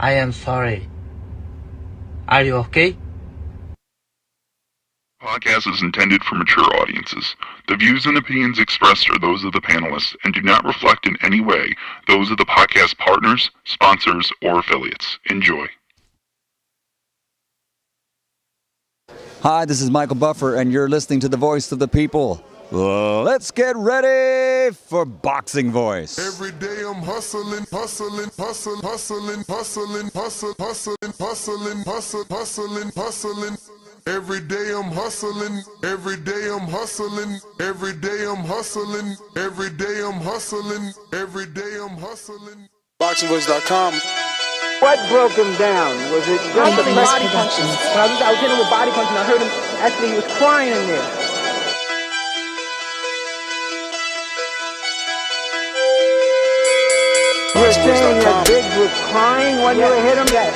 I am sorry. Are you okay? Podcast is intended for mature audiences. The views and opinions expressed are those of the panelists and do not reflect in any way those of the podcast partners, sponsors, or affiliates. Enjoy. Hi, this is Michael Buffer, and you're listening to the voice of the people. Let's get ready for Boxing Voice. Every day I'm hustling. Every day I'm hustling. Every day I'm hustling. Every day I'm hustling. Every day I'm hustling. Every day I'm hustling. BoxingVoice.com. What broke him down? Was it just the body punching? I was hitting him with body punching. I heard him, actually, he was crying in there. You were saying that Biggs was crying when you hit him? Yes.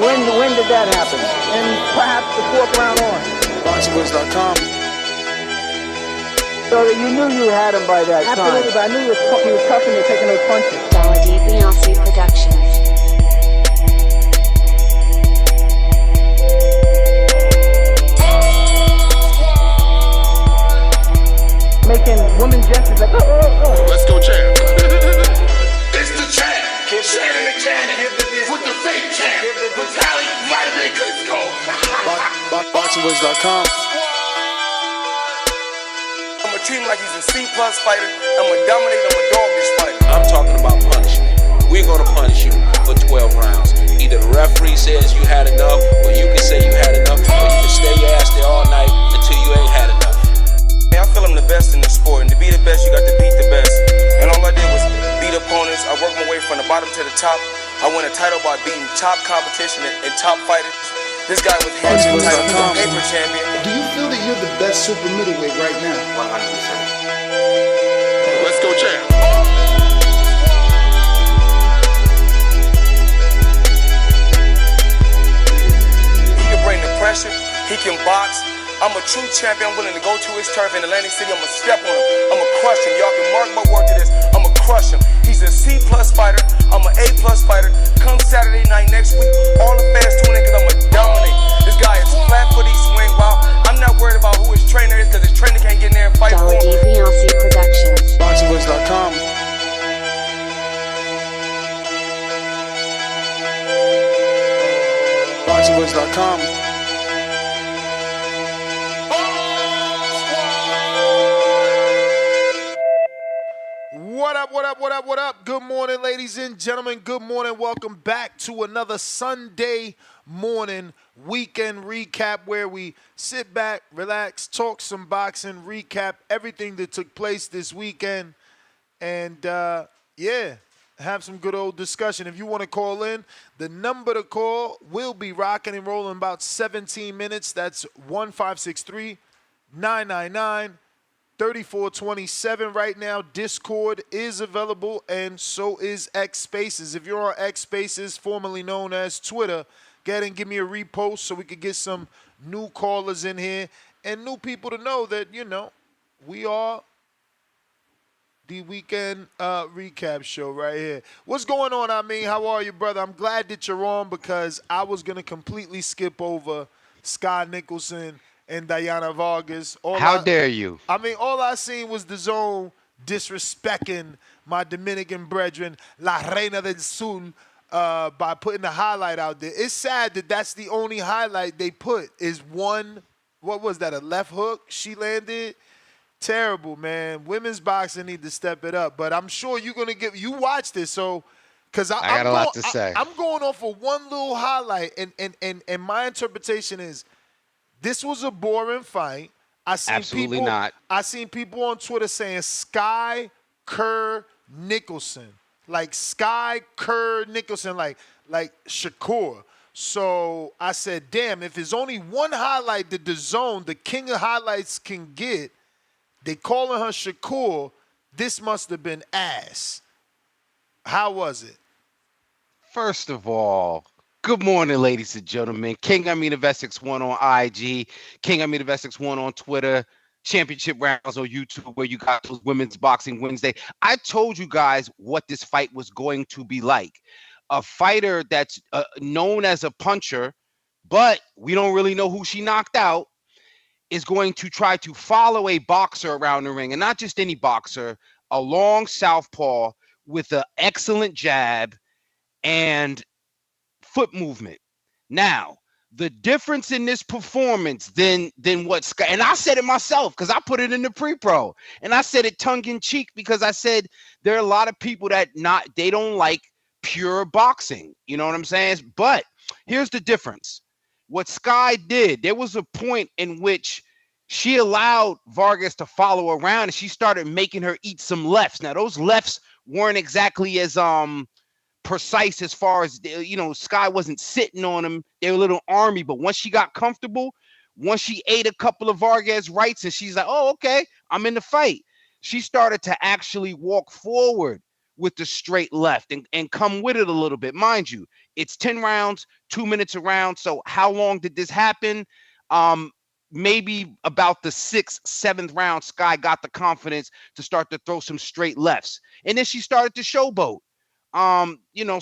When did that happen? And perhaps the fourth round on? BoxingVoice.com. So that you knew you had him by that time? Absolutely, but I knew he was tough and taking those punches. Avanesyan Productions. Making women gestures like, oh. Let's go, champ. It's the champ. Shannon the champ. With the fake champ. Muratalla, Vitamin Crisco. BoxingVoice.com. I'm gonna treat him like he's a C+ fighter. I'm gonna dominate, I'm gonna dog this fighter. I'm talking about punishment. We're gonna punish you for 12 rounds. Either the referee says you had enough, or you can say you had enough, or you can stay your ass there all night until you ain't had enough. I feel I'm the best in the sport, and to be the best, you got to beat the best. And all I did was beat opponents. I worked my way from the bottom to the top. I won a title by beating top competition and top fighters. This guy was handsome title, he's a paper champion. Do you feel that you're the best super middleweight right now? 100%. Let's go, champ. He can bring the pressure, he can box. I'm a true champion. I'm willing to go to his turf in Atlantic City. I'm going to step on him. I'm going to crush him. Y'all can mark my word to this. I'm going to crush him. He's a C+ fighter. I'm an A+ fighter. Come Saturday night next week, all the fans tune in because I'm going to dominate. This guy is flat-footed, swing wild. I'm not worried about who his trainer is because his trainer can't get in there and fight for him. Avanesyan Productions. BoxingVoice.com. BoxingVoice.com. What up? Good morning, ladies and gentlemen. Good morning. Welcome back to another Sunday morning weekend recap where we sit back, relax, talk some boxing, recap everything that took place this weekend, and have some good old discussion. If you want to call in, the number to call will be rocking and rolling in about 17 minutes. That's 1-563-999-3427 right now. Discord is available, and so is X Spaces. If you're on X Spaces, formerly known as Twitter, go ahead and give me a repost so we could get some new callers in here and new people to know that, we are the weekend recap show right here. What's going on, How are you, brother? I'm glad that you're on because I was going to completely skip over Scott Nicholson and Diana Vargas. How dare you? All I seen was the zone disrespecting my Dominican brethren, La Reina del Sur, by putting the highlight out there. It's sad that that's the only highlight they put is one, what was that, a left hook she landed? Terrible, man. Women's boxing need to step it up. But I'm sure you're going to you watch this, so, because I got a lot to say. I'm going off of one little highlight, and my interpretation is, this was a boring fight. Absolutely not. I seen people on Twitter saying Sky Kerr Nicholson. Like Sky Kerr Nicholson, like Shakur. So I said, damn, if there's only one highlight that the zone, the king of highlights, can get, they calling her Shakur, this must have been ass. How was it? First of all, good morning, ladies and gentlemen. King Amin of Essex 1 on IG, King Amin of Essex 1 on Twitter, Championship Rounds on YouTube, where you got those Women's Boxing Wednesday. I told you guys what this fight was going to be like. a fighter that's known as a puncher, but we don't really know who she knocked out, is going to try to follow a boxer around the ring, and not just any boxer, a long southpaw with an excellent jab and foot movement. Now, the difference in this performance than what Sky, and I said it myself because I put it in the pre-pro, and I said it tongue-in-cheek because I said there are a lot of people that they don't like pure boxing. You know what I'm saying? But here's the difference. What Sky did, there was a point in which she allowed Vargas to follow around, and she started making her eat some lefts. Now, those lefts weren't exactly as precise as far as, Sky wasn't sitting on them. They were a little army, but once she got comfortable, once she ate a couple of Vargas rights and she's like, oh, okay, I'm in the fight, she started to actually walk forward with the straight left and come with it a little bit. Mind you, it's 10 rounds, 2 minutes a round. So how long did this happen? Maybe about the 6th, 7th round, Sky got the confidence to start to throw some straight lefts. And then she started to showboat.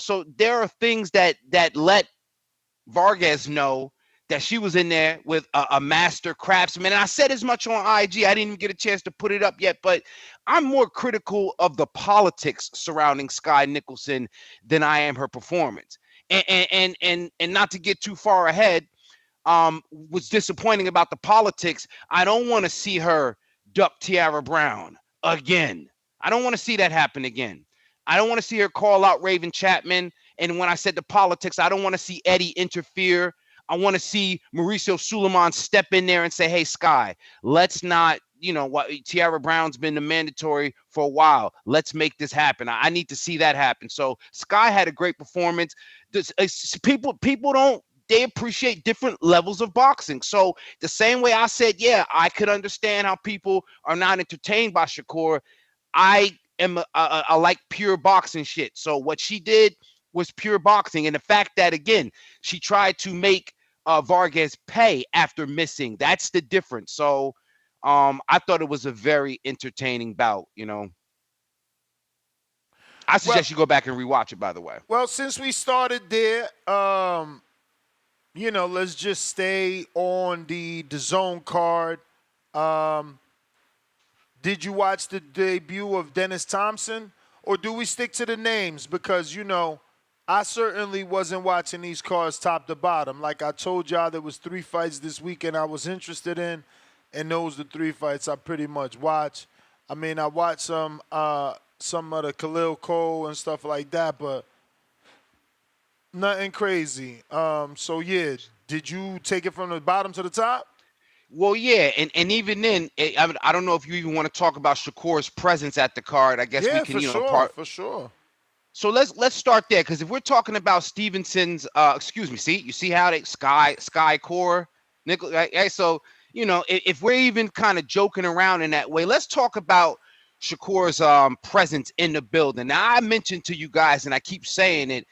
So there are things that let Vargas know that she was in there with a master craftsman. And I said as much on IG. I didn't even get a chance to put it up yet, but I'm more critical of the politics surrounding Sky Nicholson than I am her performance. And not to get too far ahead, what's disappointing about the politics, I don't want to see her duck Tiara Brown again. I don't want to see that happen again. I don't want to see her call out Raven Chapman. And when I said the politics, I don't want to see Eddie interfere. I want to see Mauricio Suleiman step in there and say, hey, Sky, let's not, Tiara Brown's been the mandatory for a while. Let's make this happen. I need to see that happen. So Sky had a great performance. People don't, they appreciate different levels of boxing. So the same way I said, yeah, I could understand how people are not entertained by Shakur. I like pure boxing shit. So what she did was pure boxing. And the fact that, again, she tried to make Vargas pay after missing, that's the difference. So I thought it was a very entertaining bout, I suggest you go back and rewatch it, by the way. Well, since we started there, let's just stay on the DAZN card. Did you watch the debut of Dennis Thompson, or do we stick to the names? Because, I certainly wasn't watching these cards top to bottom. Like I told y'all, there was 3 fights this weekend I was interested in, and those are the 3 fights I pretty much watched. I mean, I watched some of the Khalil Cole and stuff like that, but nothing crazy. So, yeah, did you take it from the bottom to the top? Well, yeah, and even then, I don't know if you even want to talk about Shakur's presence at the card. I guess we can, for sure. So let's start there, because if we're talking about Stevenson's, you see how they Sky Core, Nickel, right? So if we're even kind of joking around in that way, let's talk about Shakur's presence in the building. Now I mentioned to you guys, and I keep saying it,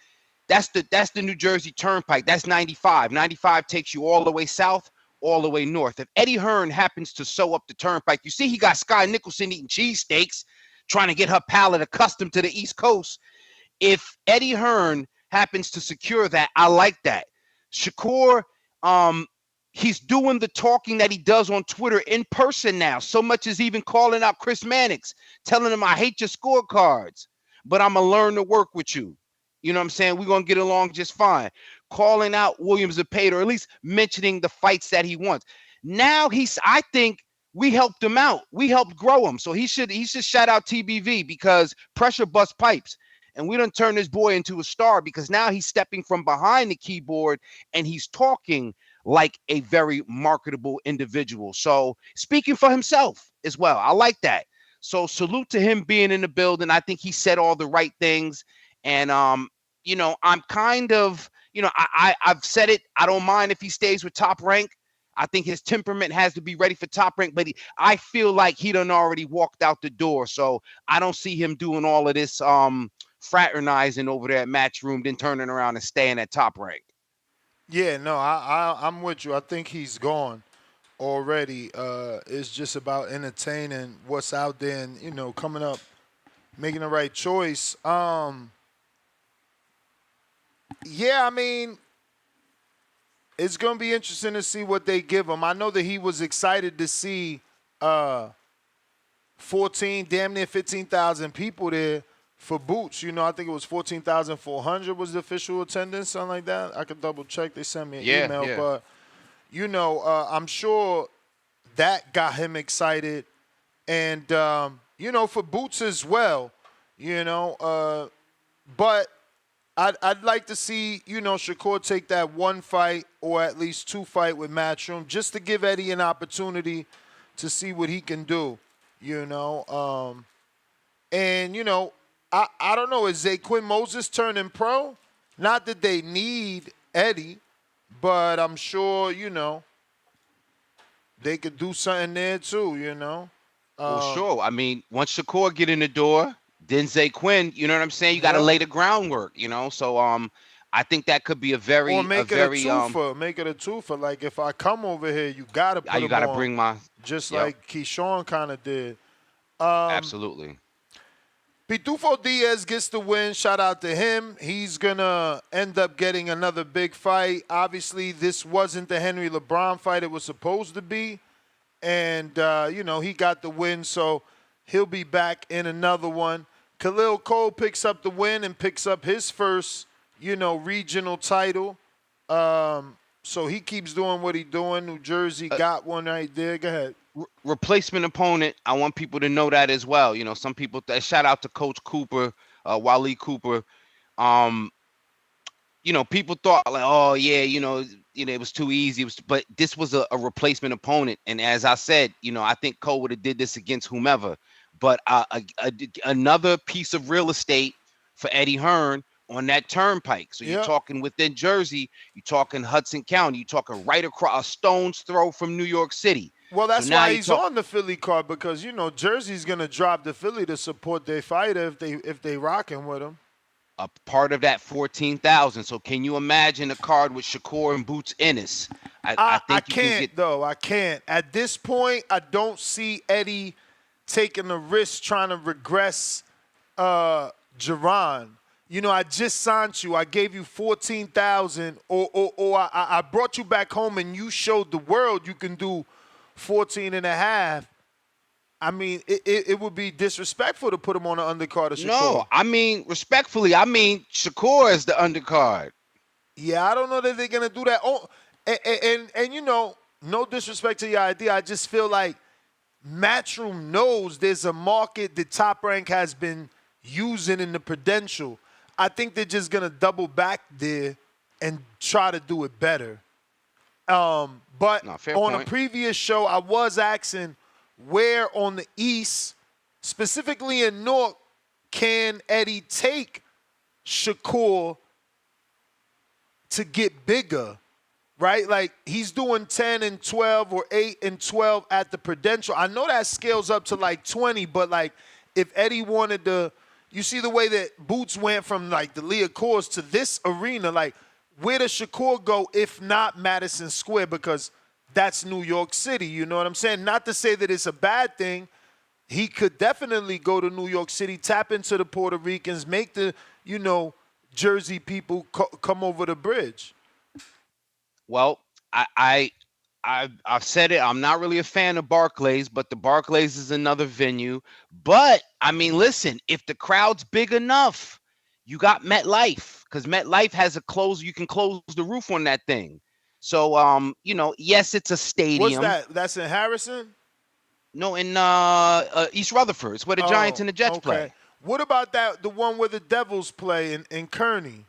that's the New Jersey Turnpike. That's 95. 95 takes you all the way south, all the way north. If Eddie Hearn happens to sew up the turnpike, you see he got Sky Nicholson eating cheesesteaks, trying to get her palate accustomed to the East Coast. If Eddie Hearn happens to secure that, I like that. Shakur, he's doing the talking that he does on Twitter in person now. So much as even calling out Chris Mannix, telling him, I hate your scorecards, but I'm going to learn to work with you. You know what I'm saying? We're going to get along just fine. Calling out Williams Zepeda, or at least mentioning the fights that he wants. Now I think we helped him out. We helped grow him. So he should shout out TBV, because pressure busts pipes. And we done turn this boy into a star, because now he's stepping from behind the keyboard and he's talking like a very marketable individual. So speaking for himself as well. I like that. So salute to him being in the building. I think he said all the right things. And, I'm kind of, I've said it. I don't mind if he stays with Top Rank. I think his temperament has to be ready for Top Rank, but I feel like he done already walked out the door. So I don't see him doing all of this, fraternizing over there at Matchroom, then turning around and staying at Top Rank. Yeah, no, I'm with you. I think he's gone already. It's just about entertaining what's out there and, coming up, making the right choice. Yeah, I mean, it's going to be interesting to see what they give him. I know that he was excited to see 14, damn near 15,000 people there for Boots. You know, I think it was 14,400 was the official attendance, something like that. I could double check. They sent me an email. Yeah. But, you know, I'm sure that got him excited. And, you know, for Boots as well, you know. But I'd like to see, you know, Shakur take that one fight or at least two fight with Matchroom just to give Eddie an opportunity to see what he can do, you know. And, you know, I don't know, is Zaquin Moses turning pro? Not that they need Eddie, but I'm sure, you know, they could do something there too, you know. Well, sure. I mean, once Shakur get in the door, then Zaquin, you know what I'm saying? You got to lay the groundwork, you know. So I think that could be a very or make it a twofer. Make it a twofer. Like if I come over here, you gotta put you gotta bring my like Keyshawn kind of did. Absolutely. Pitufo Diaz gets the win. Shout out to him. He's gonna end up getting another big fight. Obviously, this wasn't the Henry LeBron fight it was supposed to be, and you know, he got the win, so he'll be back in another one. Khalil Cole picks up the win and picks up his first, you know, regional title. So he keeps doing what he's doing. New Jersey got one right there. Go ahead. Replacement opponent. I want people to know that as well. You know, some people. Shout out to Coach Cooper, Wally Cooper. You know, people thought like, oh yeah, you know, it was too easy. But this was a replacement opponent, and as I said, you know, I think Cole would have did this against whomever. But another piece of real estate for Eddie Hearn on that turnpike. So you're talking within Jersey, you're talking Hudson County, you're talking right across a stone's throw from New York City. Well, that's why he's on the Philly card, because, you know, Jersey's going to drop the Philly to support their fighter if they rocking with him. A part of that 14,000. So can you imagine a card with Shakur and Boots Ennis? I can't. At this point, I don't see Eddie taking a risk trying to regress Jaron. You know, I just signed you. I gave you 14,000, or I brought you back home and you showed the world you can do 14 and a half. I mean, it would be disrespectful to put him on the undercard of Shakur. No, I mean, respectfully, I mean Shakur is the undercard. Yeah, I don't know that they're going to do that. Oh, and you know, no disrespect to your idea. I just feel like Matchroom knows there's a market that Top Rank has been using in the Prudential. I think they're just going to double back there and try to do it better. But on a previous show, I was asking where on the East, specifically in North, can Eddie take Shakur to get bigger? Right? Like, he's doing 10 and 12 or 8 and 12 at the Prudential. I know that scales up to like 20, but like if Eddie wanted to, you see the way that Boots went from like the Leah Coors to this arena, like where does Shakur go if not Madison Square? Because that's New York City, you know what I'm saying? Not to say that it's a bad thing. He could definitely go to New York City, tap into the Puerto Ricans, make the, you know, Jersey people come over the bridge. Well, I've said it. I'm not really a fan of Barclays, but the Barclays is another venue. But I mean, listen, if the crowd's big enough, you got MetLife, because MetLife has a close. You can close the roof on that thing. So, you know, yes, it's a stadium. What's that? That's in Harrison? No, in East Rutherford. It's where the Giants and the Jets play. What about that? The one where the Devils play in Kearney?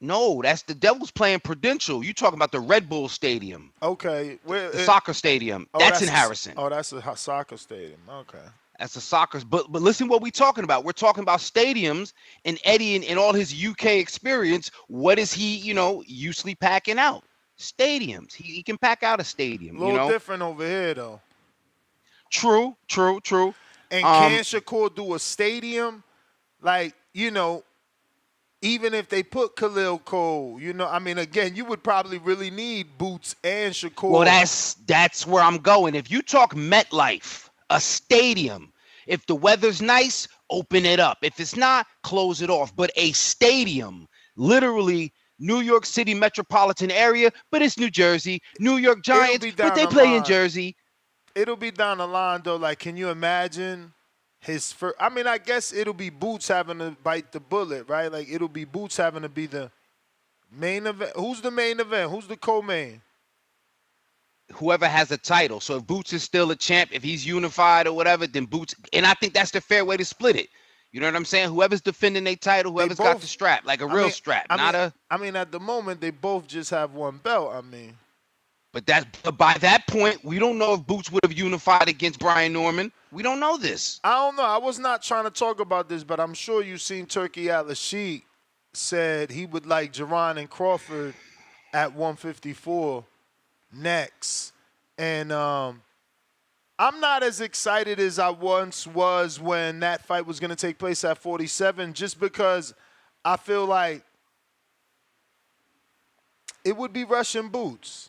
No, that's the Devils playing Prudential. You talking about the Red Bull Stadium? Okay, the soccer stadium. That's in Harrison. That's a soccer stadium. Okay, that's a soccer. But listen, what we talking about? We're talking about stadiums, and Eddie and all his UK experience. What is he, you know, usually packing out? Stadiums. He can pack out a stadium. A little you know? different over here though. True. And can Shakur do a stadium? Like, you know, even if they put Khalil Cole, you know, I mean, again, you would probably really need Boots and Shakur. Well, that's where I'm going. If you talk MetLife, a stadium, if the weather's nice, open it up. If it's not, close it off. But a stadium, literally New York City metropolitan area, but it's New Jersey. New York Giants, but they play in Jersey. It'll be down the line, though. Like, can you imagine his first? I mean, I guess it'll be Boots having to bite the bullet, right? Like, it'll be Boots having to be the main event. Who's the main event? Who's the co-main? Whoever has a title. So if Boots is still a champ, if he's unified or whatever, then Boots. And I think that's the fair way to split it. You know what I'm saying? Whoever's defending their title, whoever's got the strap, like a real strap, not a. I mean, at the moment, they both just have one belt. I mean. But by that point, we don't know if Boots would have unified against Brian Norman. We don't know this. I don't know. I was not trying to talk about this, but I'm sure you've seen Turkey Al-Sheikh said he would like Jaron and Crawford at 154 next. And I'm not as excited as I once was when that fight was going to take place at 47, just because I feel like it would be rushing Boots.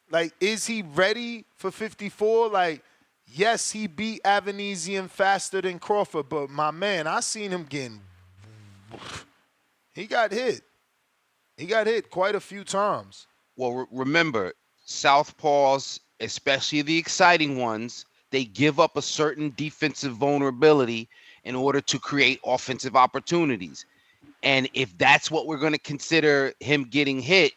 Like, is he ready for 54? Like, yes, he beat Avanesyan faster than Crawford, but my man, I seen him getting – he got hit. He got hit quite a few times. Well, remember, southpaws, especially the exciting ones, they give up a certain defensive vulnerability in order to create offensive opportunities. And if that's what we're going to consider him getting hit,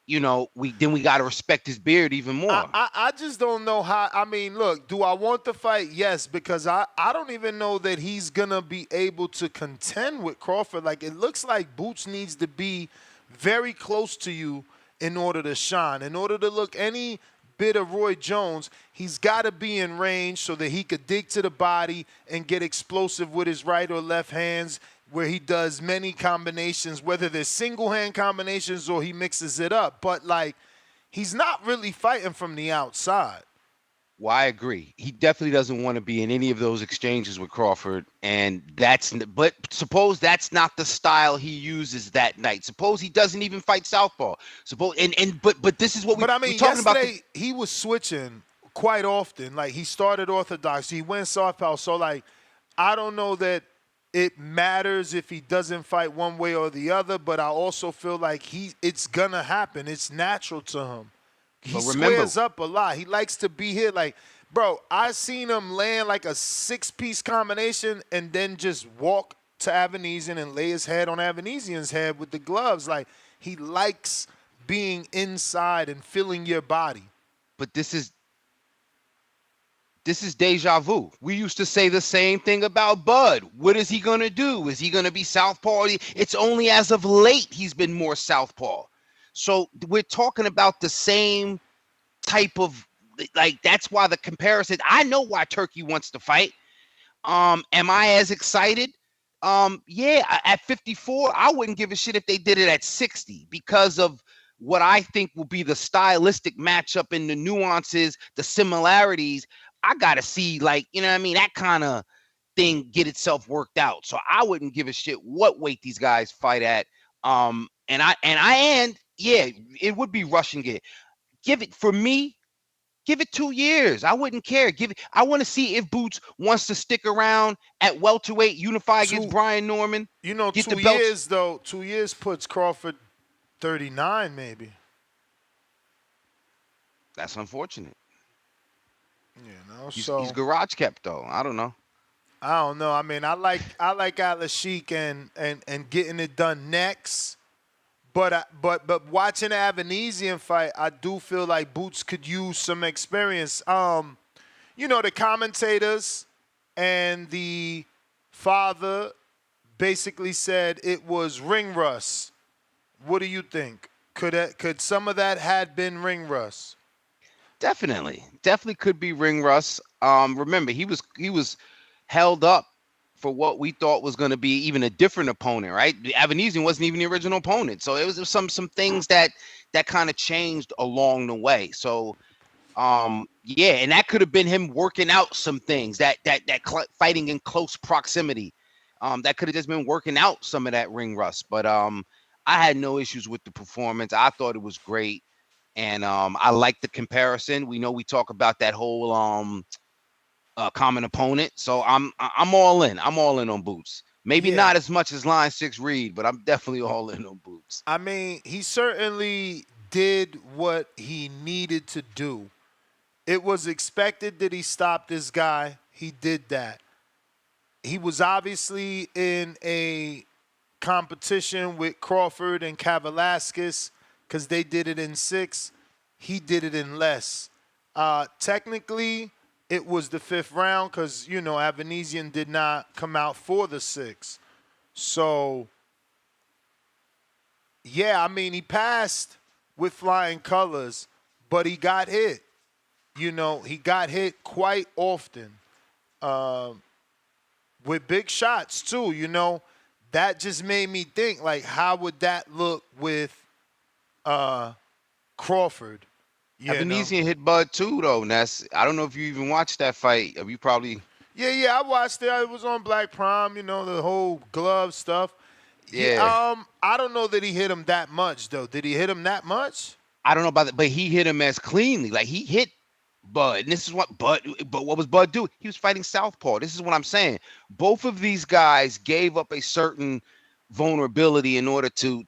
you know, we got to respect his beard even more. I just don't know how. I mean, look, do I want the fight? Yes, because I don't even know that he's going to be able to contend with Crawford. Like, it looks like Boots needs to be very close to you in order to shine. In order to look any bit of Roy Jones, he's got to be in range so that he could dig to the body and get explosive with his right or left hands, where he does many combinations, whether they're single-hand combinations or he mixes it up. But, like, he's not really fighting from the outside. Well, I agree. He definitely doesn't want to be in any of those exchanges with Crawford, but suppose that's not the style he uses that night. Suppose he doesn't even fight southpaw. But this is what we're talking about. Yesterday, he was switching quite often. Like, he started orthodox, he went southpaw. So, like, I don't know that it matters if he doesn't fight one way or the other, but I also feel like it's gonna happen. It's natural to him. He squares up a lot. He likes to be here. Like, bro, I seen him land like a 6-piece combination and then just walk to Avanesyan and lay his head on Avanesyan's head with the gloves. Like, he likes being inside and feeling your body. But this is deja vu. We used to say the same thing about Bud. What is he going to do? Is he going to be southpaw? It's only as of late he's been more southpaw. So we're talking about the same type of, like, that's why the comparison. I know why Turkey wants to fight. Am I as excited? Yeah, at 54, I wouldn't give a shit if they did it at 60 because of what I think will be the stylistic matchup and the nuances, the similarities. I got to see, like, you know what I mean, that kind of thing get itself worked out. So I wouldn't give a shit what weight these guys fight at. Yeah, it would be rushing it. Give it 2 years. I wouldn't care. I want to see if Boots wants to stick around at welterweight, unify against Brian Norman. You know, 2 years, though. 2 years puts Crawford 39, maybe. That's unfortunate. You know, he's garage kept, though. I don't know. I mean, I like Al-Sheikh and getting it done next. But watching the Avanesyan fight, I do feel like Boots could use some experience. You know, the commentators and the father basically said it was ring rust. What do you think? Could some of that had been ring rust? Definitely could be ring rust. Remember, he was held up for what we thought was going to be even a different opponent, right? Avanesyan wasn't even the original opponent, so it was some things that kind of changed along the way. So, yeah, and that could have been him working out some things that fighting in close proximity. That could have just been working out some of that ring rust. But I had no issues with the performance. I thought it was great. And I like the comparison. We know we talk about that whole common opponent. So I'm all in. I'm all in on Boots. Maybe Yeah. not as much as Line 6 Reed, but I'm definitely all in on Boots. I mean, he certainly did what he needed to do. It was expected that he stopped this guy. He did that. He was obviously in a competition with Crawford and Kavalaskis because they did it in 6. He did it in less. Technically, it was the 5th round because, Avanesyan did not come out for the 6. So, yeah, I mean, he passed with flying colors, but he got hit. He got hit quite often with big shots, too. That just made me think, like, how would that look with Crawford? Avanesyan hit Bud too, though. And I don't know if you even watched that fight. Have you probably? Yeah, I watched it. It was on Black Prime, the whole glove stuff. Yeah. I don't know that he hit him that much, though. Did he hit him that much? I don't know about that, but he hit him as cleanly. Like, he hit Bud. And this is what Bud, but what was Bud do? He was fighting Southpaw. This is what I'm saying. Both of these guys gave up a certain vulnerability in order to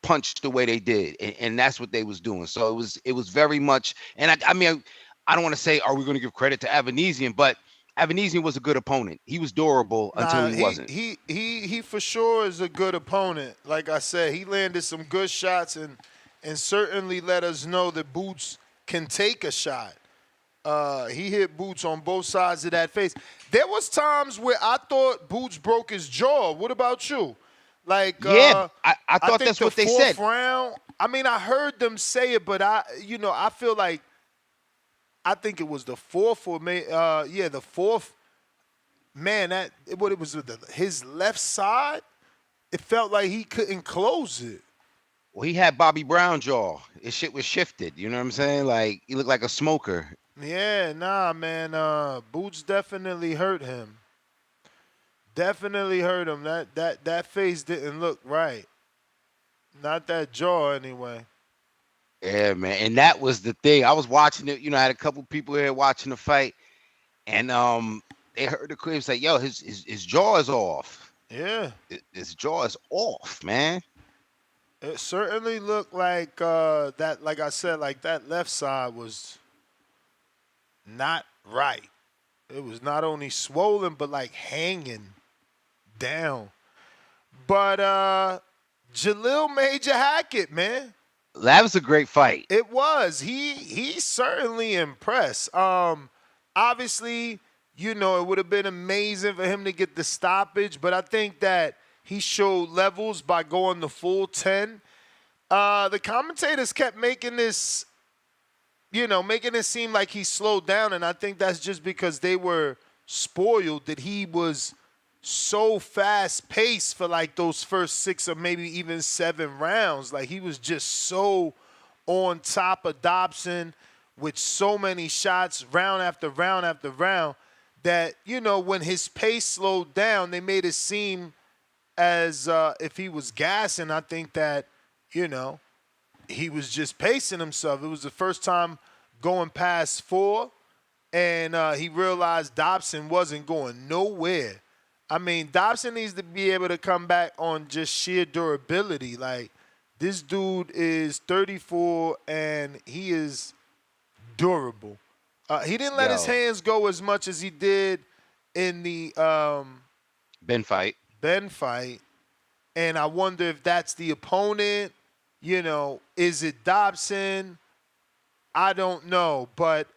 punch the way they did, and that's what they was doing. So it was very much. And I mean, I don't want to say are we going to give credit to Avanesyan, but Avanesyan was a good opponent. He was durable until he wasn't. He for sure is a good opponent. Like I said, he landed some good shots and certainly let us know that Boots can take a shot. He hit Boots on both sides of that face. There was times where I thought Boots broke his jaw. What about you? Like, yeah, I thought think that's what they the 4th said. round, I mean, I heard them say it, but I feel like I think it was the 4th or the 4th. Man, it was with his left side. It felt like he couldn't close it. Well, he had Bobby Brown jaw. His shit was shifted. You know what I'm saying? Like, he looked like a smoker. Yeah, nah, man. Boots definitely hurt him. Definitely hurt him. That face didn't look right. Not that jaw, anyway. Yeah, man. And that was the thing. I was watching it. I had a couple people here watching the fight, and they heard the crib say, "Yo, his jaw is off." Yeah, his jaw is off, man. It certainly looked like that. Like I said, like that left side was not right. It was not only swollen, but like hanging down. But Jalil Major Hackett, man. That was a great fight. It was. He certainly impressed. Obviously, it would have been amazing for him to get the stoppage, but I think that he showed levels by going the full 10. The commentators kept making this seem like he slowed down, and I think that's just because they were spoiled that he was so fast-paced for like those first 6 or maybe even 7 rounds. Like, he was just so on top of Dobson with so many shots round after round after round that, when his pace slowed down, they made it seem as if he was gassing. I think that, he was just pacing himself. It was the first time going past 4, and he realized Dobson wasn't going nowhere. I mean, Dobson needs to be able to come back on just sheer durability. Like, this dude is 34, and he is durable. He didn't let his hands go as much as he did in the Ben fight. And I wonder if that's the opponent. Is it Dobson? I don't know. But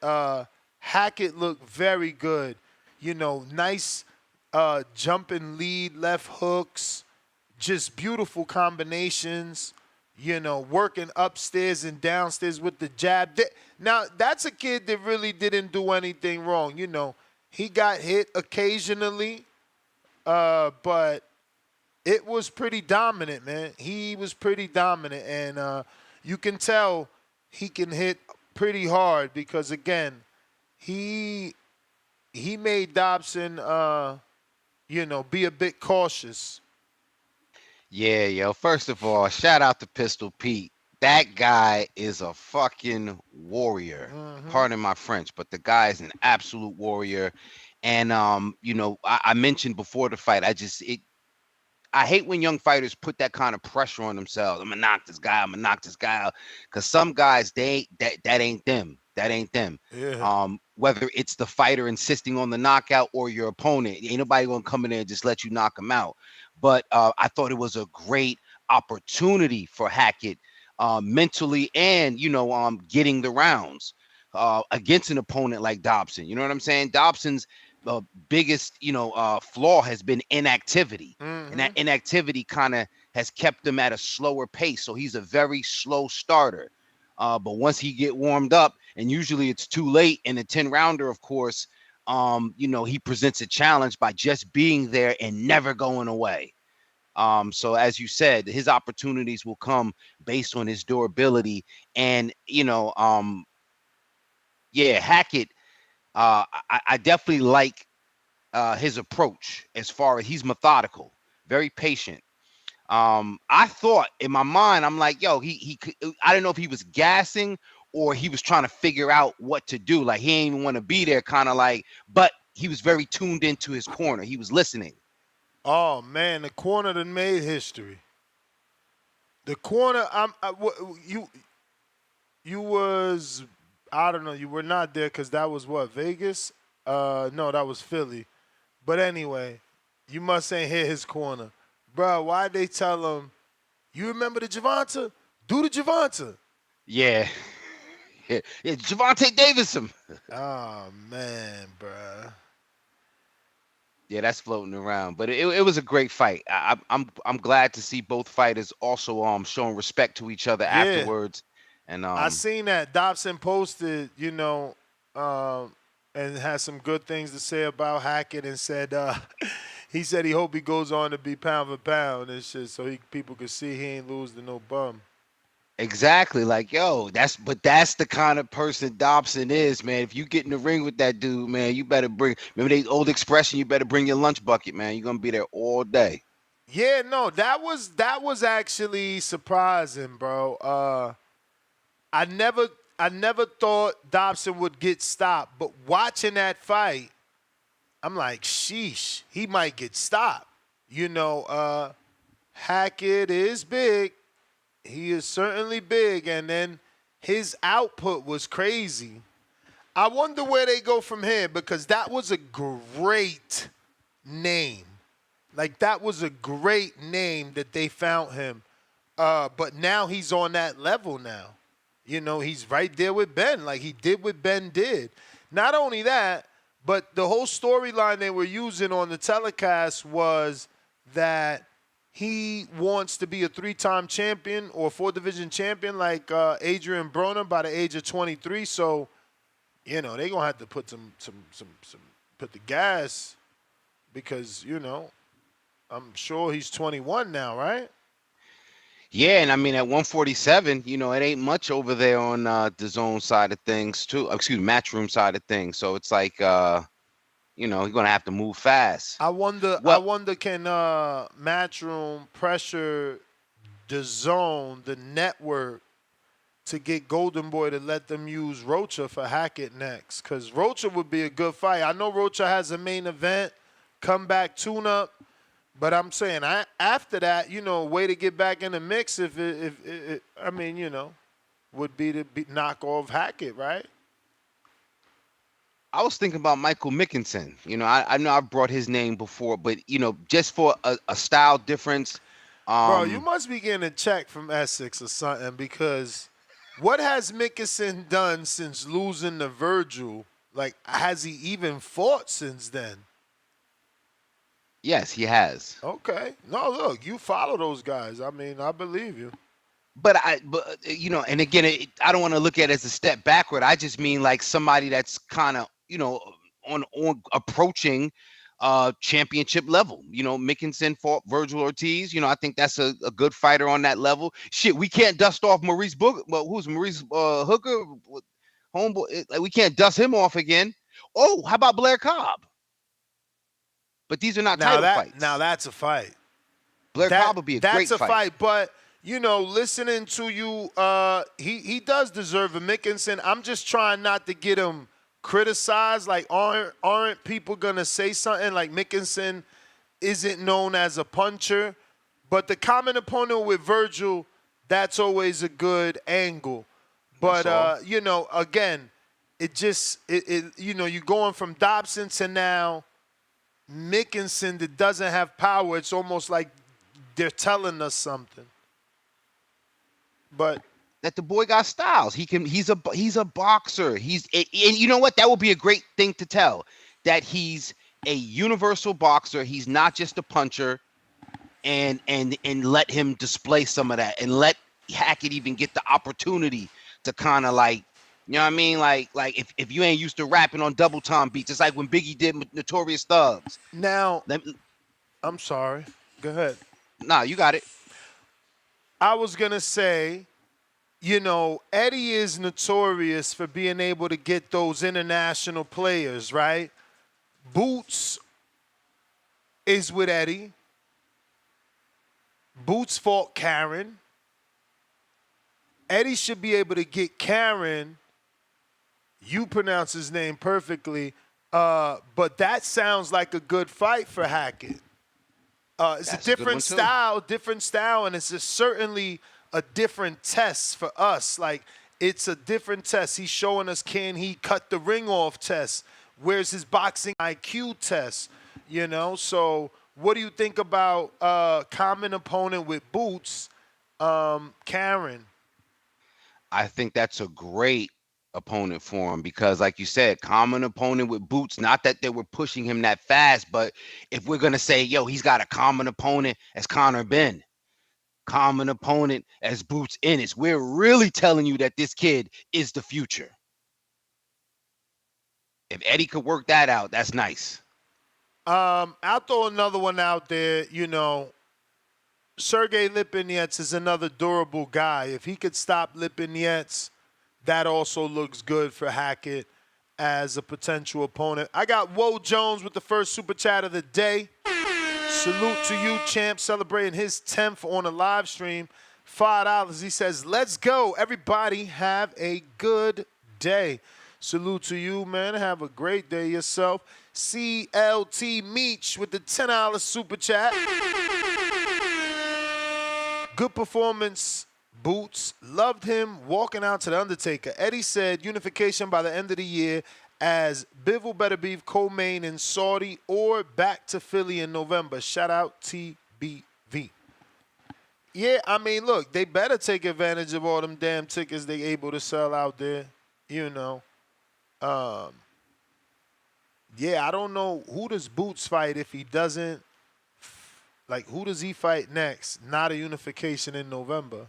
Hackett looked very good. Nice jumping lead, left hooks, just beautiful combinations, working upstairs and downstairs with the jab. Now, that's a kid that really didn't do anything wrong. He got hit occasionally, but it was pretty dominant, man. He was pretty dominant, and you can tell he can hit pretty hard because, again, he made Dobson, be a bit cautious. Yeah, yo. First of all, shout out to Pistol Pete. That guy is a fucking warrior. Pardon my French, but the guy is an absolute warrior. And I mentioned before the fight, I hate when young fighters put that kind of pressure on themselves. I'm gonna knock this guy. I'm gonna knock this guy out. Because some guys, that ain't them. That ain't them. Yeah. Whether it's the fighter insisting on the knockout or your opponent, ain't nobody gonna come in there and just let you knock him out. But I thought it was a great opportunity for Hackett, mentally and getting the rounds against an opponent like Dobson. You know what I'm saying? Dobson's biggest flaw has been inactivity, and that inactivity kind of has kept him at a slower pace. So he's a very slow starter. But once he get warmed up, and usually it's too late in a 10-rounder, of course, he presents a challenge by just being there and never going away. So as you said, his opportunities will come based on his durability. And, Hackett, I definitely like his approach as far as he's methodical, very patient. I thought in my mind, I'm like, yo, he I don't know if he was gassing or he was trying to figure out what to do. Like he ain't even want to be there, kind of like, but he was very tuned into his corner. He was listening. Oh man, the corner that made history. The corner, you was, I don't know, you were not there because that was what, Vegas? No, that was Philly. But anyway, you must ain't hit his corner. Bro, why'd they tell him, you remember the Javante? Do the Javante. Yeah. Yeah, Javante Davison. Oh, man, bro. Yeah, that's floating around. But it was a great fight. I'm glad to see both fighters also showing respect to each other afterwards. And I seen that Dobson posted, and had some good things to say about Hackett and said he said he hope he goes on to be pound for pound and shit so people could see he ain't lose to no bum. Exactly. Like, yo, that's the kind of person Dobson is, man. If you get in the ring with that dude, man, you better remember the old expression, you better bring your lunch bucket, man. You're gonna be there all day. Yeah, no, that was actually surprising, bro. I never thought Dobson would get stopped, but watching that fight, I'm like, sheesh, he might get stopped. Hackett is big. He is certainly big, and then his output was crazy. I wonder where they go from here because that was a great name. Like, that was a great name that they found him. But now he's on that level now. He's right there with Ben, like he did what Ben did. Not only that, but the whole storyline they were using on the telecast was that he wants to be a 3-time champion or 4-division champion like Adrian Broner by the age of 23. So, they're going to have to put put the gas because, I'm sure he's 21 now, right? Yeah, and I mean at 147, it ain't much over there on the zone side of things too. Excuse me, Matchroom side of things. So it's like he's gonna have to move fast. I wonder can Matchroom pressure the zone, the network, to get Golden Boy to let them use Rocha for Hackett next? Because Rocha would be a good fight. I know Rocha has a main event, comeback tune-up. But I'm saying after that, way to get back in the mix would be to knock off Hackett, right? I was thinking about Michael Mickinson. I know I've brought his name before, but just for a style difference. Bro, you must be getting a check from Essex or something because what has Mickinson done since losing to Virgil? Like, has he even fought since then? Yes, he has. Okay. No, look, you follow those guys. I mean, I believe you. But and again, I don't want to look at it as a step backward. I just mean like somebody that's kind of, on approaching championship level. Mickinson fought Virgil Ortiz. I think that's a good fighter on that level. Shit, we can't dust off Maurice Booker. Well, who's Maurice Hooker? Homeboy, like we can't dust him off again. Oh, how about Blair Cobb? But these are not title fights. Now that's a fight. Blair Cobb would be a great fight. That's a fight, but listening to you, he does deserve a Mickinson. I'm just trying not to get him criticized? Like, aren't people gonna say something like Nicholson isn't known as a puncher? But the common opponent with Virgil, that's always a good angle. But you know, again, you're going from Dobson to now Nicholson that doesn't have power. It's almost like they're telling us something. But that the boy got styles. He's a boxer. And you know what? That would be a great thing to tell, that he's a universal boxer. He's not just a puncher, and let him display some of that, and let Hackett even get the opportunity to kind of like, you know what I mean? Like if you ain't used to rapping on double time beats, it's like when Biggie did Notorious Thugs. Now, I'm sorry. Go ahead. Nah, you got it. I was going to say, you know, Eddie is notorious for being able to get those international players, right? Boots is with Eddie. Boots fought Karen. Eddie should be able to get Karen. You pronounce his name perfectly, but that sounds like a good fight for Hackett. It's a different style, and it's certainly a different test for us. Like, it's a different test. He's showing us, can he cut the ring off test? Where's his boxing IQ test? You know, so what do you think about common opponent with Boots, Karen? I think that's a great opponent for him because, like you said, common opponent with Boots. Not that they were pushing him that fast, but if we're gonna say, yo, he's got a common opponent as Conor Ben, common opponent as Boots Ennis, we're really telling you that this kid is the future. If Eddie could work that out, that's nice. I'll throw another one out there. You know, Sergey Lipinets is another durable guy. If he could stop Lipinets, that also looks good for Hackett as a potential opponent. I got Woe Jones with the first super chat of the day. Salute to you, champ, celebrating his 10th on a live stream. $5. He says, let's go. Everybody have a good day. Salute to you, man. Have a great day yourself. CLT Meech with the $10 super chat. Good performance, Boots. Loved him walking out to the Undertaker. Eddie said unification by the end of the year, as Bivol better be co-main in Saudi or back to Philly in November. Shout out TBV. Yeah, I mean, look, they better take advantage of all them damn tickets they able to sell out there, you know. Yeah, I don't know who does Boots fight if he doesn't. Like, who does he fight next? Not a unification in November.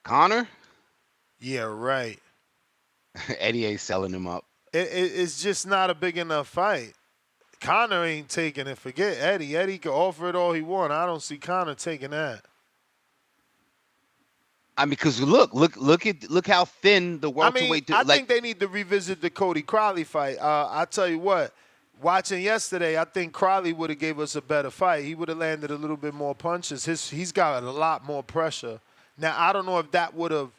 Conor? Yeah, right. Eddie ain't selling him up. It's just not a big enough fight. Conor ain't taking it. Forget Eddie. Eddie can offer it all he want. I don't see Conor taking that. I mean, because look how thin the welterweight. I think they need to revisit the Cody Crowley fight. I tell you what, watching yesterday, I think Crowley would have gave us a better fight. He would have landed a little bit more punches. He's got a lot more pressure. Now, I don't know if that would have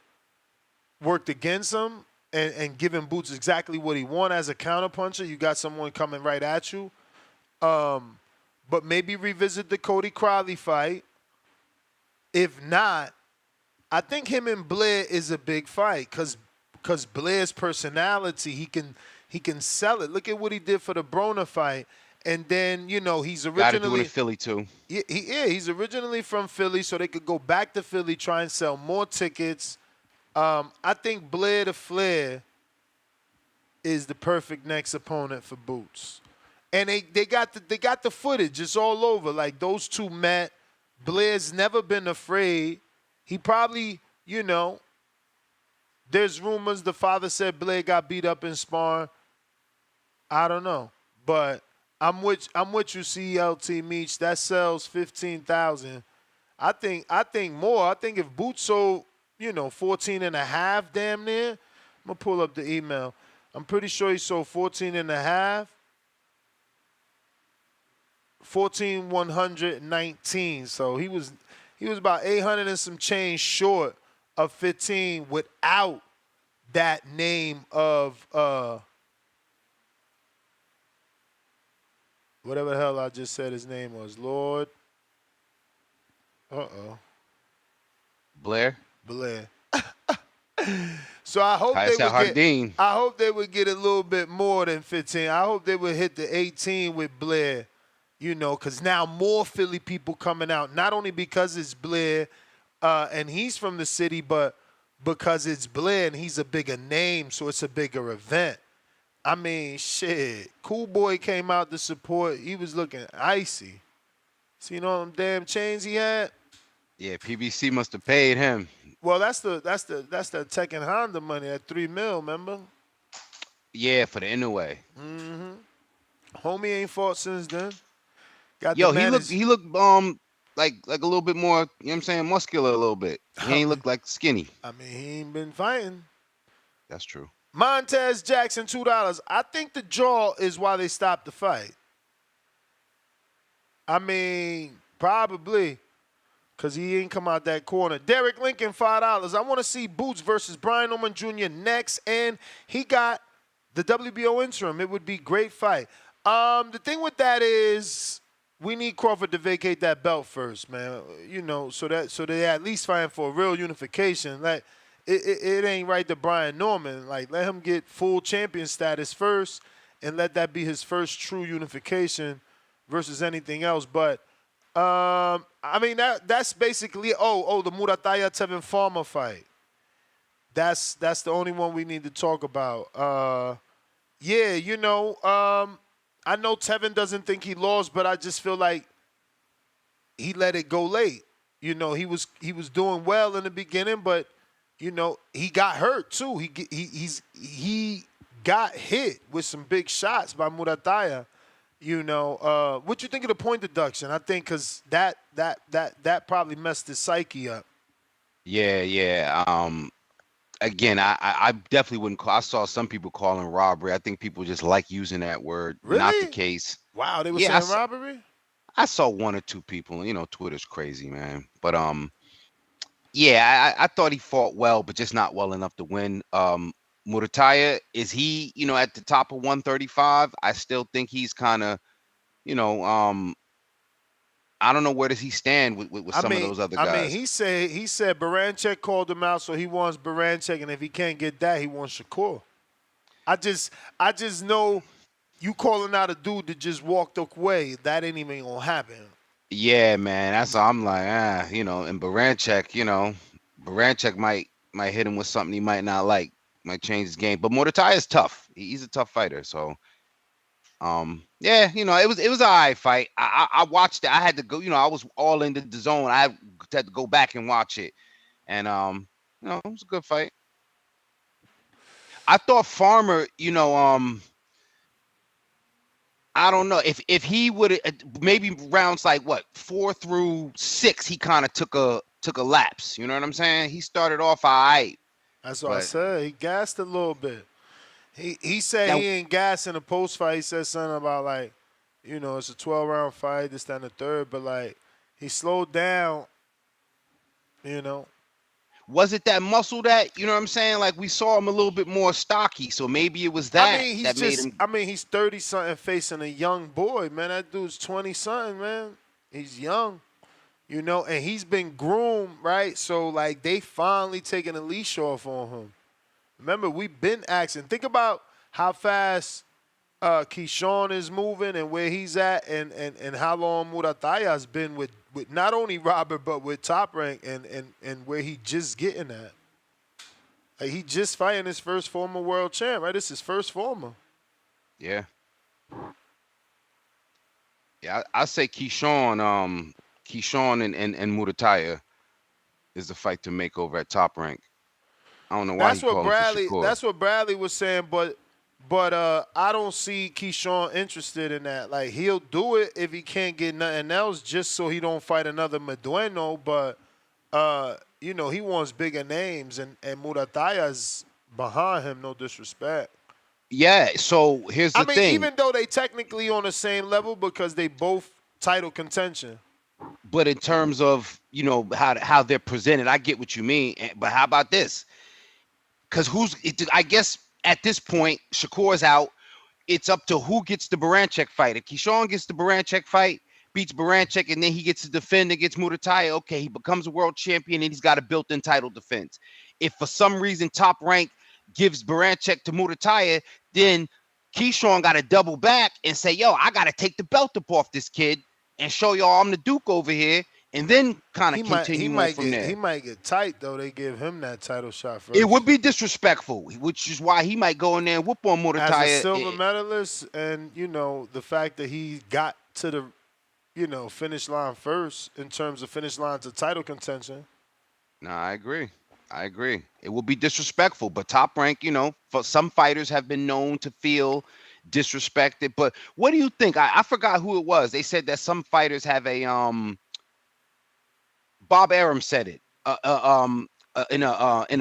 worked against him and given Boots exactly what he wanted as a counterpuncher. You got someone coming right at you. But maybe revisit the Cody Crowley fight. If not, I think him and Blair is a big fight because Blair's personality, he can sell it. Look at what he did for the Broner fight. And then, you know, he's originally... Got to do it in Philly, too. He's originally from Philly, so they could go back to Philly, try and sell more tickets. I think Blair to Flair is the perfect next opponent for Boots. And they got the footage. It's all over. Like, those two met. Blair's never been afraid. He probably, you know, there's rumors the father said Blair got beat up in sparring. I don't know. But I'm with you, CLT Meech. That sells 15,000. I think more. I think if Boots sold, 14.5 damn near, I'm going to pull up the email. I'm pretty sure he sold 14.5. 14,119. So he was about 800 and some change short of 15 without that name of whatever the hell I just said his name was. Lord. Blair. So I hope Kais they would Hardin. get. I hope they would get a little bit more than 15. I hope they would hit the 18 with Blair. You know, because now more Philly people coming out. Not only because it's Blair, and he's from the city, but because it's Blair and he's a bigger name, so it's a bigger event. I mean, shit. Cool Boy came out to support. He was looking icy. See, you know them damn chains he had? Yeah, PBC must have paid him. Well, that's the Tech and Honda money at $3 million, remember? Yeah, for the Inouye. Homie ain't fought since then. Got Yo, the he looked like a little bit more, you know what I'm saying, muscular a little bit. He ain't look like skinny. I mean, he ain't been fighting. That's true. Montez Jackson, $2. I think the jaw is why they stopped the fight. I mean, probably. Because he ain't come out that corner. Derek Lincoln, $5. I want to see Boots versus Brian Norman Jr. next. And he got the WBO interim. It would be a great fight. The thing with that is we need Crawford to vacate that belt first, man. You know, so they at least fighting for a real unification. Like, it ain't right to Brian Norman. Like, let him get full champion status first and let that be his first true unification versus anything else. But I mean, that's basically the Muratalla Tevin Farmer fight. That's the only one we need to talk about. Yeah, you know, I know Tevin doesn't think he lost, but I just feel like he let it go late. You know, he was doing well in the beginning, but you know, he got hurt too. He got hit with some big shots by Muratalla. You know, what you think of the point deduction? I think because that probably messed his psyche up. Yeah. Again, I definitely wouldn't call. I saw some people calling robbery. I think people just like using that word. Really? Not the case. Wow, they were saying robbery? I saw one or two people. You know, Twitter's crazy, man. But yeah, I thought he fought well, but just not well enough to win. Muratalla, is he, you know, at the top of 135? I still think he's kind of, you know, I don't know where does he stand with some of those other guys. I mean, he said Baranchek called him out, so he wants Baranchek, and if he can't get that, he wants Shakur. I just know you calling out a dude that just walked away. That ain't even gonna happen. Yeah, man, that's I'm like, you know, and Baranchek, you know, Baranchek might hit him with something he might not like. Might change his game, but Muratalla is tough. He's a tough fighter. So, yeah, you know, it was an all right fight. I watched it. I had to go. You know, I was all into the zone. I had to go back and watch it, and you know, it was a good fight. I thought Farmer, you know, I don't know if he would maybe rounds like what 4 through 6, he kind of took a lapse. You know what I'm saying? He started off all right. That's what I said. He gassed a little bit. He said he ain't gassed in the post fight. He said something about like, you know, it's a 12-round fight, this, that, and the third. But like, he slowed down. You know. Was it that muscle that, you know what I'm saying? Like we saw him a little bit more stocky, so maybe it was that. I mean, made him. I mean, he's 30-something facing a young boy, man. That dude's 20-something, man. He's young. You know, and he's been groomed, right? So, like, they finally taking a leash off on him. Remember, we've been asking. Think about how fast Keyshawn is moving and where he's at and how long Muratalla's been with not only Robert, but with Top Rank and where he just getting at. Like, he just fighting his first former world champ, right? This is his first former. Yeah. Yeah, I say Keyshawn and Muratalla is the fight to make over at Top Rank. I don't know why that's what Bradley was saying, but I don't see Keyshawn interested in that. Like, he'll do it if he can't get nothing else just so he don't fight another Medueno, but you know, he wants bigger names and Muratalla's behind him, no disrespect. Yeah, so here's the thing. Even though they technically on the same level because they both title contention. But in terms of, how they're presented, I get what you mean. But how about this? Because I guess at this point, Shakur's out. It's up to who gets the Baranchek fight. If Keyshawn gets the Baranchek fight, beats Baranchek, and then he gets to defend against Muratalla, okay, he becomes a world champion and he's got a built-in title defense. If for some reason Top Rank gives Baranchek to Muratalla, then Keyshawn got to double back and say, yo, I got to take the belt up off this kid and show y'all I'm the Duke over here, and then kind of continue from there. He might get tight, though. They give him that title shot first. It would be disrespectful, which is why he might go in there and whoop on Muratalla. As a silver medalist, and, the fact that he got to the, finish line first in terms of finish line to title contention. No, I agree. It will be disrespectful, but Top Rank, for some fighters have been known to feel disrespected. But what do you think? I forgot who it was. They said that some fighters have a Bob Arum said it. An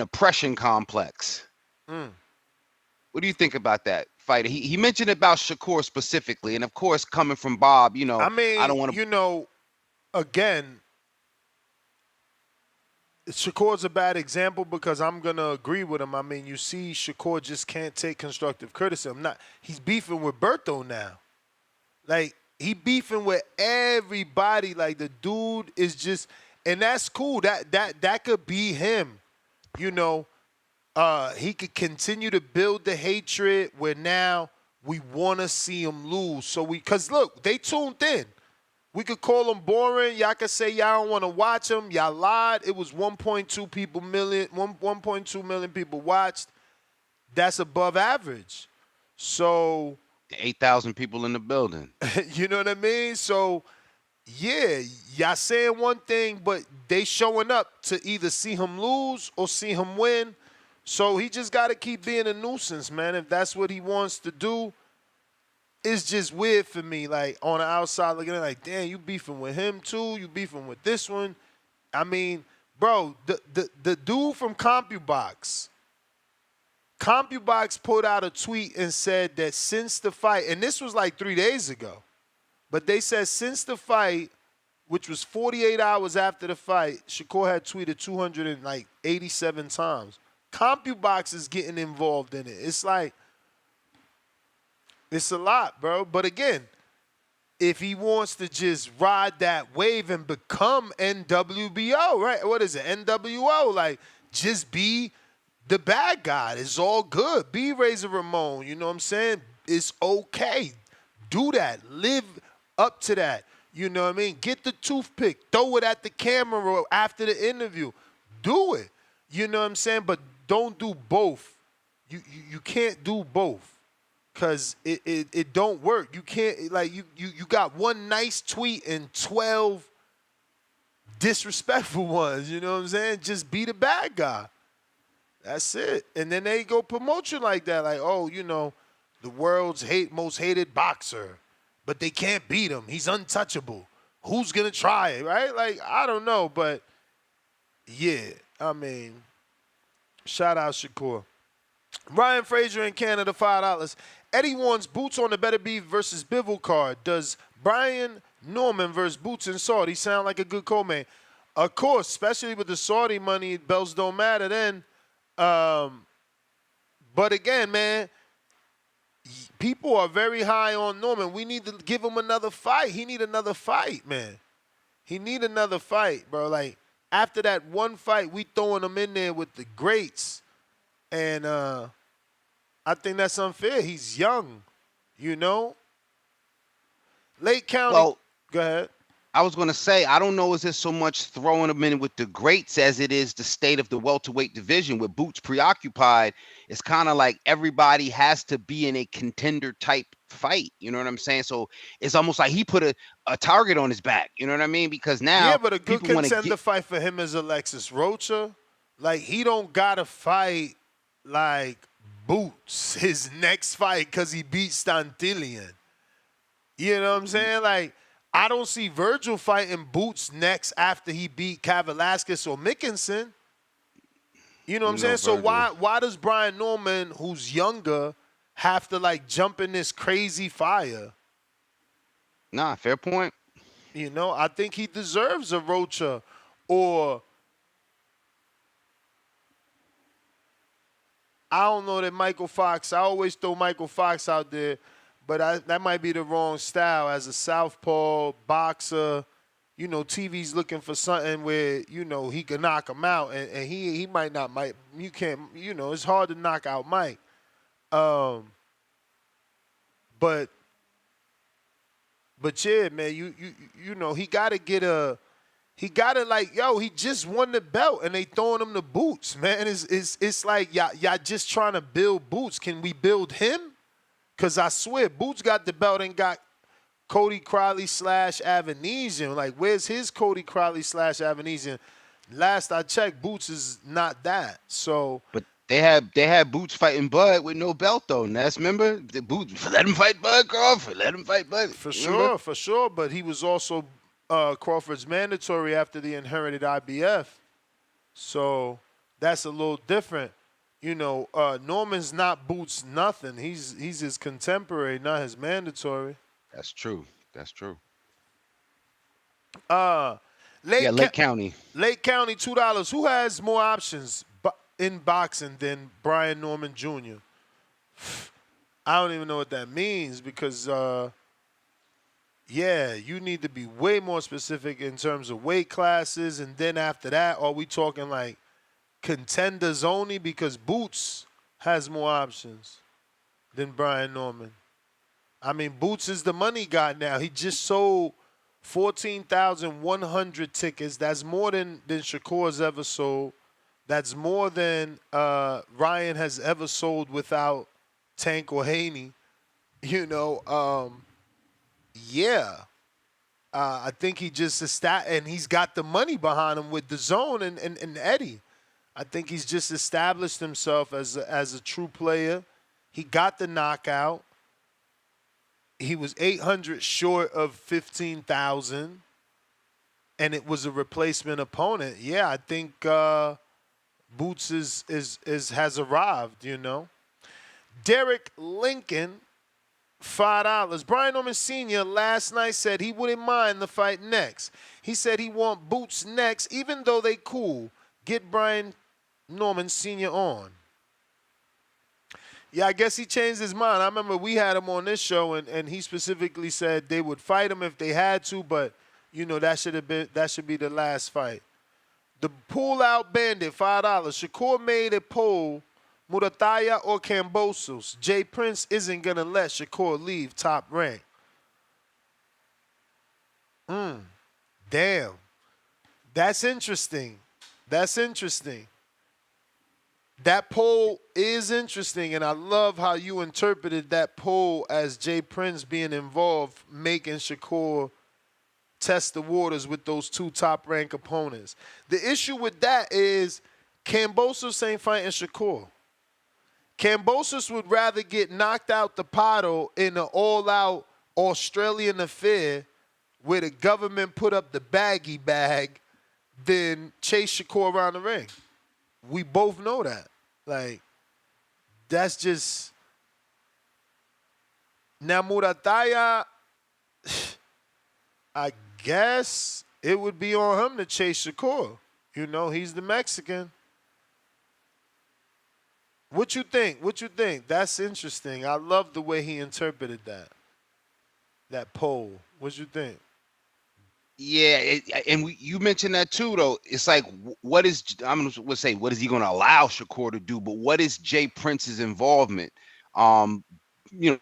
oppression complex. What do you think about that fighter? He mentioned about Shakur specifically, and of course, coming from Bob, I don't want to. Again, Shakur's a bad example because I'm gonna agree with him. I mean, you see, Shakur just can't take constructive criticism. He's beefing with Berto now. Like, he beefing with everybody. Like, the dude is just, and that's cool. That could be him. He could continue to build the hatred where now we want to see him lose. Because look, they tuned in. We could call him boring. Y'all could say y'all don't want to watch him. Y'all lied. It was 1.2 million people watched. That's above average. So 8,000 people in the building. You know what I mean? So, yeah, y'all saying one thing, but they showing up to either see him lose or see him win. So he just got to keep being a nuisance, man. If that's what he wants to do, it's just weird for me. Like, on the outside looking at it, like, damn, you beefing with him too? You beefing with this one? I mean, bro, the dude from CompuBox put out a tweet and said that since the fight, and this was like 3 days ago, but they said since the fight, which was 48 hours after the fight, Shakur had tweeted 287 times. CompuBox is getting involved in it. It's like, it's a lot, bro. But again, if he wants to just ride that wave and become NWBO, right? What is it? NWO. Like, just be the bad guy. It's all good. Be Razor Ramon. You know what I'm saying? It's okay. Do that. Live up to that. You know what I mean? Get the toothpick. Throw it at the camera after the interview. Do it. You know what I'm saying? But don't do both. You can't do both. Because it don't work. You can't, like, you got one nice tweet and 12 disrespectful ones. You know what I'm saying? Just be the bad guy. That's it. And then they go promote you like that. Like, oh, the world's most hated boxer. But they can't beat him. He's untouchable. Who's going to try it, right? Like, I don't know. But, yeah, I mean, shout out Shakur. Ryan Frazier in Canada, $5. Eddie wants Boots on the Better Beef versus Bivol card. Does Brian Norman versus Boots and Saudi sound like a good co-main? Of course, especially with the Saudi money, belts don't matter then. But again, man, people are very high on Norman. We need to give him another fight. He need another fight, man. He need another fight, bro. Like, after that one fight, we throwing him in there with the greats. And I think that's unfair. He's young, Lake County. Well, go ahead. I was going to say, I don't know, is it so much throwing him in with the greats as it is the state of the welterweight division with Boots preoccupied. It's kind of like everybody has to be in a contender type fight. You know what I'm saying? So it's almost like he put a target on his back. You know what I mean? Because now, yeah, but a good contender fight for him is Alexis Rocha. Like, he don't got to fight like Boots his next fight because he beat Stantilian. You know what I'm saying? Like, I don't see Virgil fighting Boots next after he beat Kavaliauskas or Mickinson. You know what I'm saying? So why does Brian Norman, who's younger, have to, like, jump in this crazy fire? Nah, fair point. You know, I think he deserves a Rocha or I don't know that Michael Fox. I always throw Michael Fox out there, but that might be the wrong style as a southpaw boxer. You know, TV's looking for something where, you know, he can knock him out, and he might not. You can't, you know, it's hard to knock out Mike. But yeah, man, you know, he got to get a. He got to he just won the belt and they throwing him the boots, man. It's like y'all just trying to build Boots. Can we build him? Because I swear, Boots got the belt and got Cody Crowley / Avanesyan. Like, where's his Cody Crowley / Avanesyan? Last I checked, Boots is not that. So, but they had Boots fighting Bud with no belt though. And that's, remember, the Boots, let him fight Bud Crawford. Let him fight Bud. For sure. But he was also Crawford's mandatory after the inherited IBF. So that's a little different. You know, Norman's not Boots nothing. He's his contemporary, not his mandatory. That's true. Lake County. Lake County, $2. Who has more options in boxing than Brian Norman Jr.? I don't even know what that means because you need to be way more specific in terms of weight classes. And then after that, are we talking like contenders only? Because Boots has more options than Brian Norman. I mean, Boots is the money guy now. He just sold 14,100 tickets. That's more than Shakur's ever sold. That's more than Ryan has ever sold without Tank or Haney. You know, I think he just and he's got the money behind him with the Zone and Eddie. I think he's just established himself as a true player. He got the knockout. He was 800 short of 15,000, and it was a replacement opponent. Yeah, I think Boots has arrived. You know, Derek Lincoln. $5. Brian Norman Sr. last night said he wouldn't mind the fight next. He said he want Boots next, even though they cool. Get Brian Norman Sr. on. Yeah, I guess he changed his mind. I remember we had him on this show, and he specifically said they would fight him if they had to, but you know that should be the last fight. The pull-out bandit, $5. Shakur made a poll. Muratalla or Kambosos. Jay Prince isn't going to let Shakur leave top rank. Damn. That's interesting. That poll is interesting, and I love how you interpreted that poll as Jay Prince being involved, making Shakur test the waters with those two top-ranked opponents. The issue with that is Kambosos ain't fighting Shakur. Kambosos would rather get knocked out the pottle in an all-out Australian affair where the government put up the baggy bag than chase Shakur around the ring. We both know that. Like, that's just... Now, Muratalla, I guess it would be on him to chase Shakur. You know, he's the Mexican. What you think? That's interesting. I love the way he interpreted that poll. What you think? Yeah, you mentioned that too, though. It's like, what is he going to allow Shakur to do? But what is Jay Prince's involvement? You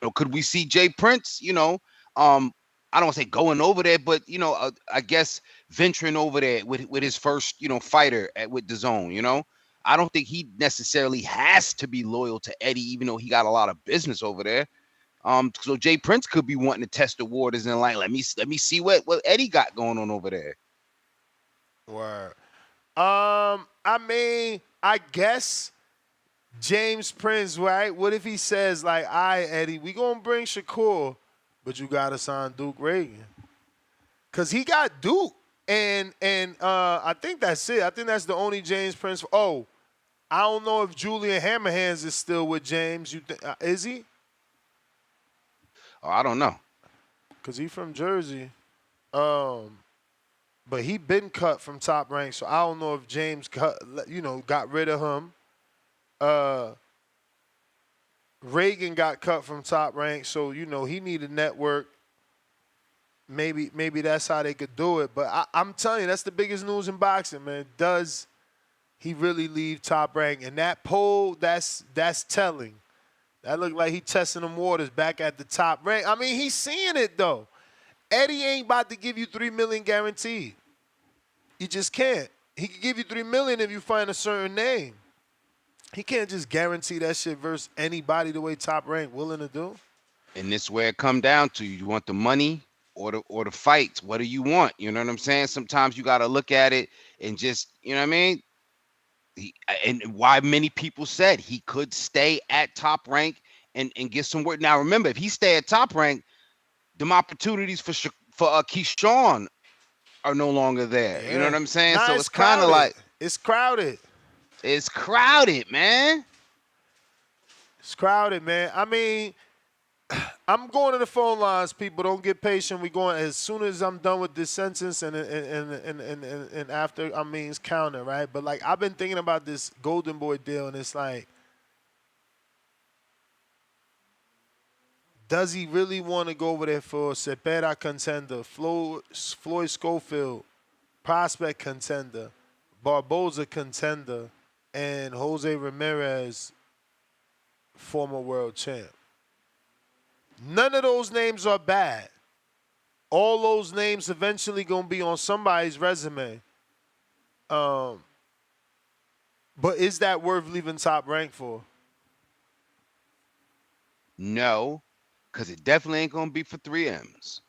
know, could we see Jay Prince? You know, I don't want to say going over there, but you know, I guess venturing over there with his first, you know, fighter with the Zone. You know. I don't think he necessarily has to be loyal to Eddie, even though he got a lot of business over there. So Jay Prince could be wanting to test the waters and like, let me see what Eddie got going on over there. Word. I mean, I guess James Prince, right? What if he says like, all right, Eddie, we gonna bring Shakur, but you gotta sign Duke Reagan. Cause he got Duke. And I think that's it. I think that's the only James Prince. Oh, I don't know if Julian Hammerhands is still with James. You think is he? Oh, I don't know. Cause he from Jersey. But he been cut from Top Rank, so I don't know if James got rid of him. Reagan got cut from Top Rank, so he needed network. Maybe that's how they could do it. But I'm telling you, that's the biggest news in boxing, man. Does he really leave Top Rank? And that poll, that's telling. That looked like he testing them waters back at the Top Rank. I mean, he's seeing it though. Eddie ain't about to give you $3 million guaranteed. You just can't. He can give you $3 million if you find a certain name. He can't just guarantee that shit versus anybody the way Top Rank willing to do. And this is where it come down to. You want the money or the fights? What do you want? You know what I'm saying? Sometimes you got to look at it and just, you know what I mean? And why many people said he could stay at Top Rank and get some work. Now, remember, if he stay at Top Rank, them opportunities for Keyshawn are no longer there. Yeah. You know what I'm saying? So it's kind of like it's crowded. It's crowded, man. It's crowded, man. I mean, I'm going to the phone lines. People, don't get patient. We going as soon as I'm done with this sentence and after I mean it's counter, right? But like I've been thinking about this Golden Boy deal, and it's like, does he really want to go over there for Cepeda contender, Floyd Schofield, prospect contender, Barboza contender, and Jose Ramirez, former world champ? None of those names are bad. All those names eventually going to be on somebody's resume. But is that worth leaving Top Rank for? No, because it definitely ain't going to be for 3Ms.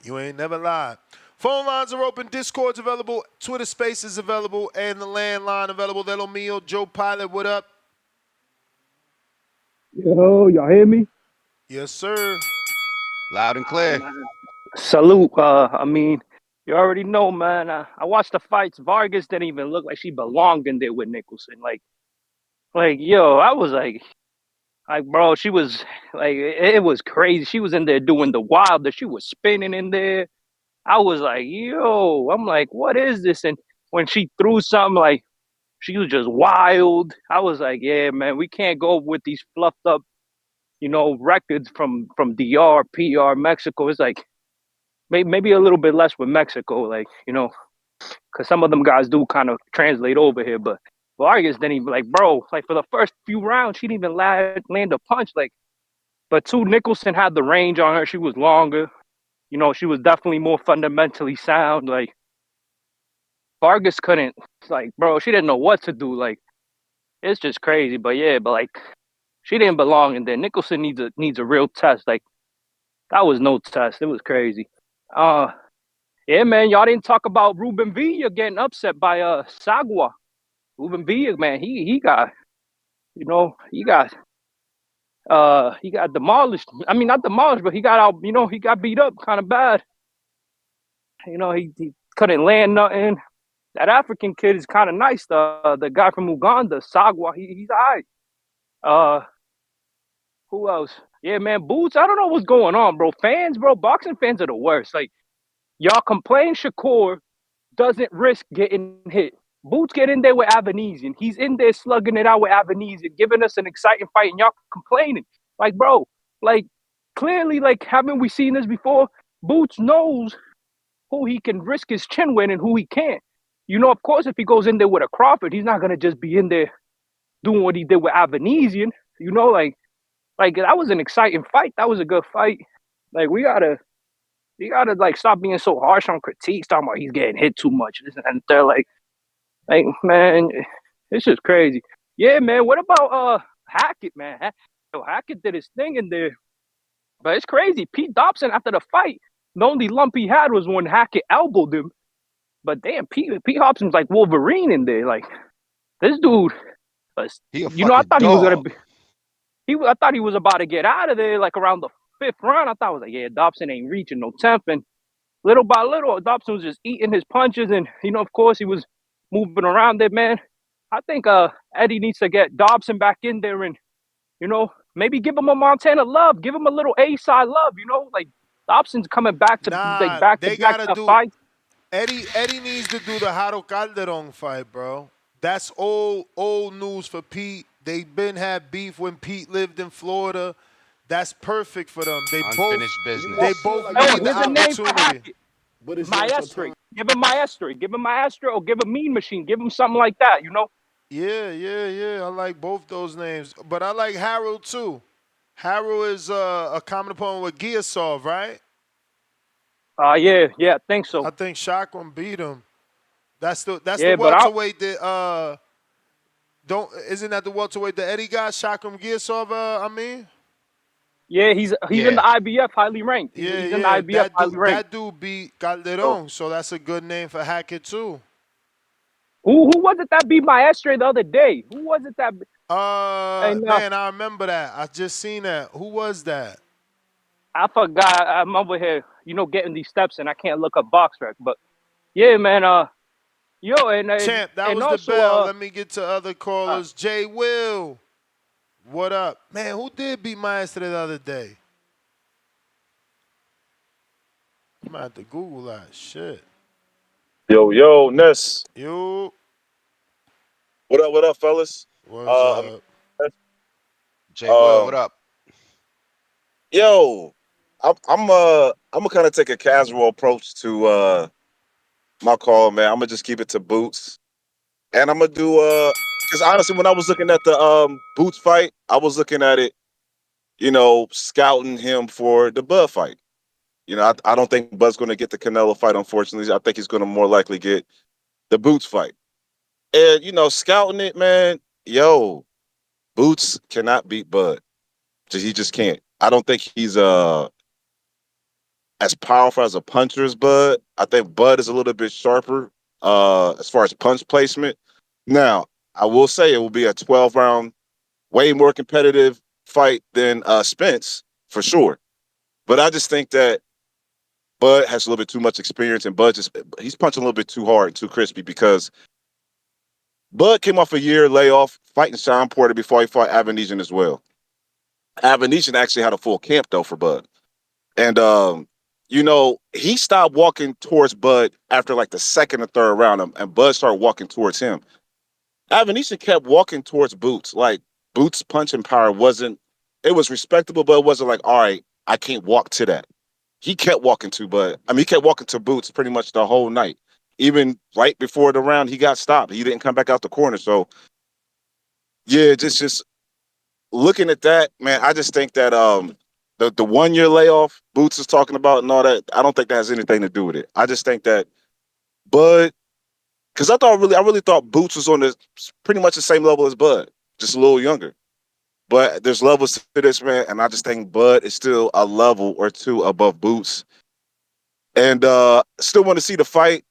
You ain't never lied. Phone lines are open. Discord's available. Twitter Space is available. And the landline available. Del Mio, Joe Pilot, what up? Yo, y'all hear me? Yes, sir. Loud and clear. Salute. I mean, you already know, man. I watched the fights. Vargas didn't even look like she belonged in there with Nicholson. Like, yo, I was like, bro, she was like, it was crazy. She was in there doing the wilder. She was spinning in there. I was like, yo, I'm like, what is this? And when she threw something, like, she was just wild. I was like, yeah, man, we can't go with these fluffed up, records from DR, PR, Mexico. It's like maybe a little bit less with Mexico, like, because some of them guys do kind of translate over here. But Vargas didn't even, like, bro, like for the first few rounds, she didn't even land a punch. Like, but too, Nicholson had the range on her. She was longer. She was definitely more fundamentally sound. Like, Vargas couldn't, like, bro, she didn't know what to do. Like, it's just crazy. But yeah, like, she didn't belong in there. Nicholson needs a real test. Like, that was no test. It was crazy. Yeah, man, y'all didn't talk about Ruben Villa getting upset by Sagua. Ruben Villa, man, he got demolished. I mean, not demolished, but he got out, he got beat up kind of bad. He couldn't land nothing. That African kid is kind of nice. The guy from Uganda, Sagwa, he's all right. Who else? Yeah, man, Boots, I don't know what's going on, bro. Fans, bro, boxing fans are the worst. Like, y'all complain Shakur doesn't risk getting hit. Boots get in there with Avanesyan. He's in there slugging it out with Avanesyan, giving us an exciting fight, and y'all complaining. Like, bro, like, clearly, like, haven't we seen this before? Boots knows who he can risk his chin with and who he can't. Of course, if he goes in there with a Crawford, he's not going to just be in there doing what he did with Avanesyan. Like, that was an exciting fight. That was a good fight. Like, we gotta like stop being so harsh on critiques, talking about he's getting hit too much. And they're like, man, it's just crazy. Yeah, man. What about Hackett, man? Hackett did his thing in there, but it's crazy. Pete Dobson, after the fight, the only lump he had was when Hackett elbowed him. But damn, Pete Hobson's like Wolverine in there. Like, this dude, I thought he was gonna be. I thought he was about to get out of there like around the 5th round. I thought I was like, yeah, Dobson ain't reaching no 10th. And little by little, Dobson was just eating his punches. And, of course, he was moving around there, man. I think Eddie needs to get Dobson back in there and, maybe give him a Montana love. Give him a little A-side love, like, Dobson's coming back to Nah, back to they back gotta tough do. fights. Eddie needs to do the Jaro Calderon fight, bro. That's old news for Pete. They been had beef when Pete lived in Florida. That's perfect for them. Unfinished business. They both Oh, need the here's a name for opportunity. Hackett. Maestri. Give him Maestri. Give him Maestro or give him Mean Machine. Give him something like that, you know? Yeah. I like both those names, but I like Harold too. Harold is a common opponent with Giasov, right? Yeah, I think so. I think Shakur beat him. That's the Yeah, but welterweight that isn't that the welterweight that Eddie got? Shakur Giasov, I mean. Yeah, he's in the IBF highly ranked. He's in the IBF highly ranked. That dude beat Calderon, so that's a good name for Hackett too. Who was it that beat Maestro the other day? Who was it that? Man, I remember that. I just seen that. Who was that? I forgot. I'm over here, getting these steps, and I can't look up box rec. But yeah, man. Champ, that and was also, the bell. Let me get to other callers. Jay Will, what up, man? Who did beat Maestro the other day? I'm gonna have to Google that shit. Yo, Ness. Yo. What up, fellas? What's up? Jay Will, what up? Yo, I'm gonna kind of take a casual approach to my call, man. I'm gonna just keep it to Boots, and I'm gonna do because honestly, when I was looking at the Boots fight, I was looking at it, scouting him for the Bud fight. I don't think Bud's gonna get the Canelo fight, unfortunately. I think he's gonna more likely get the Boots fight. And scouting it, man, Boots cannot beat Bud. He just can't. I don't think he's as powerful as a puncher as Bud. I think Bud is a little bit sharper as far as punch placement. Now, I will say it will be a 12-round, way more competitive fight than Spence, for sure. But I just think that Bud has a little bit too much experience, and he's punching a little bit too hard, too crispy, because Bud came off a year layoff fighting Sean Porter before he fought Avanesyan as well. Avanesyan actually had a full camp, though, for Bud. And, he stopped walking towards Bud after like the second or third round, and Bud started walking towards him. Avanesyan kept walking towards Boots. Like, Boots' punching power it was respectable, but it wasn't like, all right, I can't walk to that. He kept walking to Bud. He kept walking to Boots pretty much the whole night. Even right before the round, he got stopped. He didn't come back out the corner. So, yeah, just looking at that, man, I just think that the 1 year layoff Boots is talking about and all that, I don't think that has anything to do with it. I just think that Bud, because I really thought Boots was on pretty much the same level as Bud, just a little younger. But there's levels to this, man, and I just think Bud is still a level or two above Boots. And still want to see the fight,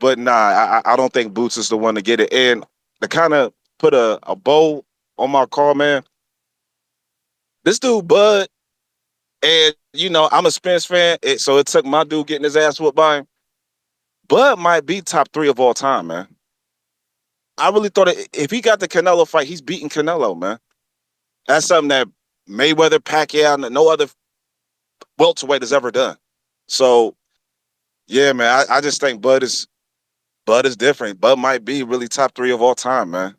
but nah, I don't think Boots is the one to get it. And to kind of put a bow on my call, man, this dude, Bud, and, I'm a Spence fan, so it took my dude getting his ass whooped by him. Bud might be top 3 of all time, man. I really thought if he got the Canelo fight, he's beating Canelo, man. That's something that Mayweather, Pacquiao, and no other welterweight has ever done. So, yeah, man, I just think Bud is different. Bud might be really top 3 of all time, man,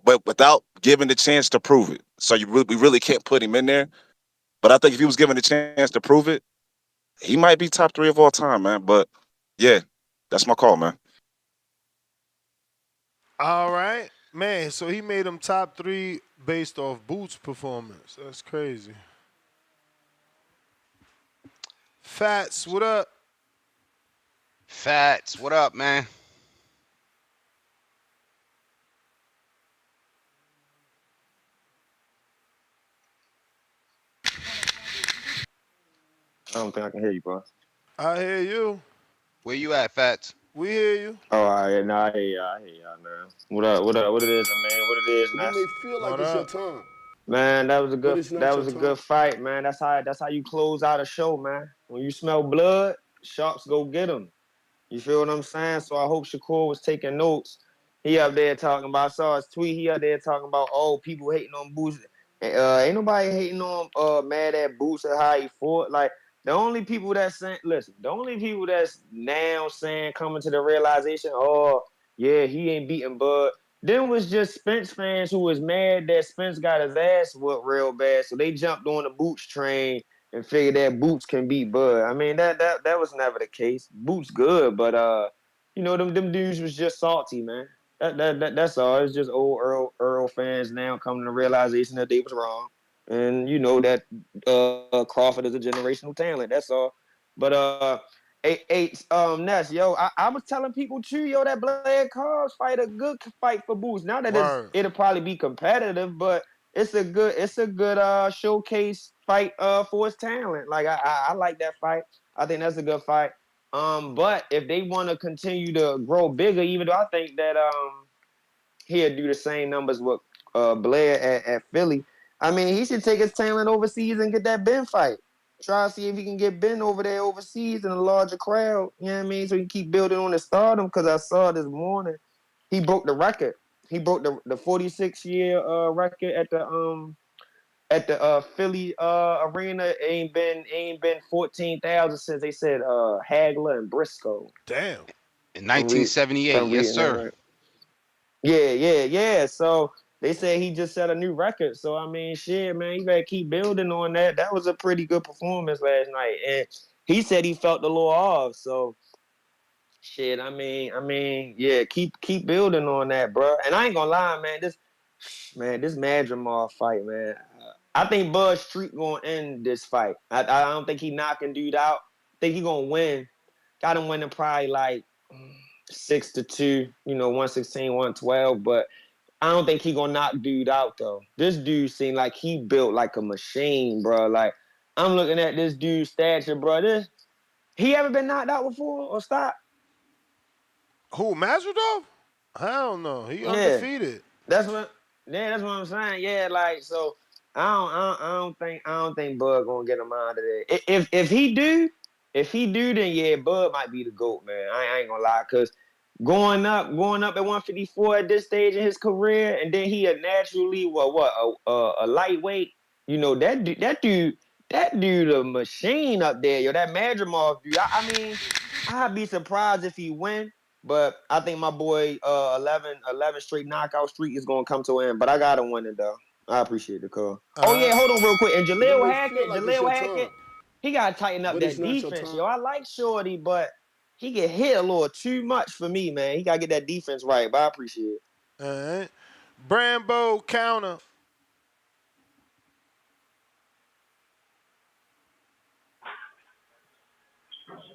but without giving the chance to prove it. So we really can't put him in there. But I think if he was given a chance to prove it, he might be top 3 of all time, man. But, yeah, that's my call, man. All right, man. So he made him top 3 based off Boots' performance. That's crazy. Fats, what up? Fats, what up, man? I don't think I can hear you, bro. I hear you. Where you at, Fats? We hear you. Oh, I hear y'all, man. What up? What it is, man? What it is, man? You may feel like it's your time. Man, that was a good fight, man. That's how you close out a show, man. When you smell blood, sharks go get them. You feel what I'm saying? So I hope Shakur was taking notes. He up there talking about, I saw his tweet, he up there talking about, people hating on Boots. Ain't nobody hating on mad at Boots or how he fought. Like, The only people that's saying, listen, the only people that's now saying, coming to the realization, oh, yeah, he ain't beating Bud. Then was just Spence fans who was mad that Spence got his ass whooped real bad. So they jumped on the Boots train and figured that Boots can beat Bud. I mean, that was never the case. Boots good, but them dudes was just salty, man. That's all. It's just old Earl fans now coming to the realization that they was wrong. And you know that Crawford is a generational talent. That's all. But Ness, yo, I was telling people too, yo, that Blade Cars fight a good fight for Boots. Now that it'll probably be competitive, but it's a good showcase fight for his talent. Like I like that fight. I think that's a good fight. But if they want to continue to grow bigger, even though I think that he'll do the same numbers with Blair at Philly. I mean, he should take his talent overseas and get that Ben fight. Try to see if he can get Ben over there overseas in a larger crowd. You know what I mean? So he can keep building on his stardom. Because I saw this morning, he broke the record. He broke the 46-year record at the Philly arena. Ain't been 14,000 since they said Hagler and Briscoe. Damn. In 1978, yes, sir. Right. Yeah. So they said he just set a new record. So I mean, shit, man, you better keep building on that. That was a pretty good performance last night, and he said he felt a little off. So shit, I mean, yeah, keep building on that, bro. And I ain't gonna lie, man, this Madrimov fight, man. I think Bud Street gonna end this fight. I don't think he knocking dude out. I think he gonna win. Got him winning probably like 6-2, 116, 112, but I don't think he gonna knock dude out though. This dude seemed like he built like a machine, bro. Like I'm looking at this dude's stature, bro. He ever been knocked out before or stopped? Who, Masvidal? Hell no, he undefeated. That's what I'm saying. Yeah, like so. I don't think Bud gonna get him out of there. If he do, then yeah, Bud might be the GOAT, man. I ain't gonna lie, cause going up at 154 at this stage in his career, and then he a naturally a lightweight. That dude a machine up there, yo. That Madrimov dude. I mean, I'd be surprised if he win, but I think my boy 11 straight knockout streak is gonna come to an end. But I gotta win it though. I appreciate the call. Oh yeah, hold on real quick. And Jalil Hackett, he gotta tighten up that defense, yo. I like Shorty, but he get hit a little too much for me, man. He gotta get that defense right, but I appreciate it. All right. Brambo counter.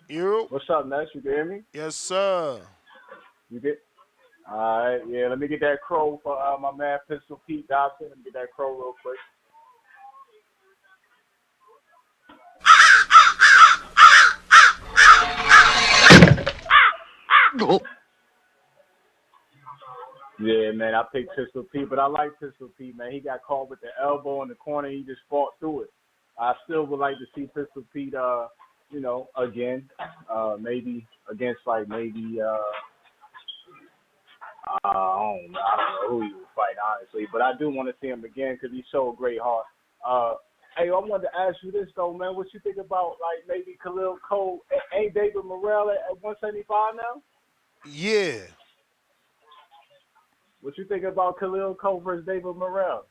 You. What's up, Ness? You can hear me? Yes, sir. You get? All right. Yeah, let me get that crow for my man Pistol Pete Dobson. Let me get that crow real quick. Yeah, man, I picked Pistol Pete, but I like Pistol Pete, man. He got caught with the elbow in the corner. He just fought through it. I still would like to see Pistol Pete, again, maybe against I don't know who he would fight, honestly, but I do want to see him again because he showed a great heart. Hey, I wanted to ask you this though, man. What you think about like maybe Khalil Cole? Ain't David Morrell at 175 now? Yeah. What you think about Khalil Cole versus David Morrell?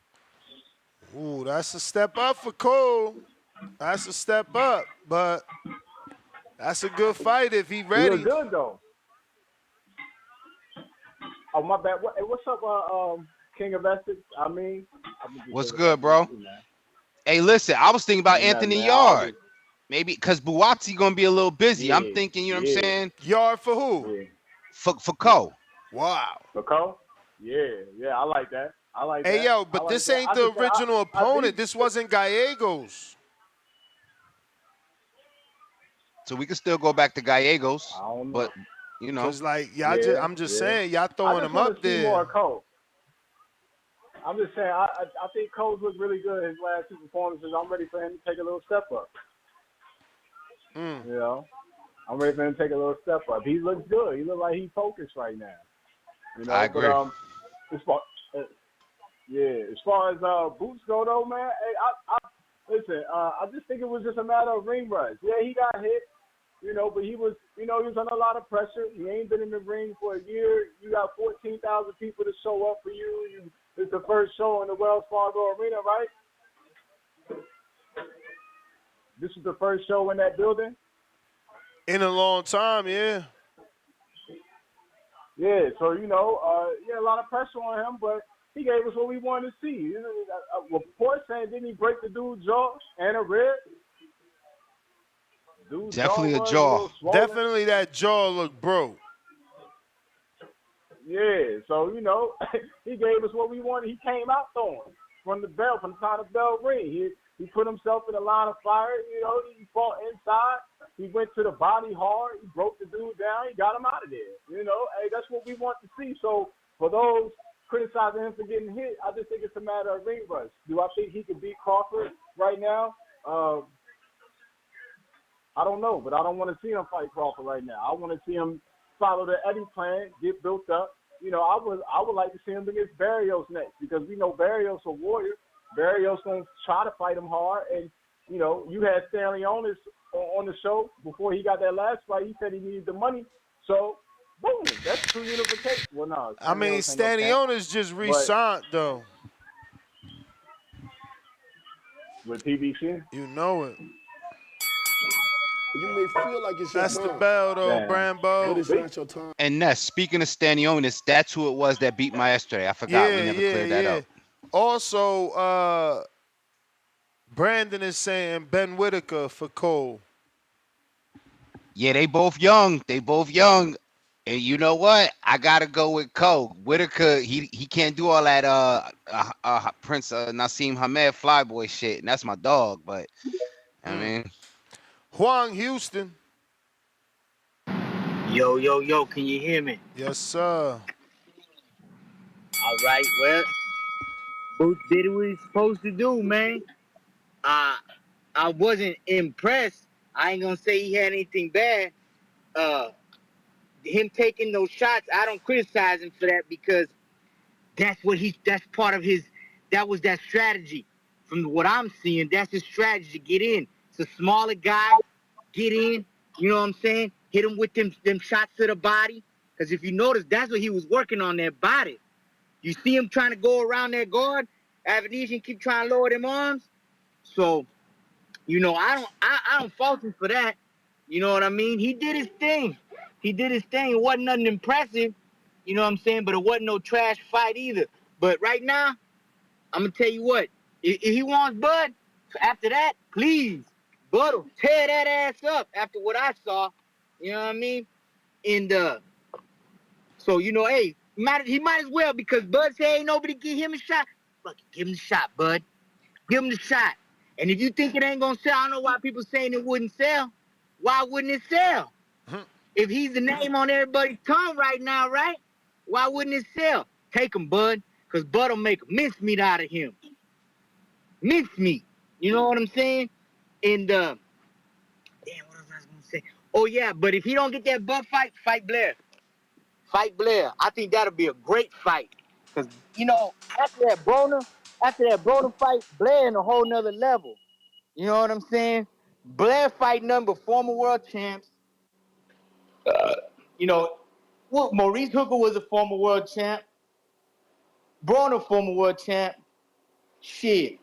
Ooh, that's a step up for Cole. That's a step up, but that's a good fight if he ready. He look good though. Oh my bad. What's up, King of Essex? What's good, bro? Hey, listen, I was thinking about Anthony Yard. Maybe because Buatsi gonna be a little busy. Yeah, I'm thinking, you know what I'm saying? Yard for who? Yeah. For Cole. Wow. For Cole? Yeah, I like that. Hey, yo, but this ain't the original opponent. This wasn't Gallegos. So we can still go back to Gallegos. I don't know. But, you know. Because, like, y'all I'm just saying, y'all throwing him up there. More Cole. I'm just saying, I think Cole's looked really good in his last two performances. I'm ready for him to take a little step up. You know? I'm ready for him to take a little step up. He looks good. He looks like he's focused right now. You know? I agree. But, as far as Boots go, though, man, hey, Listen, I just think it was just a matter of ring rust. Yeah, he got hit, but he was under a lot of pressure. He ain't been in the ring for a year. You got 14,000 people to show up for you. It's the first show in the Wells Fargo Arena, right? This is the first show in that building? In a long time, yeah. Yeah, so, a lot of pressure on him, but he gave us what we wanted to see. Reports saying, didn't he break the dude's jaw and a rib? Dude's Definitely a was jaw. little swollen. Definitely that jaw looked broke. Yeah, so, he gave us what we wanted. He came out throwing from the time of bell ring. He put himself in a line of fire. He fought inside. He went to the body hard. He broke the dude down. He got him out of there. Hey, that's what we want to see. So for those criticizing him for getting hit, I just think it's a matter of ring rust. Do I think he could beat Crawford right now? I don't know, but I don't want to see him fight Crawford right now. I want to see him follow the Eddie plan, get built up. I would like to see him against Barrios next because we know Barrios a warrior. Barrios gonna try to fight him hard, and you had Stanley on the show before he got that last fight. He said he needed the money, so boom, that's true unification. Well, no, I mean, Stanionis just re-signed though. With PBC, you know it. You may feel like it's your That's time. the bell, though, Brambo. But it's not your time. And Ness, speaking of Stanionis, that's who it was that beat my yesterday. I forgot. We never cleared that up. Also, Brandon is saying Ben Whitaker for Cole. Yeah, they both young. And you know what? I gotta go with Cole. Whitaker, he can't do all that Prince Nassim Hamed flyboy shit, and that's my dog. But I mean, Juan Houston. Yo, can you hear me? Yes, sir. All right, well, Boots did what he's supposed to do, man. I wasn't impressed. I ain't gonna say he had anything bad. Him taking those shots, I don't criticize him for that because that's part of that was that strategy. From what I'm seeing, that's his strategy to get in. It's a smaller guy, get in, you know what I'm saying? Hit him with them shots to the body. Because if you notice, that's what he was working on, that body. You see him trying to go around that guard, Avanesyan keep trying to lower them arms. So, I don't fault him for that. You know what I mean? He did his thing. It wasn't nothing impressive, you know what I'm saying? But it wasn't no trash fight either. But right now, I'm going to tell you what. If he wants Bud, after that, please, Bud will tear that ass up after what I saw. You know what I mean? And so, hey, he might as well because Bud said ain't nobody give him a shot. Fuck, give him the shot, Bud. Give him the shot. And if you think it ain't going to sell, I don't know why people saying it wouldn't sell. Why wouldn't it sell? If he's the name on everybody's tongue right now, right? Why wouldn't it sell? Take him, Bud, because Bud will make mincemeat out of him. Mincemeat. You know what I'm saying? And, damn, what was I going to say? Oh, yeah, but if he don't get that Bud fight, fight Blair. Fight Blair. I think that'll be a great fight. Because, after that Broner fight, Blair in a whole nother level. You know what I'm saying? Blair fighting number former world champs. Maurice Hooker was a former world champ. Broner, former world champ. Shit.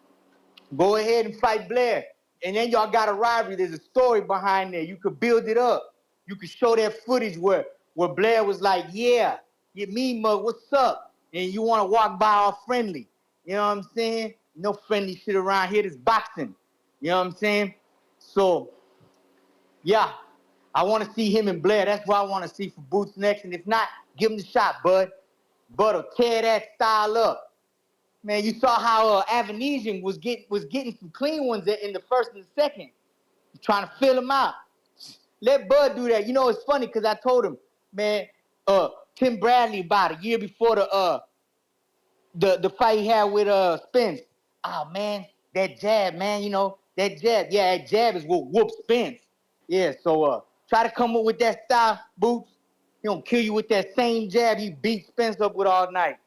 Go ahead and fight Blair. And then y'all got a rivalry. There's a story behind there. You could build it up. You could show that footage where Blair was like, yeah, you mean mug, what's up? And you want to walk by all friendly. You know what I'm saying? No friendly shit around here. It's boxing. You know what I'm saying? So, yeah, I want to see him and Blair. That's what I want to see for Boots next. And if not, give him the shot, Bud. Bud will tear that style up. Man, you saw how Avanesyan was getting some clean ones in the first and the second. Trying to fill him out. Let Bud do that. It's funny because I told him, man, Tim Bradley about a year before the fight he had with Spence. Oh, man, that jab, man, that jab. Yeah, that jab is what whoops Spence. Yeah, so try to come up with that style, Boots. He don't kill you with that same jab he beat Spence up with all night.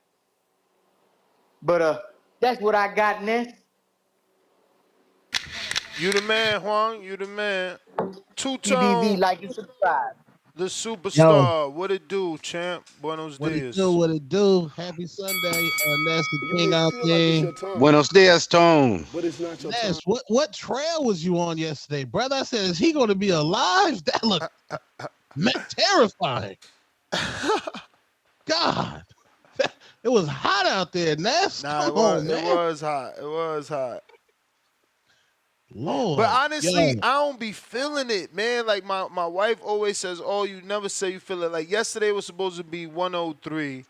But that's what I got next. You the man, Juan. You the man. TBV Two-tone, like and subscribe. the Yo, superstar. What it do, champ? Buenos what it do? dias. What it do? Happy Sunday, Ness the You King may out feel like it's there. your time, Buenos dias, Tone. but it's not your time. Ness, what trail was you on yesterday, brother? I said, is he going to be alive? That looked terrifying. God, it was hot out there, Ness. Nah, Come on, it man. was hot. It was hot. Lord. But honestly, Yo. I don't be feeling it, man. Like my wife always says, "Oh, you never say you feel it." Like yesterday was supposed to be 103,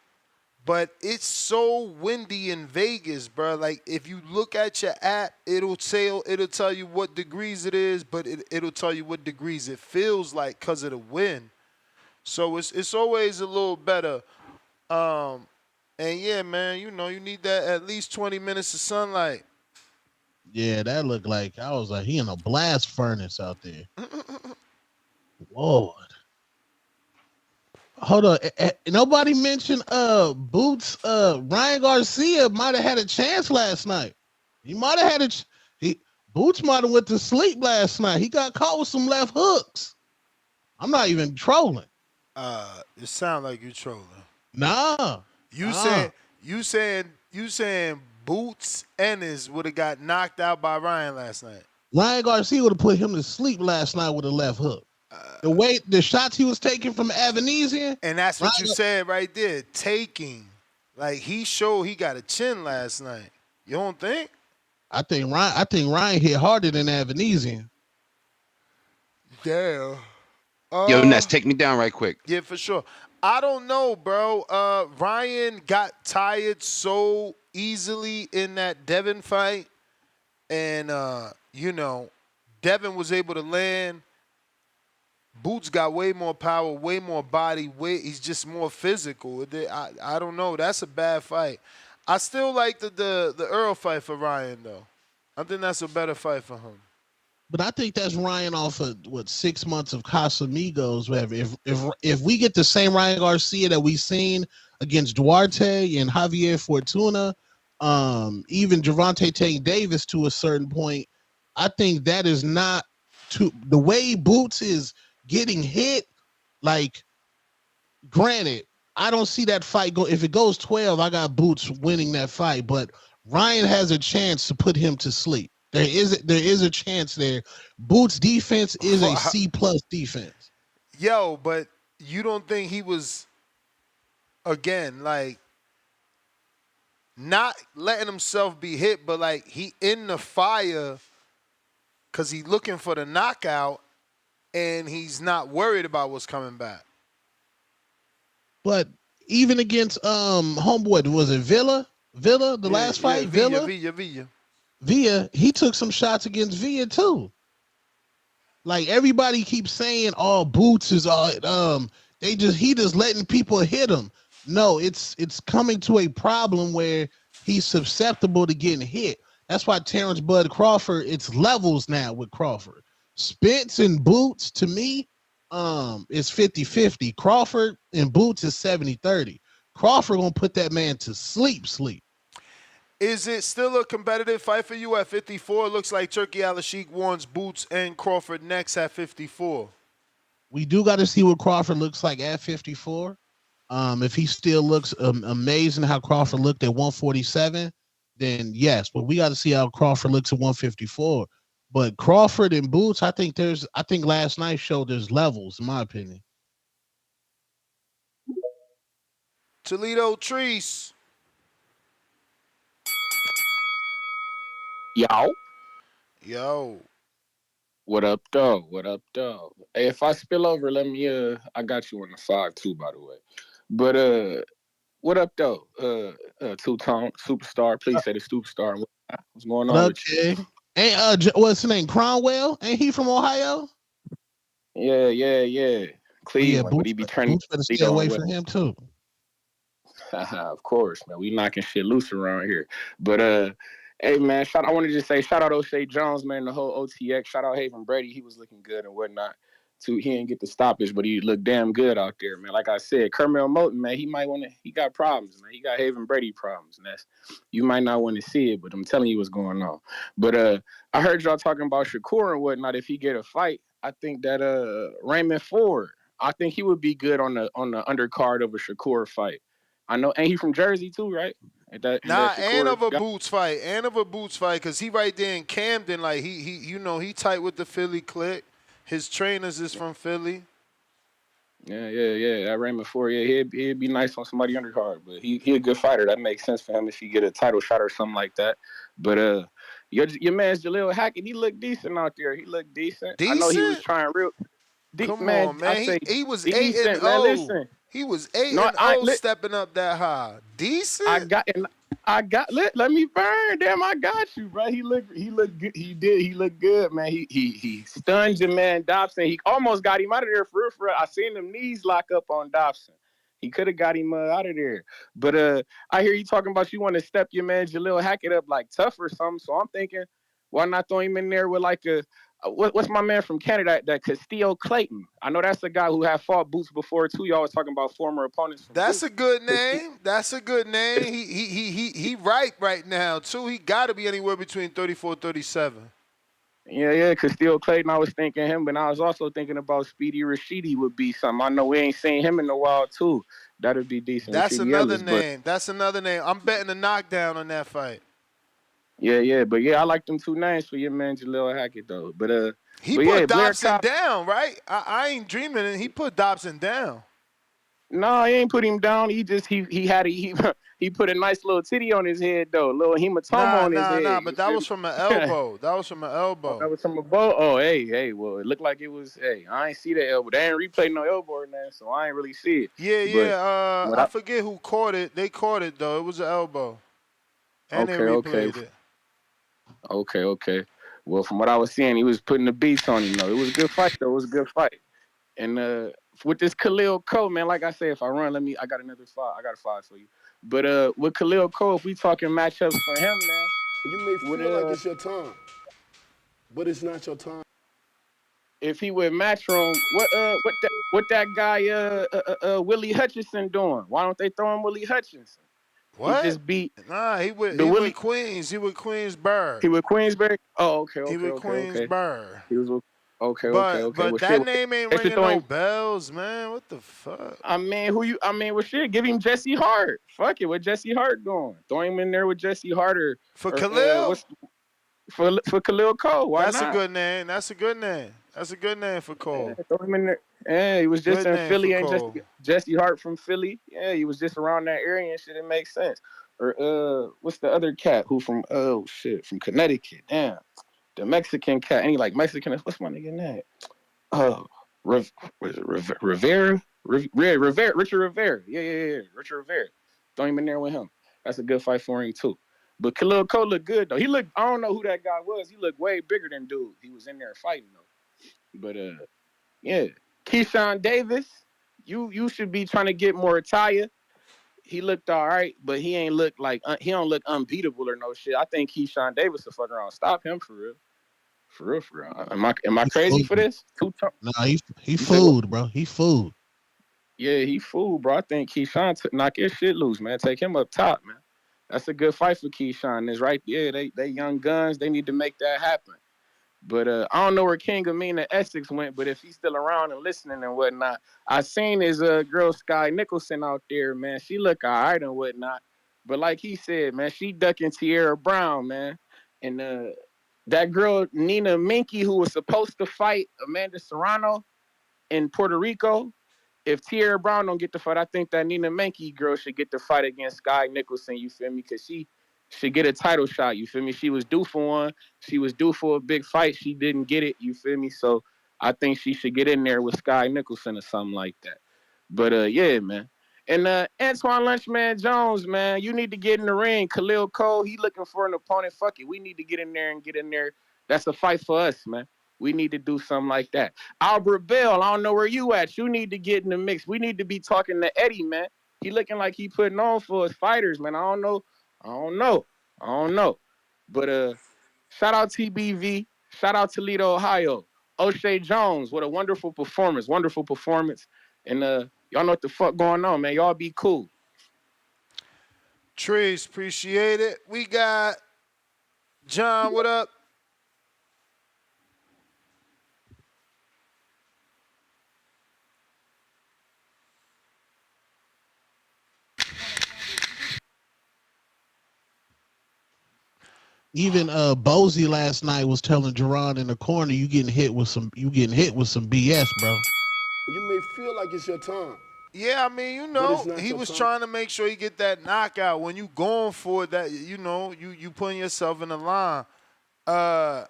but it's so windy in Vegas, bro. Like if you look at your app, it'll tell you what degrees it is, but it'll tell you what degrees it feels like because of the wind. So it's always a little better. And yeah, man, you need that at least 20 minutes of sunlight. Yeah, that looked like, I was like, he in a blast furnace out there. Lord. Hold on. Nobody mentioned Boots. Ryan Garcia might have had a chance last night. He might have had Boots might have went to sleep last night. He got caught with some left hooks. I'm not even trolling. It sound like you trolling. Nah. You saying Boots Ennis would have got knocked out by Ryan last night. Ryan Garcia would have put him to sleep last night with a left hook. The shots he was taking from Avanesyan. And that's what you said right there. Taking. Like he showed he got a chin last night. You don't think? I think Ryan hit harder than Avanesyan. Damn. Yo, Ness, take me down right quick. Yeah, for sure. I don't know, bro. Ryan got tired so easily in that Devin fight. And, Devin was able to land. Boots got way more power, way more body. He's just more physical. I don't know. That's a bad fight. I still like the Earl fight for Ryan, though. I think that's a better fight for him. But I think that's Ryan off of 6 months of Casamigos, whatever. If we get the same Ryan Garcia that we seen against Duarte and Javier Fortuna, even Gervonta Tank Davis to a certain point, I think that is not the way Boots is getting hit. Like, granted, I don't see that fight go. If it goes 12, I got Boots winning that fight, but Ryan has a chance to put him to sleep. There is a chance there. Boots' defense is a C+ defense. Yo, but you don't think he was, again, like, not letting himself be hit, but like he in the fire because he's looking for the knockout and he's not worried about what's coming back. But even against homeboy, was it Villa? The last fight? Villa? Villa, he took some shots against Villa too. Like everybody keeps saying, "Oh, Boots is he just letting people hit him." No, it's coming to a problem where he's susceptible to getting hit. That's why Terrence Bud Crawford, it's levels now with Crawford. Spence and Boots, to me, is 50-50. Crawford and Boots is 70-30. Crawford gonna put that man to sleep. Is it still a competitive fight for you at 54? It looks like Turkey Al-Sheikh warns Boots and Crawford next at 54. We do got to see what Crawford looks like at 54. If he still looks amazing how Crawford looked at 147, then yes. But we got to see how Crawford looks at 154. But Crawford and Boots, I think last night showed there's levels, in my opinion. Toledo Trees. Yo. What up, though? Hey, if I spill over, let me, I got you on the 5-2, by the way. But, what up, though? Two-tone, superstar. Please say the superstar. What's going on with you? Hey, what's his name? Cromwell? Ain't he from Ohio? Yeah. Cleveland, Boots, but he be turning. Boots better stay away from him, too. Of course, man. We knocking shit loose around here. But, hey, man, I wanted to say shout out O'Shea Jones, man, the whole OTX. Shout out Haven Brady. He was looking good and whatnot. He didn't get the stoppage, but he looked damn good out there, man. Like I said, Kermel Moton, man, he got problems, man. He got Haven Brady problems, and you might not want to see it, but I'm telling you what's going on. But I heard y'all talking about Shakur and whatnot. If he get a fight, I think that Raymond Ford, I think he would be good on the undercard of a Shakur fight. I know, ain't he from Jersey too, right? And of a Boots fight, because he right there in Camden, like he tight with the Philly clique. His trainers is from Philly. Yeah. That Raymond Ford, he'd be nice on somebody undercard, but he a good fighter. That makes sense for him if he get a title shot or something like that. But your man's Jalil Hackett, he looked decent out there. He looked decent. I know he was trying real. Come on, man. He was 8-0. Man, listen. He was 8-0 stepping up that high. Decent. Let me burn. Damn, I got you, bro. He looked good. He looked good, man. He stunned your man Dobson. He almost got him out of there for real. I seen them knees lock up on Dobson. He could have got him out of there. But I hear you talking about you want to step your man Jalil Hackett up like tough or something. So I'm thinking, why not throw him in there with like a what's my man from Canada, that Castillo Clayton? I know that's a guy who had fought Boots before too. Y'all was talking about former opponents. That's Boots. A good name. That's a good name. He right now too. He got to be anywhere between 34, 37. Yeah. Castillo Clayton. I was thinking him, but I was also thinking about Speedy Rashidi would be something. I know we ain't seen him in a while too. That'd be decent. That's another name. That's another name. I'm betting a knockdown on that fight. Yeah, but I like them two names for your man Jalil Hackett though. But he put Dobson down, right? I ain't dreaming it. He put Dobson down. No, he ain't put him down. He just he put a nice little titty on his head though, a little hematoma on his head. Nah, but that was from an elbow. That was from an elbow. That was from a bow. Oh, hey, well, it looked like it was. Hey, I ain't see the elbow. They ain't replay no elbow or nothing, so I ain't really see it. Yeah. I forget who caught it. They caught it though. It was an elbow, and they replayed it. Okay. Well, from what I was seeing, he was putting the beats on him, though. It was a good fight, though. It was a good fight. And with this Khalil Cole, man, like I said, if I run, I got another five. I got a five for you. But with Khalil Cole, if we talking matchups for him, man. You may feel like it's your time, but it's not your time. If he would Matchroom, what that guy Willie Hutchinson doing? Why don't they throw him Willie Hutchinson? What? He just beat. Nah, he with Queens. He with Queensburg. He with Queensburg? Oh, okay. He with Queensburg. He was with. Okay. But well, that name ain't ringing no bells, man. What the fuck? Give him Jesse Hart. Fuck it, what Jesse Hart doing? Throw him in there with Jesse Hart for Khalil. For Khalil Cole. Why not? That's a good name. That's a good name for Cole. Yeah, throw him in there. Yeah, he was just in Philly, and Jesse Hart from Philly. Yeah, he was just around that area and shit. It makes sense. Or what's the other cat who from from Connecticut? Damn, the Mexican cat. Any like Mexican? What's my nigga name? Rivera. Richard Rivera. Yeah. Richard Rivera. Throw him in there with him. That's a good fight for him too. But Khalil Cole looked good though. I don't know who that guy was. He looked way bigger than dude. He was in there fighting though. But yeah. Keyshawn Davis, you should be trying to get Muratalla. He looked all right, but he ain't look like he don't look unbeatable or no shit. I think Keyshawn Davis will fuck around, stop him for real. For real. Am I crazy for this? Nah, he fooled, bro. He fooled. Yeah, he fooled, bro. I think Keyshawn knock his shit loose, man. Take him up top, man. That's a good fight for Keyshawn. It's right. Yeah, they young guns. They need to make that happen. But I don't know where King Amina Essex went, but if he's still around and listening and whatnot, I seen his girl Sky Nicholson out there, man. She look all right and whatnot. But like he said, man, she ducking Tierra Brown, man. And that girl Nina Minky, who was supposed to fight Amanda Serrano in Puerto Rico, if Tierra Brown don't get the fight, I think that Nina Minky girl should get the fight against Sky Nicholson, you feel me? Because she should get a title shot, you feel me? She was due for one. She was due for a big fight. She didn't get it, you feel me? So I think she should get in there with Sky Nicholson or something like that. But yeah, man. And Antoine Lunchman Jones, man, you need to get in the ring. Khalil Cole, he looking for an opponent. Fuck it. We need to get in there. That's a fight for us, man. We need to do something like that. Albert Bell, I don't know where you at. You need to get in the mix. We need to be talking to Eddie, man. He looking like he putting on for his fighters, man. I don't know. But shout out TBV. Shout out Toledo, Ohio. O'Shea Jones with a wonderful performance. And y'all know what the fuck going on, man. Y'all be cool. Trees, appreciate it. We got John, what up? Even Bozy last night was telling Jaron in the corner, you getting hit with some BS, bro. You may feel like it's your time. Yeah, I mean, you But know, it's not he your was time. trying to make sure he get that knockout. When you going for it, that you know, you putting yourself in the line. Hawk,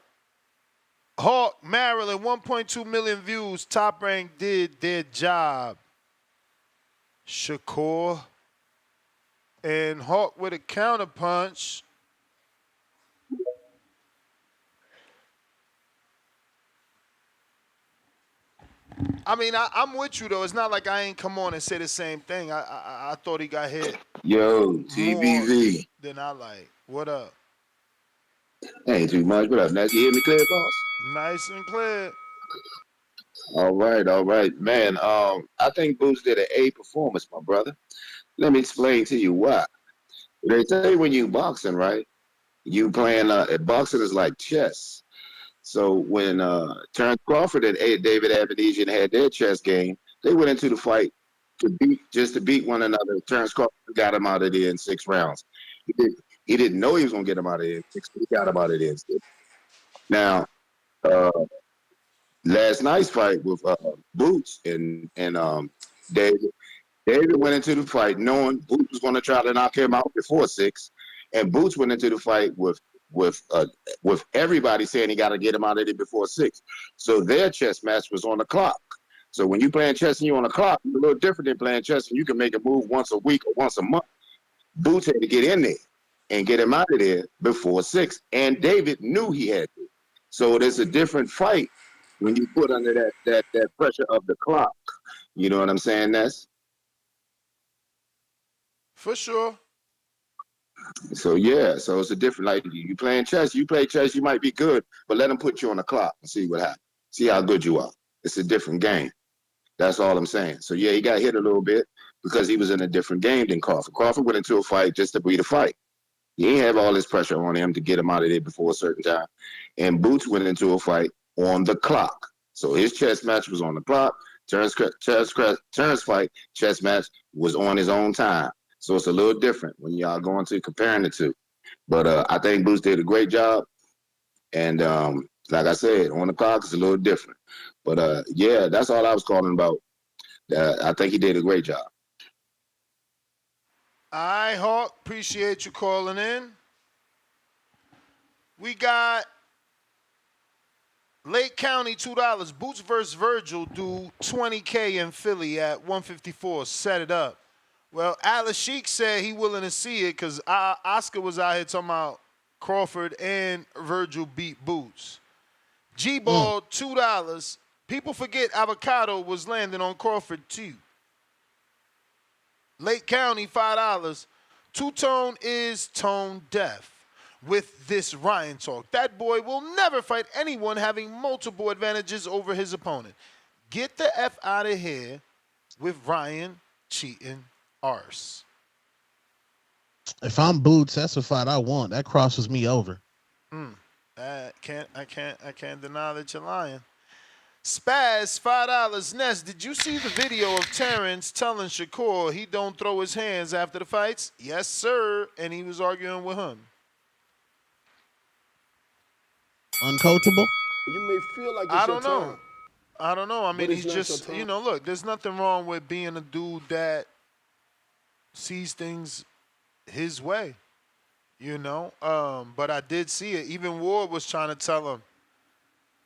Maryland, 1.2 million views. Top Rank did their job. Shakur and Hawk with a counterpunch. I mean, I'm with you though. It's not like I ain't come on and say the same thing. I thought he got hit. Yo, more TBV. than I like. What up? Ain't too much. What up, Now you hear me clear, boss? Nice and clear. All right, man. I think Boots did an A performance, my brother. Let me explain to you why. They say when you boxing, right? You playing boxing is like chess. So when Terrence Crawford and David Avanesyan had their chess game, they went into the fight to beat one another. Terrence Crawford got him out of there in 6 rounds. He didn't know he was gonna get him out of there in 6, but he got him out of there in 6. Now, last night's fight with Boots and David. David went into the fight knowing Boots was going to try to knock him out before 6, and Boots went into the fight with everybody saying he got to get him out of there before 6. So their chess match was on the clock. So when you playing chess and you're on the clock, it's a little different than playing chess and you can make a move once a week or once a month. Boots had to get in there and get him out of there before 6, and David knew he had to. So there's a different fight when you put under that pressure of the clock. You know what I'm saying, Ness? For sure. So yeah, so it's a different, like you playing chess, you play chess, you might be good, but let them put you on the clock and see what happens. See how good you are. It's a different game. That's all I'm saying. So yeah, he got hit a little bit because he was in a different game than Crawford. Crawford went into a fight just to be the fight. He ain't have all this pressure on him to get him out of there before a certain time. And Boots went into a fight on the clock. So his chess match was on the clock. Terrence fight, chess match, was on his own time. So it's a little different when y'all going to comparing the two. But I think Boots did a great job. And like I said, on the clock, it's a little different. But yeah, that's all I was calling about. I think he did a great job. All right, Hawk. Appreciate you calling in. We got Lake County, $2. Boots versus Virgil do $20K in Philly at 154. Set it up. Well, Alice Sheik said he willing to see it because Oscar was out here talking about Crawford and Virgil beat Boots. G-Ball, $2. People forget Avocado was landing on Crawford too. Lake County, $5. Two-Tone is tone deaf. With this Ryan talk, that boy will never fight anyone having multiple advantages over his opponent. Get the F out of here with Ryan cheating arse. If I'm Boots, that's a fight I want. That crosses me over. I can't deny that you're lying. Spaz, $5. Ness, did you see the video of Terrence telling Shakur he don't throw his hands after the fights? Yes, sir. And he was arguing with him. Uncoachable? You may feel like it's your time. I don't know. I mean, But it's he's not just, your time. look, there's nothing wrong with being a dude that sees things his way, But I did see it. Even Ward was trying to tell him.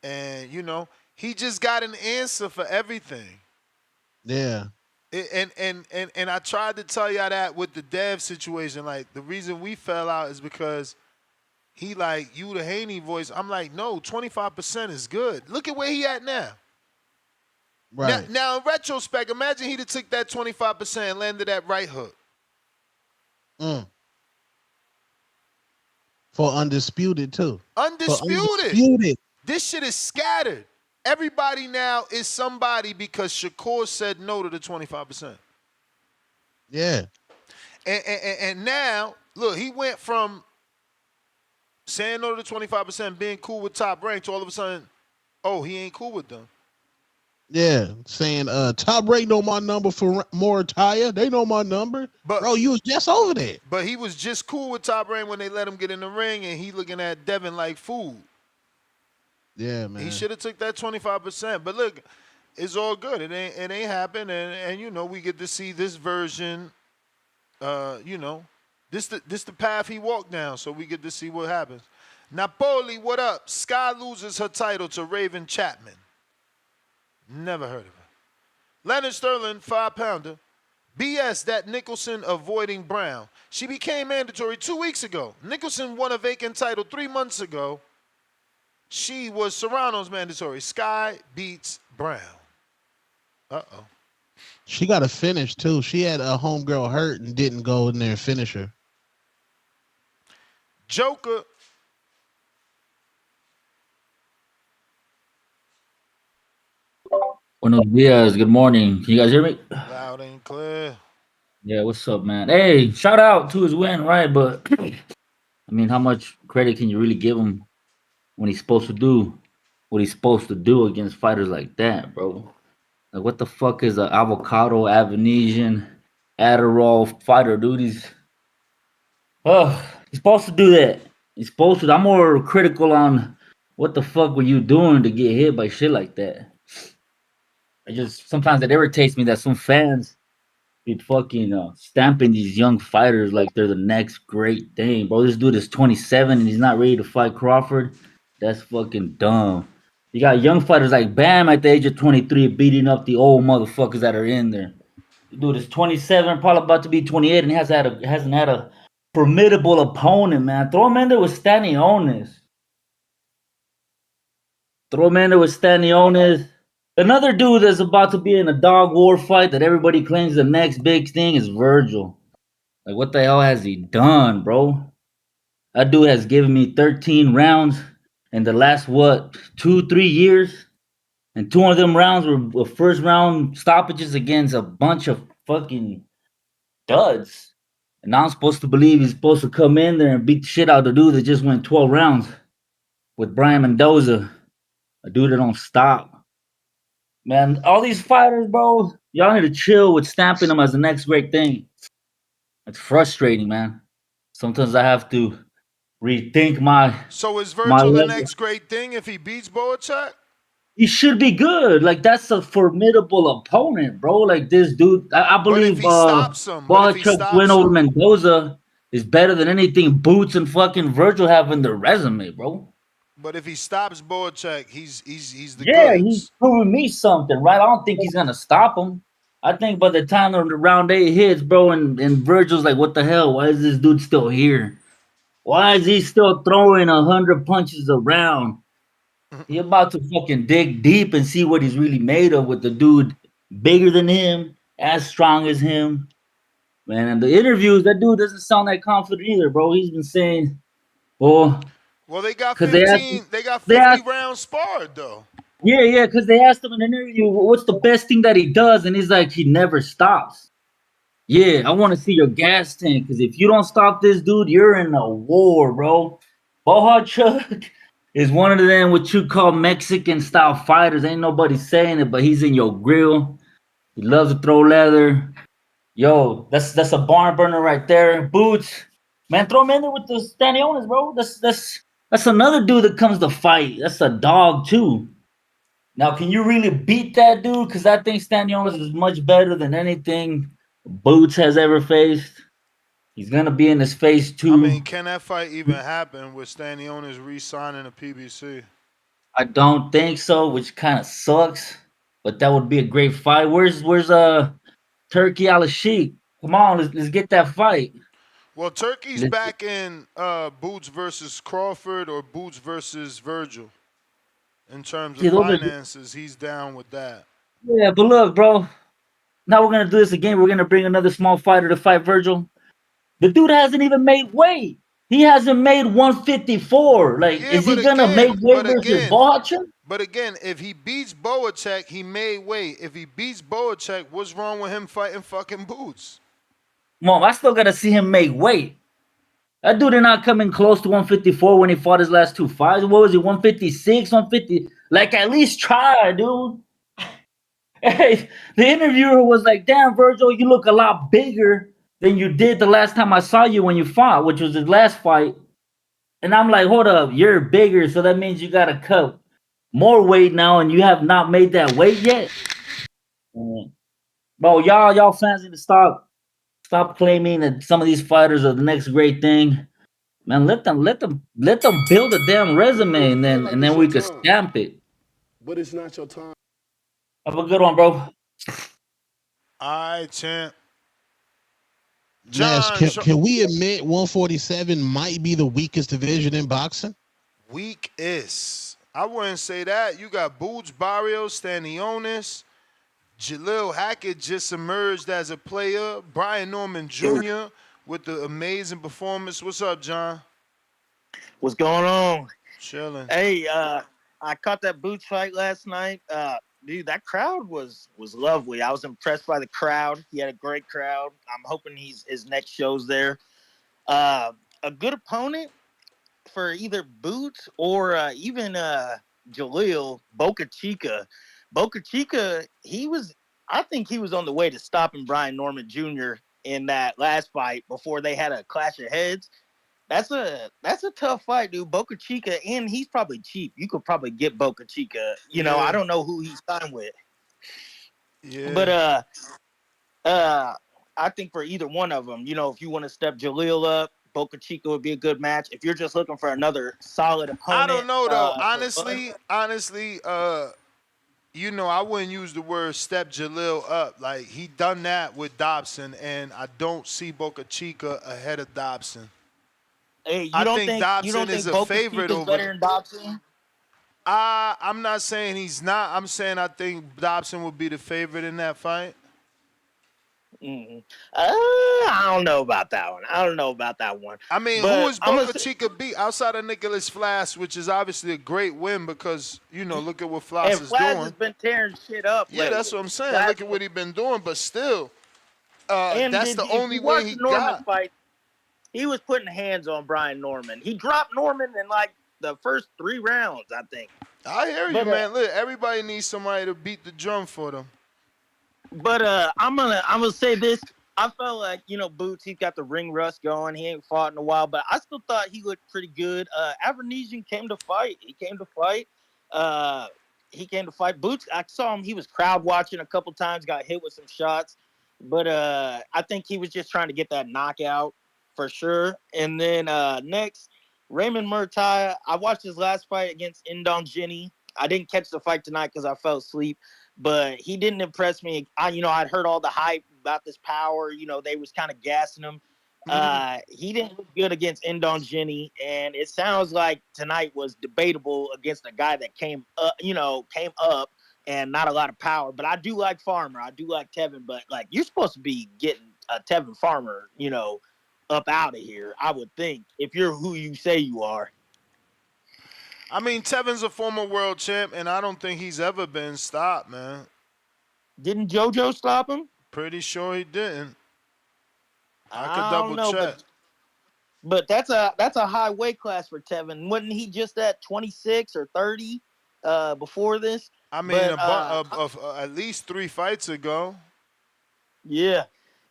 And, he just got an answer for everything. Yeah. And I tried to tell y'all that with the Dev situation. Like, the reason we fell out is because he like, you the Haney voice. I'm like, no, 25% is good. Look at where he at now. Right. Now in retrospect, imagine he'd have took that 25% and landed that right hook. For Undisputed, too. Undisputed. Undisputed. This shit is scattered. everybody now is somebody because Shakur said no to the 25%. Yeah. And now, look, he went from saying no to the 25%, being cool with Top Rank, to all of a sudden, oh, he ain't cool with them. Yeah, saying Top Rank know my number for Muratalla. They know my number. But bro, you was just over there. But he was just cool with Top Rank when they let him get in the ring, and he looking at Devin like food. Yeah, man. He should have took that 25%. But look, it's all good. It ain't happened, and you know, we get to see this version. You know, this the path he walked down, so we get to see what happens. Napoli, what up? Sky loses her title to Raven Chapman. Never heard of her. Leonard Sterling, 5-pounder. BS that Nicholson avoiding Brown. She became mandatory 2 weeks ago. Nicholson won a vacant title 3 months ago. She was Serrano's mandatory. Sky beats Brown. Uh-oh. She got a finish, too. She had a homegirl hurt and didn't go in there and finish her. Joker. Buenos dias. Good morning. Can you guys hear me? Loud and clear. Yeah, what's up, man? Hey, shout out to his win, right? But, I mean, how much credit can you really give him when he's supposed to do what he's supposed to do against fighters like that, bro? Like, what the fuck is an avocado, Avanesyan, Adderall fighter, dude? He's supposed to do that. He's supposed to. I'm more critical on what the fuck were you doing to get hit by shit like that. Sometimes it irritates me that some fans be fucking stamping these young fighters like they're the next great thing, bro. This dude is 27 and he's not ready to fight Crawford. That's fucking dumb. You got young fighters like Bam at the age of 23 beating up the old motherfuckers that are in there. The dude is 27, probably about to be 28, and hasn't had a formidable opponent, man. Throw him in there with Stanionis. Another dude that's about to be in a dog war fight that everybody claims the next big thing is Virgil. Like, what the hell has he done, bro? That dude has given me 13 rounds in the last, 2-3 years? And 2 of them rounds were first round stoppages against a bunch of fucking duds. And now I'm supposed to believe he's supposed to come in there and beat the shit out of the dude that just went 12 rounds with Brian Mendoza, a dude that don't stop. Man, all these fighters, bro, y'all need to chill with stamping them as the next great thing. It's frustrating, man. Sometimes I have to rethink my. So is Virgil the next great thing if he beats Boacek? He should be good. Like, that's a formidable opponent, bro. Like, this dude, I believe Boacek's win over Mendoza is better than anything Boots and fucking Virgil have in their resume, bro. But if he stops Boacek, he's the goods. He's proving me something, right? I don't think he's gonna stop him. I think by the time the round 8 hits, bro, and Virgil's like, what the hell? Why is this dude still here? Why is he still throwing 100 punches a round? He about to fucking dig deep and see what he's really made of with the dude bigger than him, as strong as him. Man, and the interviews, that dude doesn't sound that confident either, bro. He's been saying, well, they got 15. They got 50 rounds sparred though. Yeah, because they asked him in an interview, what's the best thing that he does, and he's like, he never stops. Yeah, I want to see your gas tank, because if you don't stop this dude, you're in a war, bro. Boacek is one of them what you call Mexican style fighters. Ain't nobody saying it, but he's in your grill. He loves to throw leather. Yo, that's a barn burner right there. Boots, man, throw him in there with the Stanionis, bro. That's another dude that comes to fight. That's a dog too. Now, can you really beat that dude? Because I think Stanionis is much better than anything Boots has ever faced. He's gonna be in his face too. I mean, can that fight even happen with Stanionis re-signing a PBC? I don't think so, which kind of sucks. But that would be a great fight. Where's Turkey Al-Sheikh? Come on, let's get that fight. Well, Turkey's back in Boots versus Crawford or Boots versus Virgil. In terms of finances, he's down with that. Yeah, but look, bro. Now we're gonna do this again. We're gonna bring another small fighter to fight Virgil. The dude hasn't even made weight. He hasn't made 154. Like, is he gonna make weight versus Boacek? But again, if he beats Boacek, he may wait. If he beats Boacek, what's wrong with him fighting fucking Boots? Mom, I still gotta see him make weight. That dude did not come in close to 154 when he fought his last 2 fights. What was he, 156, 150? Like, at least try, dude. Hey, the interviewer was like, damn, Virgil, you look a lot bigger than you did the last time I saw you when you fought, which was his last fight. And I'm like, hold up, you're bigger, so that means you gotta cut more weight now, and you have not made that weight yet. Bro, y'all fans need to stop claiming that some of these fighters are the next great thing. Man, let them build a damn resume, and then we could stamp it. But it's not your time. Have a good one, bro. All right, champ. Nash, can we admit 147 might be the weakest division in boxing? Weakest. I wouldn't say that. You got Boots, Barrios, Stanionis. Jalil Hackett just emerged as a player. Brian Norman Jr. with the amazing performance. What's up, John? What's going on? Chilling. Hey, I caught that Boots fight last night. Dude, that crowd was lovely. I was impressed by the crowd. He had a great crowd. I'm hoping his next show's there. A good opponent for either Boots or even Jalil, Boca Chica. Boca Chica, I think he was on the way to stopping Brian Norman Jr. in that last fight before they had a clash of heads. That's a tough fight, dude. Boca Chica, and he's probably cheap. You could probably get Boca Chica. You know, I don't know who he's signed with. Yeah. But I think for either one of them, you know, if you want to step Jalil up, Boca Chica would be a good match. If you're just looking for another solid opponent, I don't know though. Honestly, you know, I wouldn't use the word step Jalil up. Like, he done that with Dobson, and I don't see Boca Chica ahead of Dobson. Hey, I think Dobson is a favorite over. Better than Dobson? I'm not saying he's not. I'm saying I think Dobson would be the favorite in that fight. I don't know about that one. I mean, But who is Boca Chica beat outside of Nicholas Flass, which is obviously a great win because, you know, look at what Flass is Flass doing. has been tearing shit up. Yeah, that's what I'm saying. Look at what he's been doing, but still, that's the only way he got. Fight, he was putting hands on Brian Norman. He dropped Norman in like the first 3 rounds, I think. I hear you, man. Look, everybody needs somebody to beat the drum for them. But I'm gonna say this. I felt like, you know, Boots, he's got the ring rust going. He ain't fought in a while, but I still thought he looked pretty good. Avanesyan came to fight. He came to fight. Boots, I saw him. He was crowd watching a couple times, got hit with some shots. But I think he was just trying to get that knockout for sure. And then next, Raymond Muratalla. I watched his last fight against Indon Ginny. I didn't catch the fight tonight because I fell asleep. But he didn't impress me. I'd heard all the hype about this power. You know, they was kind of gassing him. He didn't look good against Indon Ginny, and it sounds like tonight was debatable against a guy that came up and not a lot of power. But I do like Farmer. I do like Tevin. But like, you're supposed to be getting Tevin Farmer, you know, up out of here. I would think if you're who you say you are. I mean, Tevin's a former world champ, and I don't think he's ever been stopped, man. Didn't JoJo stop him? Pretty sure he didn't. I could double check. But that's a high weight class for Tevin. Wasn't he just at 26 or 30 before this? I mean, at least 3 fights ago. Yeah.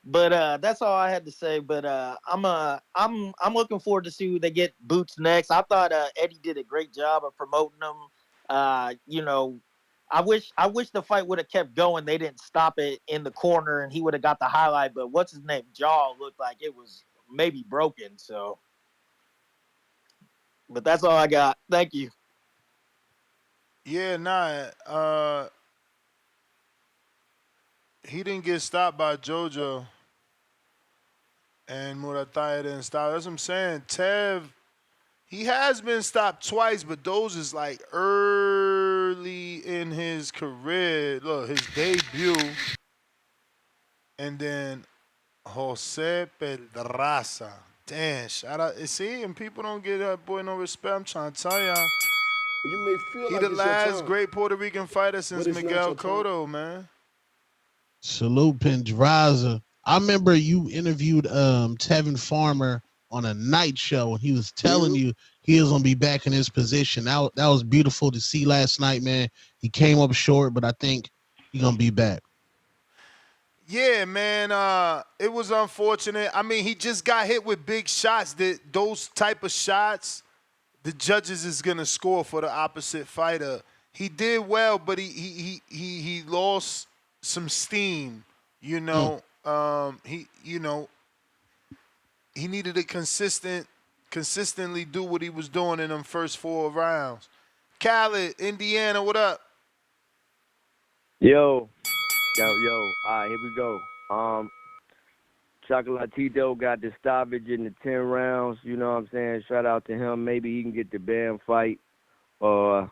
But that's all I had to say. But I'm looking forward to see who they get Boots next. I thought Eddie did a great job of promoting them. You know, I wish the fight would have kept going. They didn't stop it in the corner, and he would have got the highlight. But what's his name? Jaw looked like it was maybe broken. So, but that's all I got. Thank you. Yeah, he didn't get stopped by JoJo. And Muratalla didn't stop. That's what I'm saying. Tev, he has been stopped twice, but those is like early in his career. Look, his debut. And then Jose Pedraza. Damn, shout out. See, and people don't give that boy no respect. I'm trying to tell y'all. You may feel He like the it's your last time, great Puerto Rican fighter since but it's not Miguel your time. Cotto, man. Salute Pendraza. I remember you interviewed Tevin Farmer on a night show, and he was telling you he was gonna be back in his position. That was beautiful to see last night, man. He came up short, but I think he's gonna be back. Yeah, man. It was unfortunate. I mean, he just got hit with big shots. Those type of shots, the judges is gonna score for the opposite fighter. He did well, but he lost some steam. You know, he needed to consistently do what he was doing in them first 4 rounds. Khaled, Indiana, what up? Yo. All right, here we go. Chocolatito got the stoppage in the 10 rounds. You know what I'm saying? Shout out to him. Maybe he can get the band fight or,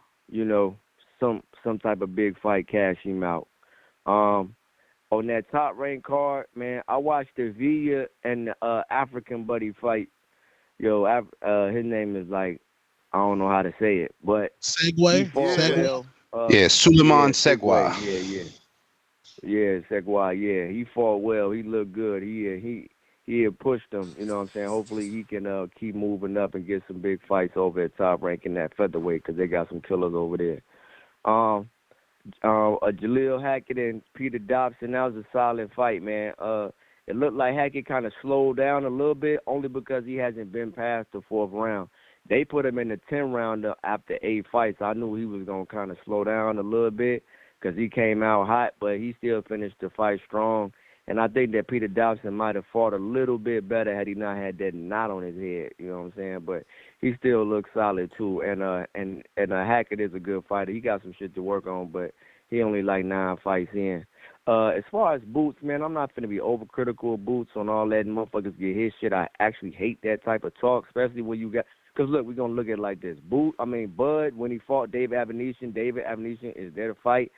some type of big fight, cash him out. On that top ranked card, man, I watched the Villa and the African buddy fight. Yo, his name is I don't know how to say it, but Segway. He fought well. Suleiman Segwa. Yeah, Segwa. Yeah, he fought well. He looked good. He had pushed him. You know what I'm saying? Hopefully he can keep moving up and get some big fights over at top rank in that featherweight because they got some killers over there. Jalil Hackett and Peter Dobson, that was a solid fight, man. It looked like Hackett kind of slowed down a little bit only because he hasn't been past the 4th round. They put him in the 10 round after 8 fights. I knew he was going to kind of slow down a little bit because he came out hot, but he still finished the fight strong. And I think that Peter Dobson might have fought a little bit better had he not had that knot on his head. You know what I'm saying? But he still looks solid too. And Hackett is a good fighter. He got some shit to work on, but he only 9 fights in. As far as Boots, man, I'm not finna be overcritical of Boots on all that motherfuckers get his shit. I actually hate that type of talk, especially when you got. Because, look, we're going to look at it like this. Bud, when he fought David Avanesyan is there to fight.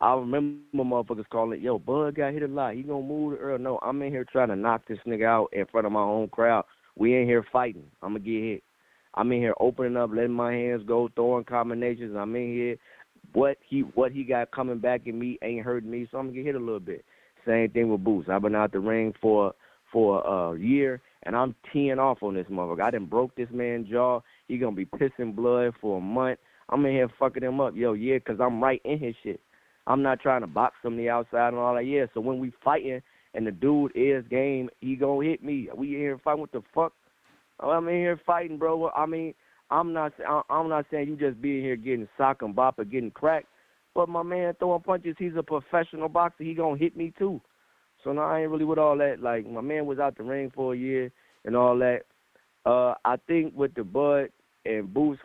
I remember motherfuckers calling it, yo, Bud got hit a lot. He going to move to Earl. No, I'm in here trying to knock this nigga out in front of my own crowd. We ain't here fighting. I'm going to get hit. I'm in here opening up, letting my hands go, throwing combinations. I'm in here. What he got coming back at me ain't hurting me, so I'm going to get hit a little bit. Same thing with Boots. I've been out the ring for a year, and I'm teeing off on this motherfucker. I done broke this man's jaw. He going to be pissing blood for a month. I'm in here fucking him up. Yo, yeah, because I'm right in his shit. I'm not trying to box from the outside and all that. Yeah, so when we fighting and the dude is game, he going to hit me. We in here fighting, what the fuck? I'm in here fighting, bro. I mean, I'm not saying you just be in here getting sock and bop or getting cracked, but my man throwing punches, he's a professional boxer. He going to hit me too. So no, I ain't really with all that. Like, my man was out the ring for a year and all that. I think with the Bud and Boots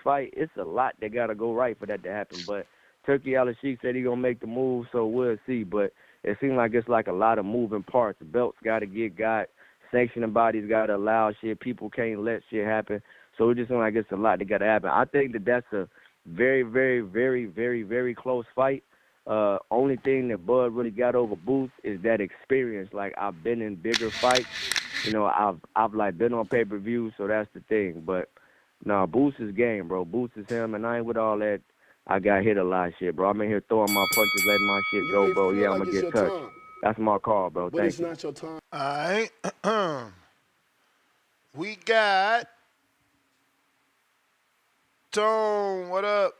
fight, it's a lot that got to go right for that to happen. But Turkey Al-Sheikh said he going to make the move, so we'll see. But it seems like it's like a lot of moving parts. The belts got to got. Sanctioning bodies got to allow shit. People can't let shit happen. So it just seems like it's a lot that got to happen. I think that's a very, very, very, very, very close fight. Only thing that Bud really got over Boots is that experience. Like, I've been in bigger fights. You know, I've like been on pay-per-view, so that's the thing. But no, Boots is game, bro. Boots is him, and I ain't with all that. I got hit a lot of shit, bro. I'm in here throwing my punches, letting my shit go, bro. Yeah, I'm gonna get touched. That's my call, bro. But it's not your time. All right. We got Tone. What up?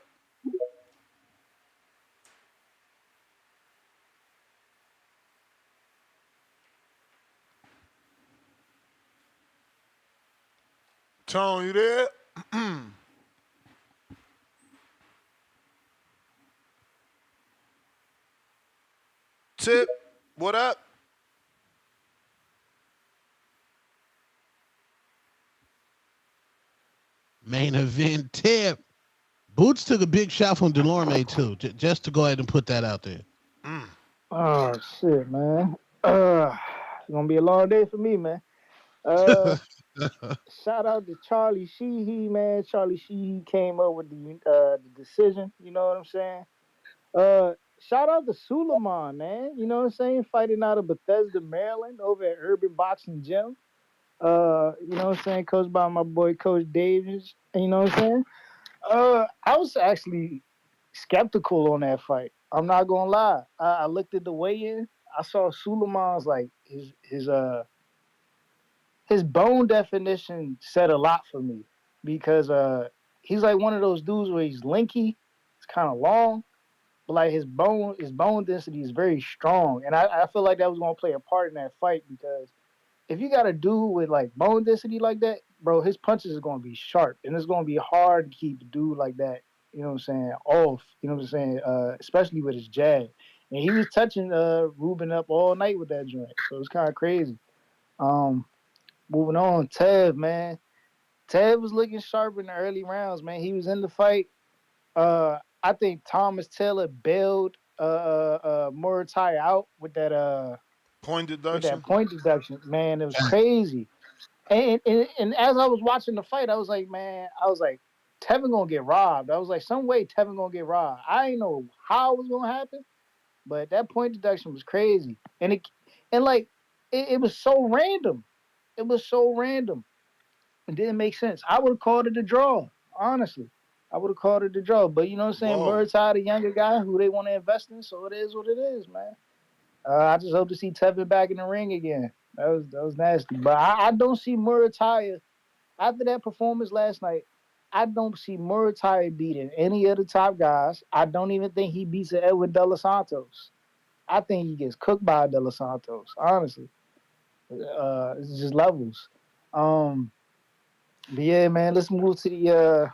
Tone, you there? Tip, what up? Main event Tip. Boots took a big shot from Delorme too. Just to go ahead and put that out there. Oh shit, man. It's gonna be a long day for me, man. Shout out to Charlie Sheehy, man. Charlie Sheehy came up with the decision. You know what I'm saying? Shout out to Suleiman, man. You know what I'm saying? Fighting out of Bethesda, Maryland, over at Urban Boxing Gym. You know what I'm saying? Coached by my boy Coach Davis. You know what I'm saying? I was actually skeptical on that fight. I'm not gonna lie. I looked at the weigh-in. I saw Suleiman's like his bone definition said a lot for me because he's like one of those dudes where he's linky, it's kind of long, but like his bone density is very strong, and I feel like that was gonna play a part in that fight because if you got a dude with like bone density like that, bro, his punches is gonna be sharp, and it's gonna be hard to keep a dude like that. You know what I'm saying? Off. You know what I'm saying? Especially with his jab, and he was touching Ruben up all night with that joint, so it's kind of crazy. Um, Moving on, Tev, man. Tev was looking sharp in the early rounds, man. He was in the fight. I think Thomas Taylor bailed Muratalla out Point with that deduction. point deduction. Man, it was crazy. And as I was watching the fight, I was like, Tevin gonna get robbed. I was like, some way Tevin gonna get robbed. I didn't know how it was gonna happen, but that point deduction was crazy. It was so random. It was so random. It didn't make sense. I would have called it a draw, honestly. I would have called it a draw. But you know what I'm saying? Whoa. Murtagh, the younger guy who they want to invest in, so it is what it is, man. I just hope to see Tevin back in the ring again. That was nasty. But I don't see Muratalla after that performance last night. I don't see Muratalla beating any of the top guys. I don't even think he beats Edwin De Los Santos. I think he gets cooked by De Los Santos, honestly. It's just levels. Um, but yeah, man, let's move to the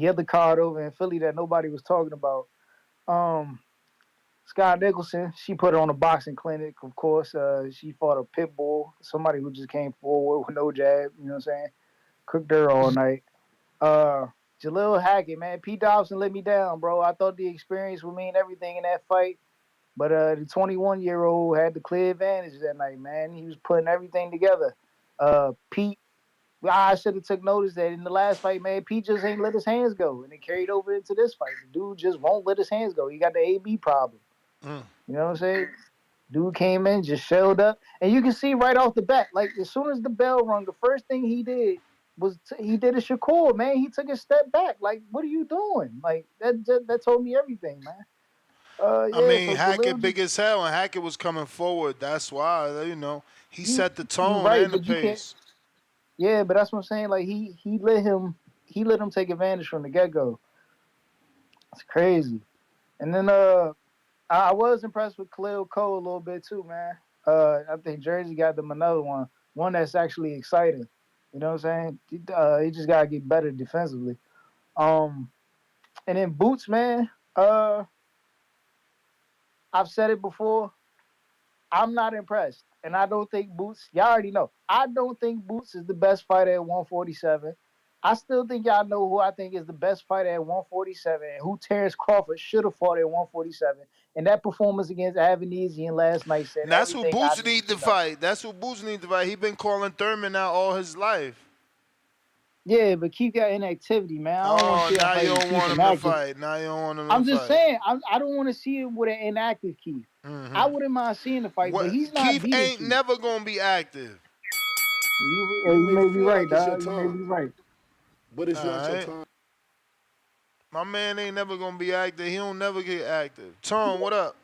other card over in Philly that nobody was talking about. Um, Scott Nicholson, she put her on a boxing clinic, of course. She fought a pit bull, somebody who just came forward with no jab, you know what I'm saying? Cooked her all night. Jalil Hackett, man, Pete Dobson let me down, bro. I thought the experience would mean everything in that fight. But the 21-year-old had the clear advantage that night, man. He was putting everything together. Pete, I should have took notice that in the last fight, man, Pete just ain't let his hands go, and it carried over into this fight. The dude just won't let his hands go. He got the AB problem. Mm. You know what I'm saying? Dude came in, just shelled up, and you can see right off the bat, like as soon as the bell rung, the first thing he did was he did a Shakur, man. He took a step back. Like, what are you doing? Like that told me everything, man. I Yeah. mean, So Hackett Jalil, big as hell, and Hackett was coming forward. That's why, he set the you tone right, and the but you can't. pace. Yeah, but that's what I'm saying. Like he let him take advantage from the get go. It's crazy. And then I was impressed with Khalil Cole a little bit too, man. I think Jersey got them another one that's actually exciting. You know what I'm saying? He just gotta get better defensively. Um, and then Boots, man. I've said it before. I'm not impressed, and I don't think Boots. Y'all already know. I don't think Boots is the best fighter at 147. I still think y'all know who I think is the best fighter at 147 and who Terrence Crawford should have fought at 147. And that performance against Avanesyan last night said And that's who everything I Boots needed need to to know. fight. That's who Boots need to fight. He been calling Thurman out all his life. Yeah, but keep that inactivity, man. I don't want to Oh, see that now you fight with don't Keith want him to inactive. fight. Now you don't want him to I'm just fight. saying, I don't want to see it with an inactive Keith. I wouldn't mind seeing the fight, but What? he's not Keith beating ain't Keith. never gonna be active. You may may be feel right, like it's your dog. You may time, be right. but it's All not your right. time. My man ain't never gonna be active. He don't never get active. Tom, what up?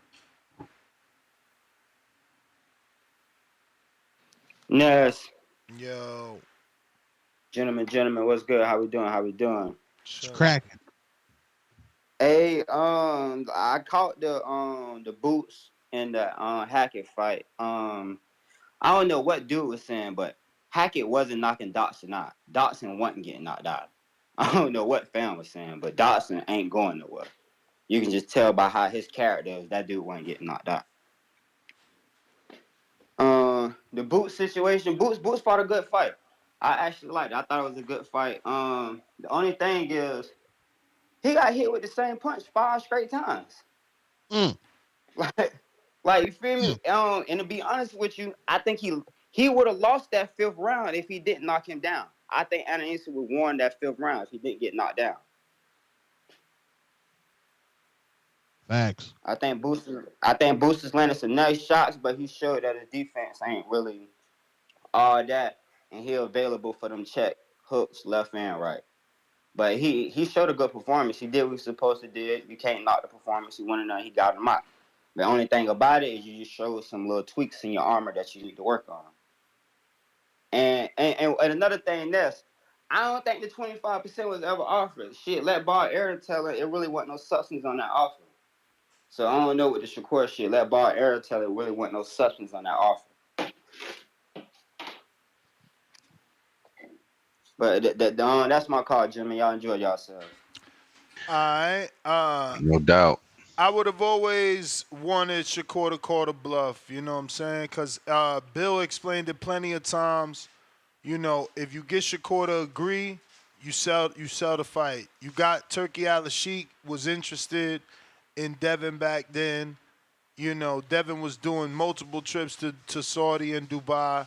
Ness, Yo. gentlemen, what's good? How we doing? It's cracking. Hey, I caught the Boots in the Hackett fight. I don't know what dude was saying, but Hackett wasn't knocking Dobson out. Dobson wasn't getting knocked out. I don't know what fan was saying, but Dobson ain't going nowhere. You can just tell by how his character is. That dude wasn't getting knocked out. The Boots situation, Boots fought a good fight. I actually liked it. I thought it was a good fight. The only thing is he got hit with the same punch 5 straight times. Mm. Like you feel me? And to be honest with you, I think he would have lost that 5th round if he didn't knock him down. I think Ennis would have won that 5th round if he didn't get knocked down. Facts. I think Boosters landed some nice shots, but he showed that his defense ain't really all that. and he available for them check hooks left and right. But he showed a good performance. He did what he was supposed to do. You can't knock the performance. He went in there and he got him out. The only thing about it is you just showed some little tweaks in your armor that you need to work on. And another thing that's, I don't think the 25% was ever offered. Shit, let Ball Aaron tell it really wasn't no substance on that offer. So I don't know what the Shakur shit. Let Ball Aaron tell it really wasn't no substance on that offer. But that's my call, Jimmy. Y'all enjoy yourselves. All right. No doubt. I would have always wanted Shakur to call the bluff. You know what I'm saying? Because Bill explained it plenty of times. You know, if you get Shakur to agree, you sell the fight. You got Turkey Al-Sheikh was interested in Devin back then. You know, Devin was doing multiple trips to Saudi and Dubai.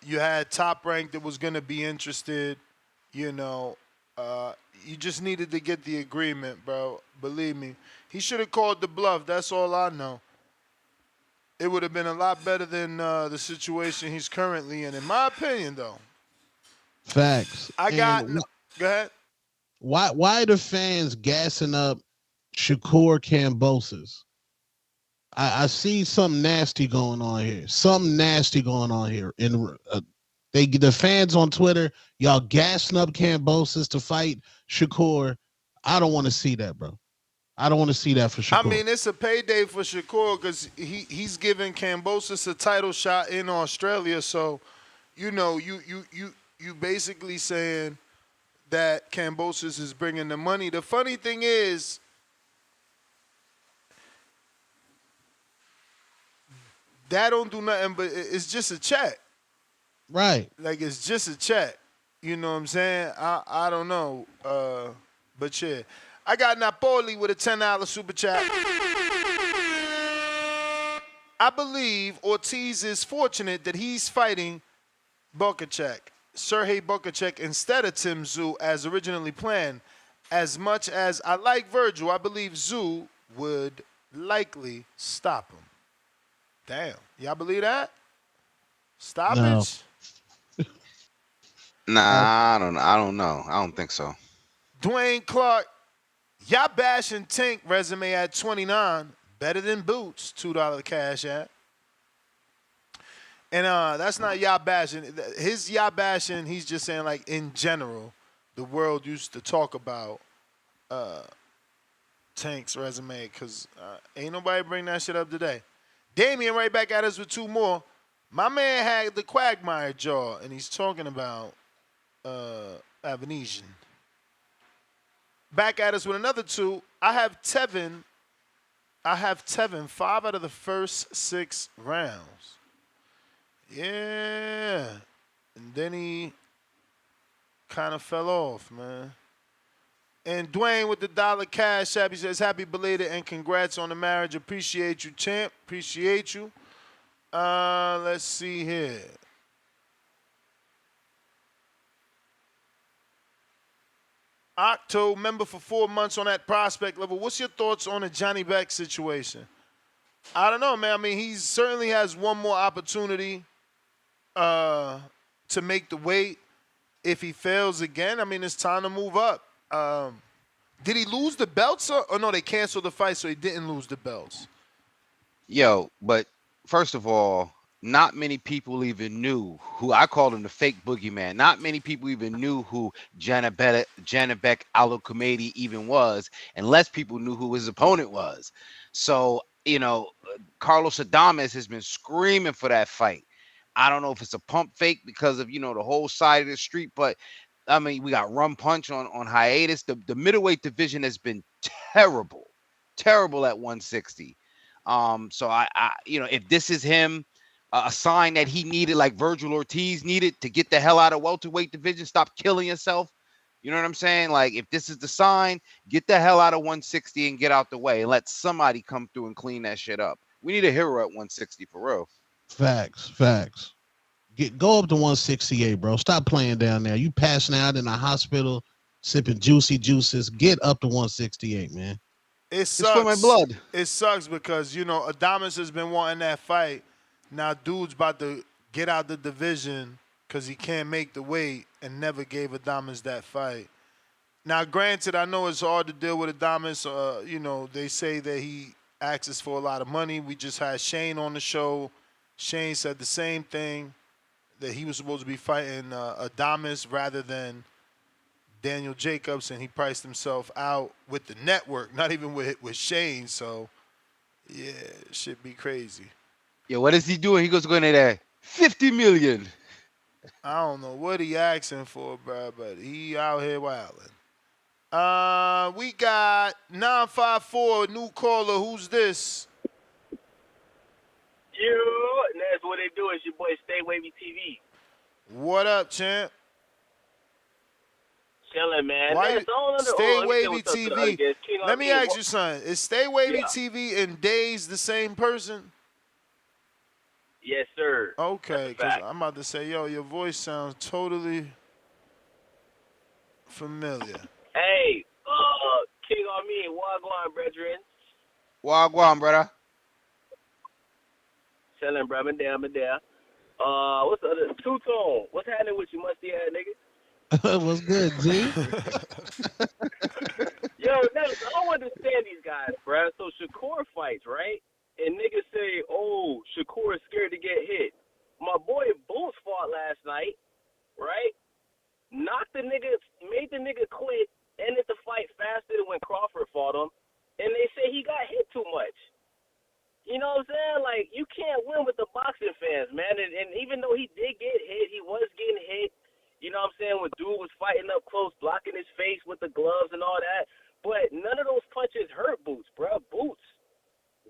You had Top Rank that was going to be interested. You know, you just needed to get the agreement, bro. Believe me. He should have called the bluff. That's all I know. It would have been a lot better than the situation he's currently in my opinion, though. Facts. Go ahead. Why are the fans gassing up Shakur Kambosos? I see something nasty going on here. And the fans on Twitter, y'all gassing up Kambosos to fight Shakur. I don't want to see that, bro. I don't want to see that for Shakur. I mean, it's a payday for Shakur because he's giving Kambosos a title shot in Australia. So, you know, you basically saying that Kambosos is bringing the money. The funny thing is, that don't do nothing, but it's just a check. Right. Like, it's just a check. You know what I'm saying? I don't know. But yeah. I got Napoli with a $10 super chat. I believe Ortiz is fortunate that he's fighting Sergey Bukacek instead of Tim Tszyu as originally planned. As much as I like Virgil, I believe Tszyu would likely stop him. Damn. Y'all believe that? Stoppage? Nah, I don't know. I don't think so. Dwayne Clark, y'all bashing Tank resume at 29. Better than Boots, $2 cash app. And that's not y'all bashing. His y'all bashing, he's just saying, like, in general, the world used to talk about Tank's resume because ain't nobody bring that shit up today. Damien right back at us with two more. My man had the Quagmire jaw, and he's talking about Avanesyan. Back at us with another two. I have Tevin 5 out of the first 6 rounds. Yeah. And then he kind of fell off, man. And Dwayne with the $1 cash app, he says, happy belated and congrats on the marriage. Appreciate you, champ. Appreciate you. Let's see here. Octo, member for 4 months on that prospect level. What's your thoughts on the Johnny Beck situation? I don't know, man. I mean, he certainly has one more opportunity to make the weight. If he fails again, I mean, it's time to move up. Did he lose the belts? Or no, they canceled the fight, so he didn't lose the belts. Yo, but first of all, not many people even knew who, I called him the fake boogeyman. Not many people even knew who Janabek Alukamadi even was, and less people knew who his opponent was. So, you know, Carlos Adames has been screaming for that fight. I don't know if it's a pump fake because of, you know, the whole side of the street, but I mean, we got Rum Punch on hiatus. The middleweight division has been terrible at 160. So I you know, if this is him, a sign that he needed, like Virgil Ortiz needed, to get the hell out of welterweight division, stop killing yourself. You know what I'm saying? Like, if this is the sign, get the hell out of 160 and get out the way and let somebody come through and clean that shit up. We need a hero at 160 for real. Facts. Go up to 168, bro. Stop playing down there. You passing out in a hospital, sipping juicy juices. Get up to 168, man. It sucks. It's for my blood. It sucks because, you know, Adames has been wanting that fight. Now dude's about to get out the division because he can't make the weight and never gave Adames that fight. Now, granted, I know it's hard to deal with Adames. They say that he asks for a lot of money. We just had Shane on the show. Shane said the same thing, that he was supposed to be fighting Adames rather than Daniel Jacobs, and he priced himself out with the network, not even with Shane. So, yeah, it should be crazy. Yeah, what is he doing? He goes going to there, 50 million. I don't know what he asking for, bro, but he out here wilding. We got 954, new caller. Who's this? And that's what they do. It's your boy Stay Wavy TV. What up, champ? Chilling, man. Why Stay Wavy TV? Let me ask you something. Is Stay Wavy TV and Days the same person? Yes, sir. Okay, because I'm about to say, yo, your voice sounds totally familiar. Hey, King on me, Wagwan, brethren. Wagwan, brother. Chilling, bro. I'm there. What's the other? Two-tone. What's happening with you, musty ass nigga? What's good, G? Yo, I don't understand these guys, bro. So Shakur fights, right? And niggas say, oh, Shakur is scared to get hit. My boy Boots fought last night, right? Knocked the nigga, made the nigga quit, ended the fight faster than when Crawford fought him. And they say he got hit too much. You know what I'm saying? Like, you can't win with the boxing fans, man. And even though he did get hit, he was getting hit. You know what I'm saying? When dude was fighting up close, blocking his face with the gloves and all that. But none of those punches hurt Boots, bro. Boots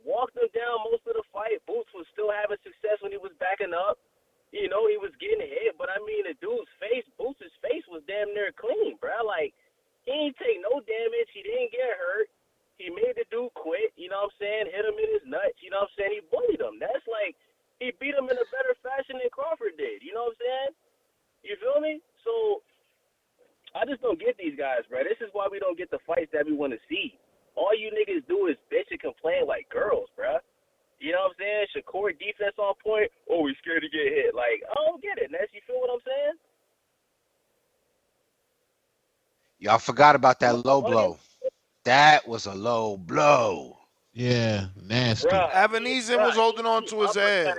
walked him down most of the fight. Boots was still having success when he was backing up. You know, he was getting hit. But, I mean, the dude's face, Boots' face was damn near clean, bro. Like, he didn't take no damage. He didn't get hurt. He made the dude quit, you know what I'm saying? Hit him in his nuts, you know what I'm saying? He bullied him. That's like, he beat him in a better fashion than Crawford did, you know what I'm saying? You feel me? So, I just don't get these guys, bro. This is why we don't get the fights that we want to see. All you niggas do is bitch and complain like girls, bro. You know what I'm saying? Shakur defense on point. Oh, he's scared to get hit. Like, I don't get it, Ness. You feel what I'm saying? Y'all forgot about that low blow. That was a low blow. Yeah, nasty. Avanesyan was holding on to his head.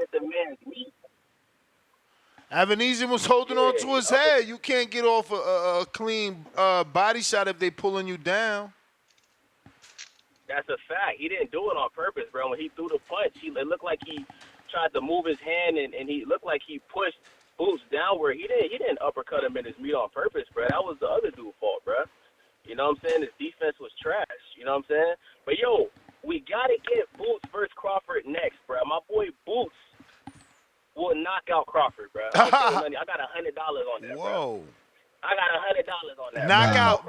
Avanesyan was holding on to his head. You can't get off a clean body shot if they pulling you down. That's a fact. He didn't do it on purpose, bro. When he threw the punch, it looked like he tried to move his hand, and he looked like he pushed Boots downward. He didn't uppercut him in his meat on purpose, bro. That was the other dude's fault, bro. You know what I'm saying? His defense was trash. You know what I'm saying? But, yo, we got to get Boots versus Crawford next, bro. My boy Boots will knock out Crawford, bro. I got $100 on that, bro. I got $100 on that. Knockout,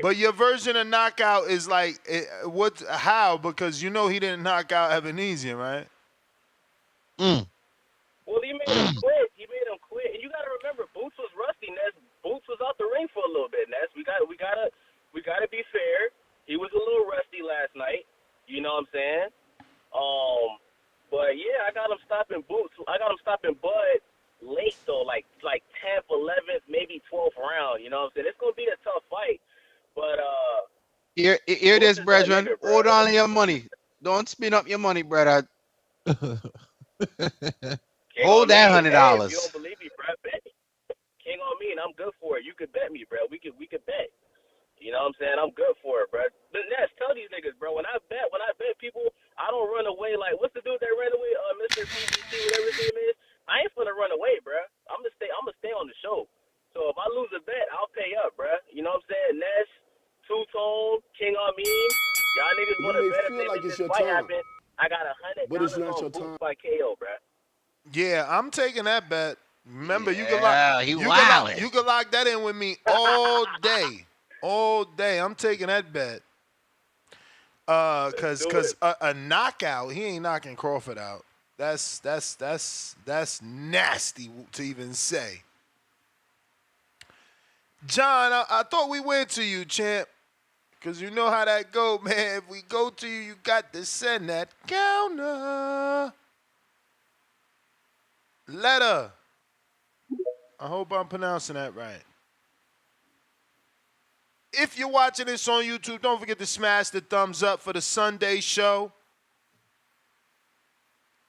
but your version of knockout is like, how? Because you know he didn't knock out Avanesyan, right? Well, he made him quit. And you got to remember, Boots was rusty, Ness. Boots was out the ring for a little bit, Ness. We gotta be fair. He was a little rusty last night. You know what I'm saying? But yeah, I got him stopping Boots. I got him stopping Bud late though, like 10th, 11th, maybe 12th round. You know what I'm saying? It's gonna be a tough fight. But Hear this, brethren. Hold on to your money. Don't spin up your money, brother. Hold that $100. If you don't believe me, bro, bet me. King on me, and I'm good for it. You could bet me, bro. We could bet. You know what I'm saying? I'm good for it, bro. But Ness, tell these niggas, bro. When I bet people, I don't run away. Like, what's the dude that ran away? Mr. PBC, whatever his name is. I ain't finna run away, bro. I'm gonna stay on the show. So if I lose a bet, I'll pay up, bro. You know what I'm saying? Ness, Two-Tone, King on me. Y'all niggas want to bet if they like this fight happen. I got $100 on Boots by KO, bro. Yeah, I'm taking that bet. Remember, you can lock that in with me all day. All day. I'm taking that bet. Cause a knockout, he ain't knocking Crawford out. That's nasty to even say. John, I thought we went to you, champ. Cause you know how that go, man. If we go to you, you got to send that counter. Letter. I hope I'm pronouncing that right. If you're watching this on YouTube, don't forget to smash the thumbs up for the Sunday show.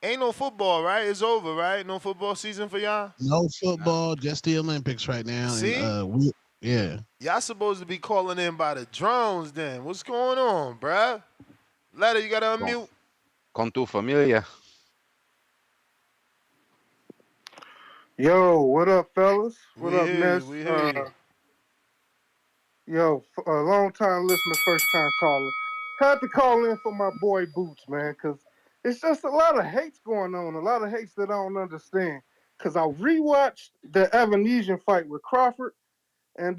Ain't no football, right? It's over, right? No football season for y'all? No football, just the Olympics right now. See? And yeah. Y'all supposed to be calling in by the drones then. What's going on, bruh? Letter, you gotta unmute. Con tu familia. Yo, what up, fellas? What up, Ness? We hear you. Yo, a long time listener, first time caller. Had to call in for my boy Boots, man, because it's just a lot of hates going on, a lot of hates that I don't understand. Because I rewatched the Avanesyan fight with Crawford, and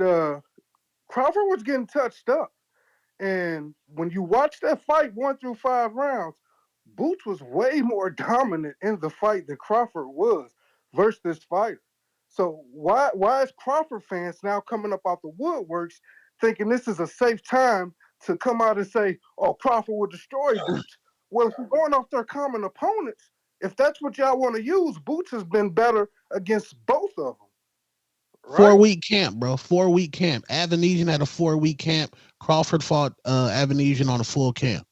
Crawford was getting touched up. And when you watch that fight 1 through 5 rounds, Boots was way more dominant in the fight than Crawford was versus this fighter. So why is Crawford fans now coming up out the woodworks thinking this is a safe time to come out and say, oh, Crawford will destroy Boots? Well, if you're going off their common opponents, if that's what y'all want to use, Boots has been better against both of them. Right? 4-week camp, bro. 4-week camp. Avanesyan had a 4-week camp. Crawford fought Avanesyan on a full camp.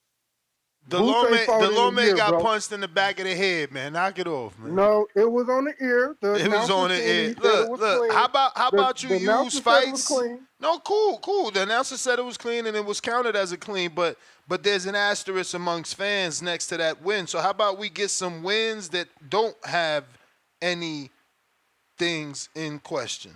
Delome got punched in the back of the head, man. Knock it off, man. No, it was on the ear. It was on the ear. Look. How about you use fights? No, cool. The announcer said it was clean and it was counted as a clean, but there's an asterisk amongst fans next to that win. So how about we get some wins that don't have any things in question?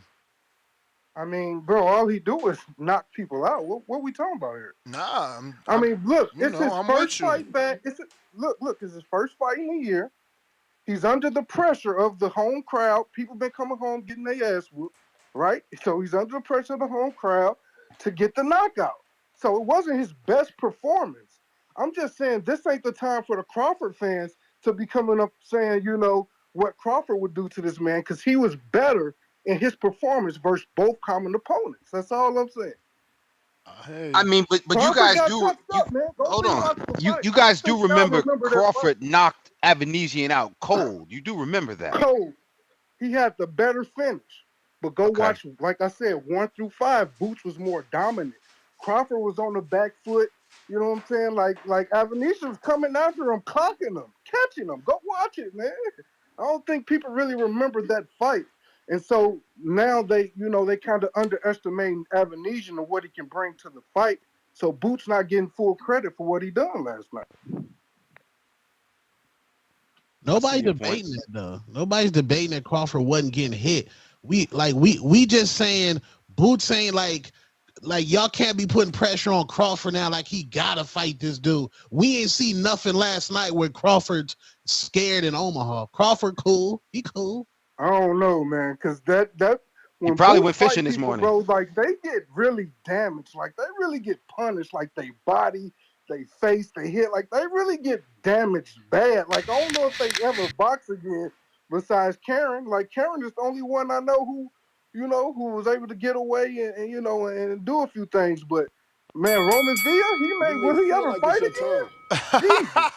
I mean, bro, all he do is knock people out. What we talking about here? Nah, I mean, look, it's his first fight back. It's his first fight in a year. He's under the pressure of the home crowd. People been coming home getting their ass whooped, right? So he's under the pressure of the home crowd to get the knockout. So it wasn't his best performance. I'm just saying this ain't the time for the Crawford fans to be coming up saying, you know, what Crawford would do to this man, because he was better in his performance versus both common opponents. That's all I'm saying. I mean, but you guys do. Hold on. You guys do remember Crawford knocked Avanesyan out cold. You do remember that. Cold. He had the better finish. But go watch, like I said, 1 through 5, Boots was more dominant. Crawford was on the back foot. You know what I'm saying? Like Avanesyan was coming after him, clocking him, catching him. Go watch it, man. I don't think people really remember that fight. And so now they kind of underestimate Avanesyan and what he can bring to the fight. So Boots not getting full credit for what he done last night. Nobody's debating that though. Nobody's debating that Crawford wasn't getting hit. We just saying Boots saying like y'all can't be putting pressure on Crawford now like he gotta fight this dude. We ain't see nothing last night where Crawford's scared in Omaha. Crawford cool. He cool. I don't know, man, because that when you probably went fishing this morning. Bro, like they get really damaged, like they really get punished, like they body, they face, they hit, like they really get damaged bad. Like I don't know if they ever box again besides Karen. Like Karen is the only one I know who was able to get away and do a few things. But man, Roman Villa, will he ever fight again?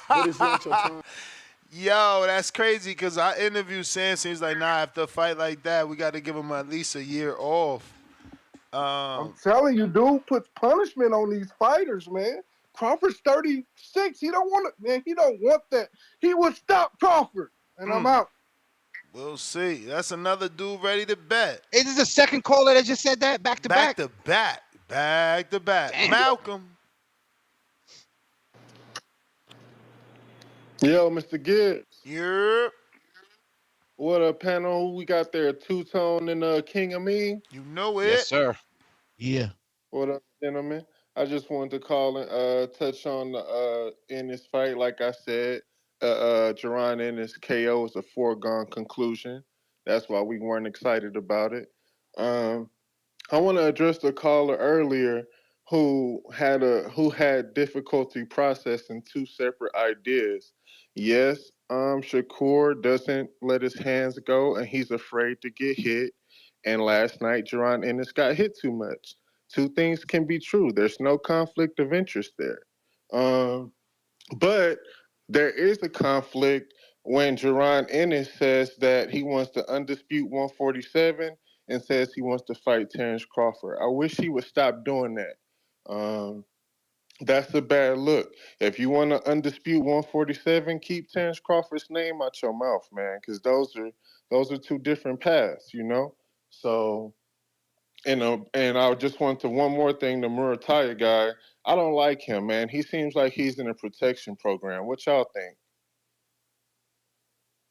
But it's not your time. Yo, that's crazy because I interviewed Sanson. He's like, nah, after a fight like that, we got to give him at least a year off. I'm telling you, dude puts punishment on these fighters, man. Crawford's 36. He don't want it, man. He don't want that. He would stop Crawford, and I'm out. We'll see. That's another dude ready to bet. Is this the second caller that just said that? Back to back? Back to back. Damn. Malcolm. Yo, Mr. Gibbs. Yep. What up, panel? Who we got there? Two-Tone and King Amin? You know it. Yes, sir. Yeah. What up, gentlemen? I just wanted to call and touch on the Ennis fight. Like I said, Jaron Ennis KO is a foregone conclusion. That's why we weren't excited about it. I want to address the caller earlier who had difficulty processing two separate ideas. Yes, Shakur doesn't let his hands go, and he's afraid to get hit. And last night, Jaron Ennis got hit too much. Two things can be true. There's no conflict of interest there. But there is a conflict when Jaron Ennis says that he wants to undisputed 147 and says he wants to fight Terrence Crawford. I wish he would stop doing that. That's a bad look. If you want to undisputed 147, keep Terrence Crawford's name out your mouth, man, because those are two different paths, you know. So, and I just want to one more thing, the Muratalla guy. I don't like him, man. He seems like he's in a protection program. What y'all think?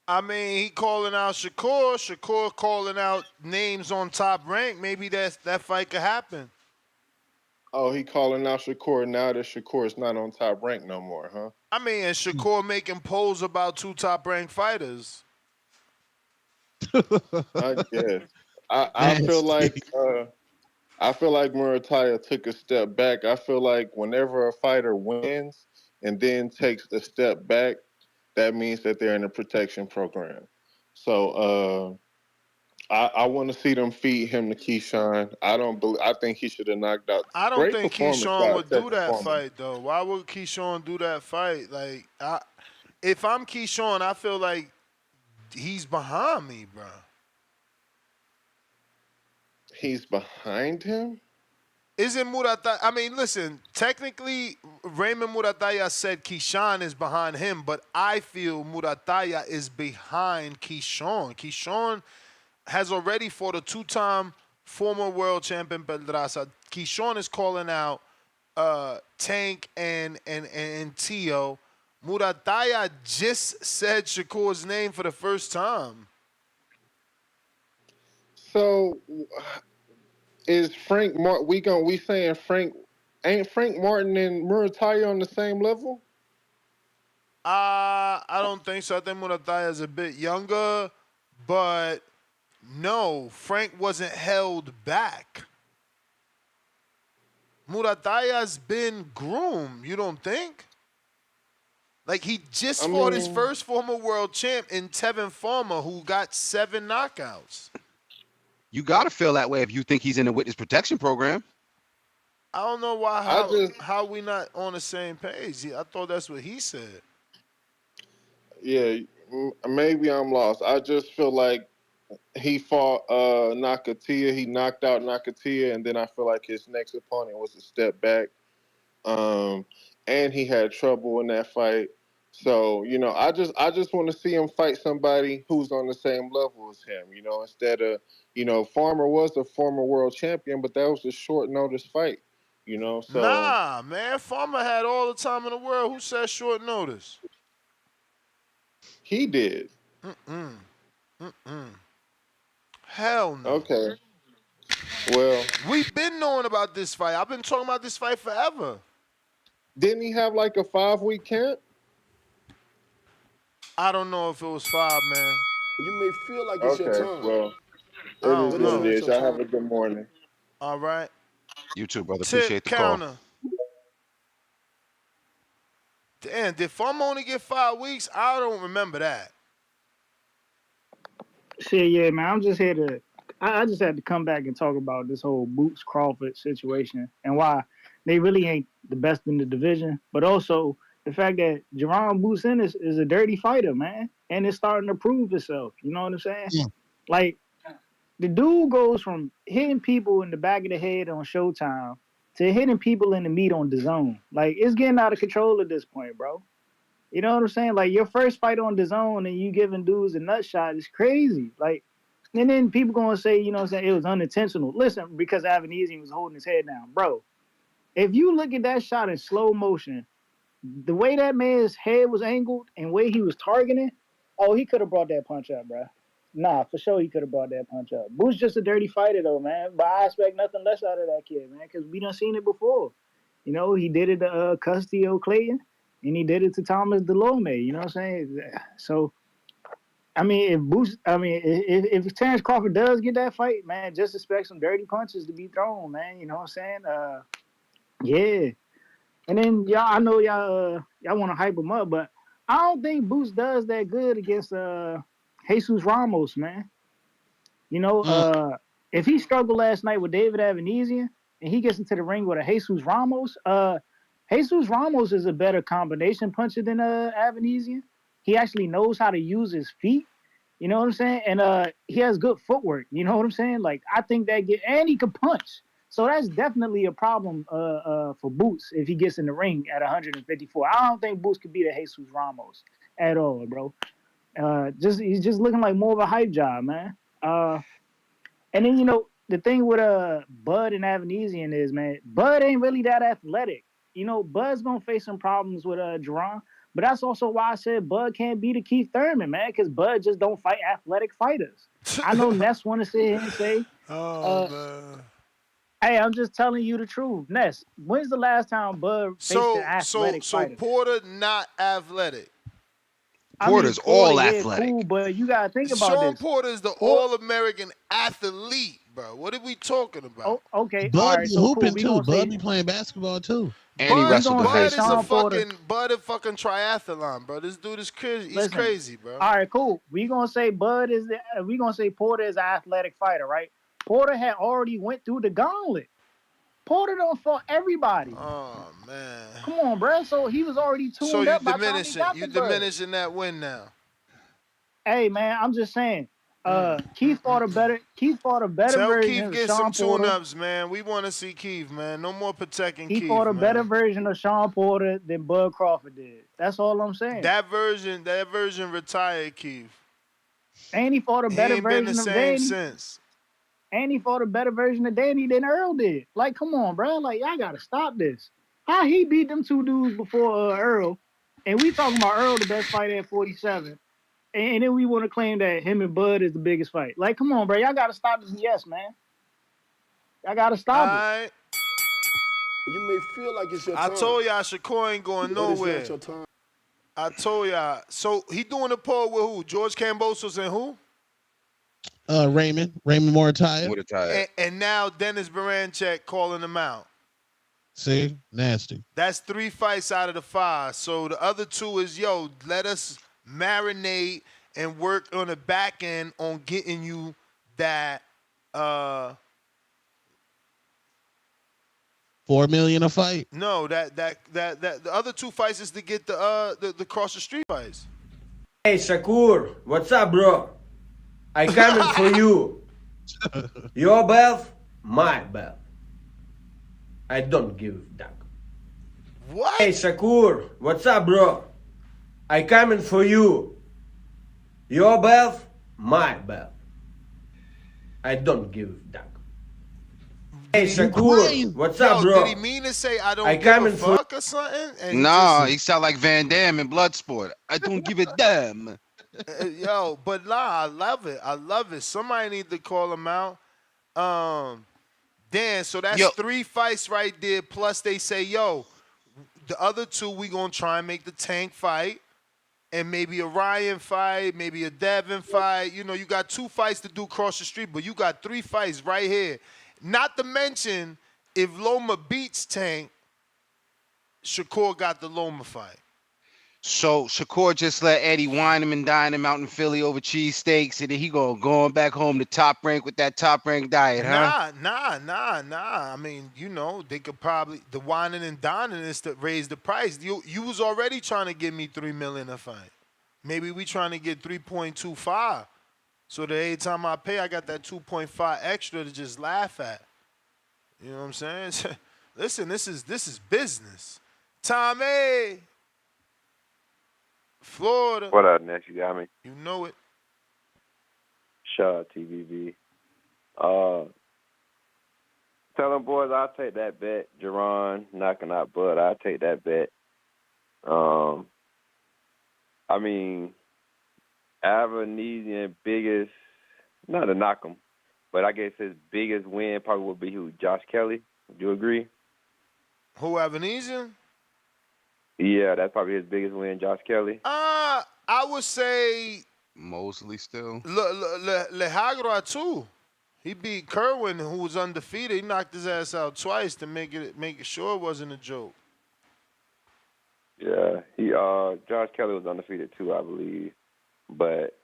I mean, he calling out Shakur. Shakur calling out names on Top Rank. Maybe that fight could happen. Oh, he calling out Shakur now that Shakur is not on Top Rank no more, huh? I mean, and Shakur making polls about 2 Top Rank fighters. I guess. I feel like Muratalla took a step back. I feel like whenever a fighter wins and then takes a step back, that means that they're in a protection program. So I want to see them feed him to Keyshawn. I think he should have knocked out. I don't Great think performance Keyshawn by would do Tevin that Farmer. fight, though. Why would Keyshawn do that fight? Like, if I'm Keyshawn, I feel like he's behind me, bro. He's behind him? Isn't Muratalla? I mean, listen, technically, Raymond Muratalla said Keyshawn is behind him, but I feel Muratalla is behind Keyshawn. Keyshawn has already fought a 2-time former world champion Pedraza. Keyshawn is calling out Tank and Tio. Muratalla just said Shakur's name for the first time. So is Frank Martin? We saying Frank? Ain't Frank Martin and Muratalla on the same level? I don't think so. I think Muratalla is a bit younger, but no, Frank wasn't held back. Muratalla's been groomed. You don't think? Like, he just fought his first former world champ in Tevin Farmer, who got 7 knockouts. You got to feel that way if you think he's in the witness protection program. I don't know how we not on the same page. I thought that's what he said. Yeah, maybe I'm lost. I just feel like he fought Nakatia. He knocked out Nakatia, and then I feel like his next opponent was a step back. And he had trouble in that fight. So, I just want to see him fight somebody who's on the same level as him, instead of, Farmer was a former world champion, but that was a short notice fight, so. Nah, man, Farmer had all the time in the world. Who said short notice? He did. Hell no. Okay. Well, we've been knowing about this fight. I've been talking about this fight forever. Didn't he have like a 5-week camp? I don't know if it was 5, man. You may feel like it's your time. Well, it is what it is. Y'all have a good morning. All right. You too, brother. Tip Appreciate the counter. call. Damn, did Farmer only get 5 weeks? I don't remember that. Shit, yeah, man. I'm just here to. I just had to come back and talk about this whole Boots Crawford situation and why they really ain't the best in the division, but also the fact that Jaron Boots Ennis is a dirty fighter, man, and it's starting to prove itself. You know what I'm saying? Yeah. Like, the dude goes from hitting people in the back of the head on Showtime to hitting people in the meat on DAZN. Like, it's getting out of control at this point, bro. You know what I'm saying? Like, your first fight on DAZN and you giving dudes a nut shot is crazy. Like, and then people going to say, you know what I'm saying, it was unintentional. Listen, because Avanesyan was holding his head down. Bro, if you look at that shot in slow motion, the way that man's head was angled and way he was targeting, oh, he could have brought that punch up, bro. Nah, for sure he could have brought that punch up. Boo's just a dirty fighter, though, man. But I expect nothing less out of that kid, man, because we done seen it before. You know, he did it to Castillo Clayton, and he did it to Thomas Delorme. You know what I'm saying? So, I mean, if Terrence Crawford does get that fight, man, just expect some dirty punches to be thrown, man. You know what I'm saying? Yeah. And then I know y'all want to hype him up, but I don't think Boots does that good against Jesus Ramos, man. You know, if he struggled last night with David Avanesyan and he gets into the ring with a Jesus Ramos is a better combination puncher than Avanesyan. he actually knows how to use his feet. You know what I'm saying? And he has good footwork. You know what I'm saying? Like I think and he can punch. So that's definitely a problem for Boots if he gets in the ring at 154. I don't think Boots could beat a Jesus Ramos at all, bro. He's just looking like more of a hype job, man. And then the thing with Bud and Avanesyan is, man, Bud ain't really that athletic. Bud's gonna face some problems with Jaron, but that's also why I said Bud can't beat a Keith Thurman, man, because Bud just don't fight athletic fighters. I know Ness want to sit here and say, man. Hey, I'm just telling you the truth. Ness, when's the last time Bud faced an athletic fighter? So Porter not athletic. Porter's all athletic. Cool, but you gotta think about Sean this. Porter is the All-American athlete, bro. What are we talking about? Oh, okay, Bud all right, be so hooping cool. too. Bud be playing basketball too. And he wrestled the Bud is face. Bud a fucking triathlon, bro. This dude is crazy. He's crazy, bro. All right, cool. We gonna say Porter is an athletic fighter, right? Porter had already went through the gauntlet. Porter done fought everybody. Oh man. Come on, bro. So he was already tuned up by the time he got you the Bud. diminishing that win now. Hey man, I'm just saying. Keith fought a better Tell version Keith of get Sean some Porter. tune-ups, man. We want to see Keith, man. No more protecting Keith. He fought a better version of Sean Porter than Bud Crawford did. That's all I'm saying. That version retired Keith. And he fought a better version of Danny. Since. And he fought a better version of Danny than Earl did. Like, come on, bro. Like, y'all gotta stop this. How he beat them two dudes before Earl, and we talking about Earl the best fighter at 47. And then we want to claim that him and Bud is the biggest fight. Like, come on, bro. Y'all got to stop this BS, man. Y'all got to stop it. You may feel like it's your time. I told y'all Shakur ain't going nowhere. It's not your time. I told y'all. So he doing the poll with who? George Kambosos and who? Raymond Muratalla. And now Dennis Baranchek calling him out. See? Nasty. That's 3 fights out of the 5. So the other 2 is, let us marinate and work on the back end on getting you that $4 million a fight. No, that the other 2 fights is to get the cross the street fights. Hey Shakur, what's up, bro? I coming for you. Your belt, my belt. I don't give a damn. What? Hey Shakur, what's up, bro? I coming for you. Your belt, my belt. I don't give a damn. Hey Shakur, what's up, bro? Did he mean to say I don't give a fuck or something? Nah, he sound like Van Damme in Bloodsport. I don't give a damn. But I love it. I love it. Somebody need to call him out. Dan, so that's 3 fights right there. Plus they say, the other 2 we gonna try and make the Tank fight. And maybe a Ryan fight, maybe a Devin fight. You got 2 fights to do across the street, but you got 3 fights right here. Not to mention, if Loma beats Tank, Shakur got the Loma fight. So Shakur just let Eddie wine him and dine him out in Philly over cheesesteaks, and then he going back home to Top Rank with that Top Rank diet, huh? Nah. I mean, they could probably, the whining and dining is to raise the price. You was already trying to give me $3 million a fight. Maybe we trying to get 3.25. So that every time I pay, I got that 2.5 extra to just laugh at. You know what I'm saying? Listen, this is business. Tommy. Florida. What up, Ness? You got me? You know it. Shaw TVB. Tell them boys I'll take that bet. Jaron knocking out Bud. I'll take that bet. I mean, Avanesyan biggest, not to knock him, but I guess his biggest win probably would be who? Josh Kelly. Would you agree? Who, Avanesyan? Yeah, that's probably his biggest win, Josh Kelly. I would say Mosley still. Lehagra too. He beat Kerwin, who was undefeated. He knocked his ass out twice to make it sure it wasn't a joke. Yeah, Josh Kelly was undefeated too, I believe. But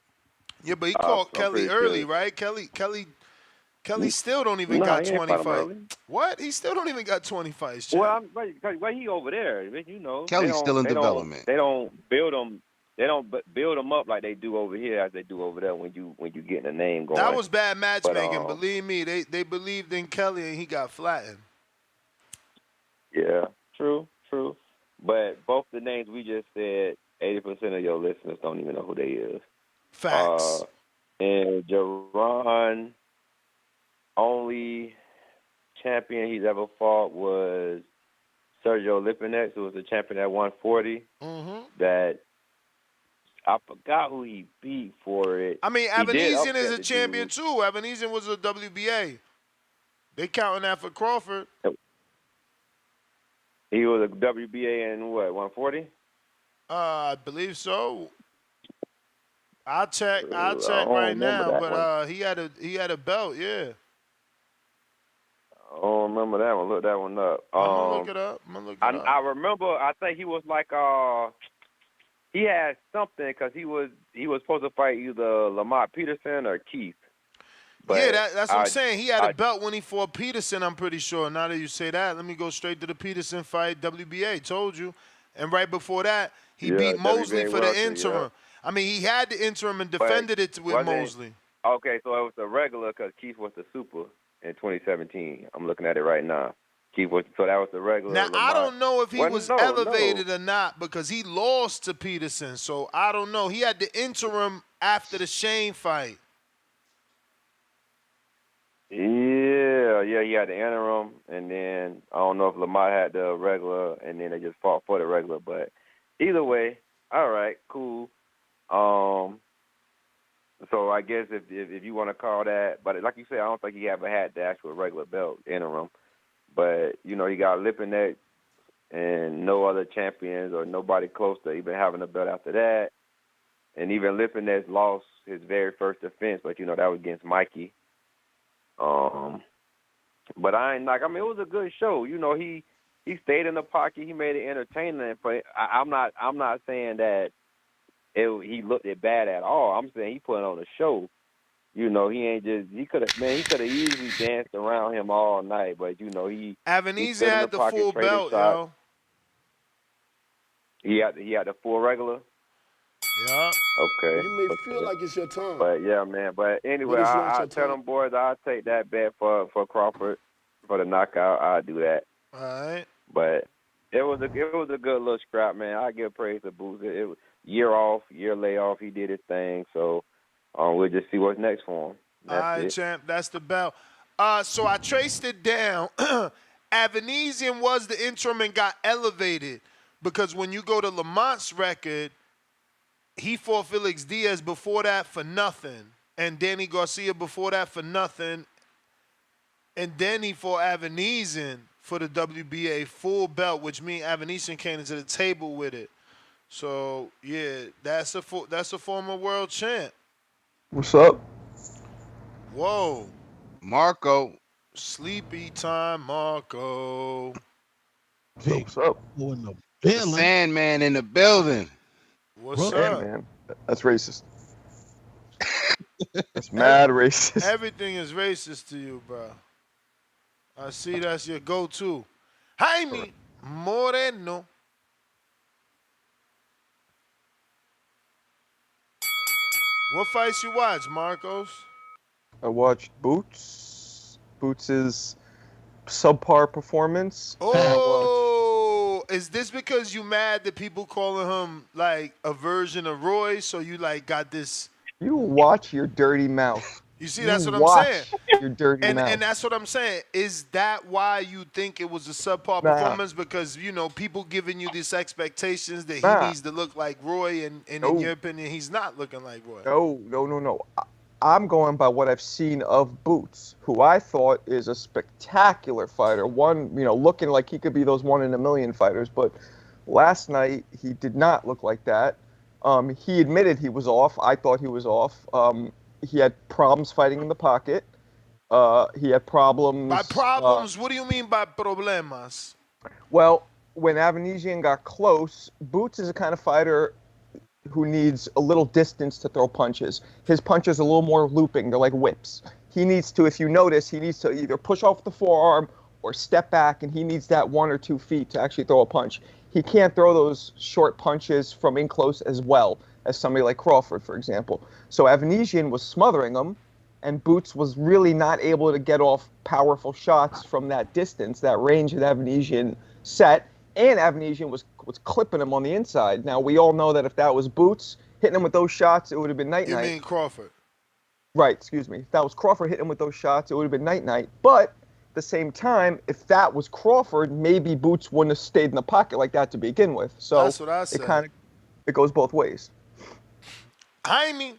he caught Kelly early, right? Kelly still don't even got 20 fights. What? He still don't even got 20 fights. Chad. Well, he over there. Kelly's still in development. They don't build him They don't build them up like they do over here as they do over there when you getting a name going. That was bad But, matchmaking. Believe me, they believed in Kelly and he got flattened. Yeah, true. But both the names we just said, 80% of your listeners don't even know who they is. Facts. And Jaron, only champion he's ever fought was Sergio Lipinets, who was the champion at 140. That I forgot who he beat for it. I mean, Avanesyan is a champion too. Avanesyan was a WBA. They counting that for Crawford. He was a WBA in what, 140? I believe so. I'll check right now, but he had a belt, yeah. I don't remember that one. Look that one up. I'm gonna look it up. I remember. I think he was like he had something because he was supposed to fight either Lamont Peterson or Keith. But yeah, that's what I'm saying. He had a belt when he fought Peterson, I'm pretty sure. Now that you say that, let me go straight to the Peterson fight, WBA, told you. And right before that, he beat Mosley for the interim. Yeah. I mean, he had the interim and defended it with Mosley. Okay, so it was the regular because Keith was the super in 2017. I'm looking at it right now. So that was the regular. Now, Lamont. I don't know if he was elevated or not because he lost to Peterson. So I don't know. He had the interim after the Shane fight. Yeah, he had the interim, and then I don't know if Lamont had the regular, and then they just fought for the regular. But either way, all right, cool. So I guess if you want to call that, but like you said, I don't think he ever had the actual regular belt interim. But he got Lipinets and no other champions or nobody close to even having a belt after that. And even Lipinets lost his very first defense, but that was against Mikey. But it was a good show. He stayed in the pocket. He made it entertaining. But I'm not saying that he looked it bad at all. I'm saying he put on a show. He ain't just he could have easily danced around him all night. But he Avanesyan had the full belt, yo. He had the full regular. Yeah. Okay. You may feel like it's your time. But yeah, man. But anyway, I tell them boys I'll take that bet for Crawford for the knockout. I'll do that. All right. But it was a good little scrap, man. I give praise to Boots. It was year off, year layoff. He did his thing. So we'll just see what's next for him. All right, champ. That's the belt. So I traced it down. Avanesyan was the interim and got elevated because when you go to Lamont's record, he fought Felix Diaz before that for nothing, and Danny Garcia before that for nothing, and then he fought Avanesyan for the WBA full belt, which means Avanesyan came into the table with it. So yeah, that's a former world champ. What's up? Whoa, Marco. Sleepy time, Marco. Hey, what's up? The Sandman in the building. What's up? Man, that's racist. That's mad racist. Everything is racist to you, bro. I see that's your go-to. Jaime Moreno. What fights you watch, Marcos? I watched Boots. Boots' subpar performance. Oh, is this because you mad that people calling him like a version of Roy? So you like got this? You watch your dirty mouth. You see, that's what I'm saying. Your dirty mouth. And that's what I'm saying. Is that why you think it was a subpar performance? Because people giving you these expectations that he needs to look like Roy, and in your opinion, he's not looking like Roy. No. I'm going by what I've seen of Boots, who I thought is a spectacular fighter. One, looking like he could be those 1 in a million fighters. But last night, he did not look like that. He admitted he was off. I thought he was off. He had problems fighting in the pocket. He had problems. By problems, what do you mean by problemas? Well, when Avanesyan got close, Boots is a kind of fighter who needs a little distance to throw punches. His punches are a little more looping. They're like whips. He needs to, if you notice, he needs to either push off the forearm or step back, and he needs that 1 or 2 feet to actually throw a punch. he can't throw those short punches from in close as well as somebody like Crawford, for example. So Avanesyan was smothering him, and Boots was really not able to get off powerful shots from that distance, that range that Avanesyan set, and Avanesyan was clipping him on the inside. Now, we all know that if that was Boots hitting him with those shots, it would have been night-night. You mean Crawford? Right, excuse me. If that was Crawford hitting him with those shots, it would have been night-night. But at the same time, if that was Crawford, maybe Boots wouldn't have stayed in the pocket like that to begin with. So that's what I said. It goes both ways. Jaime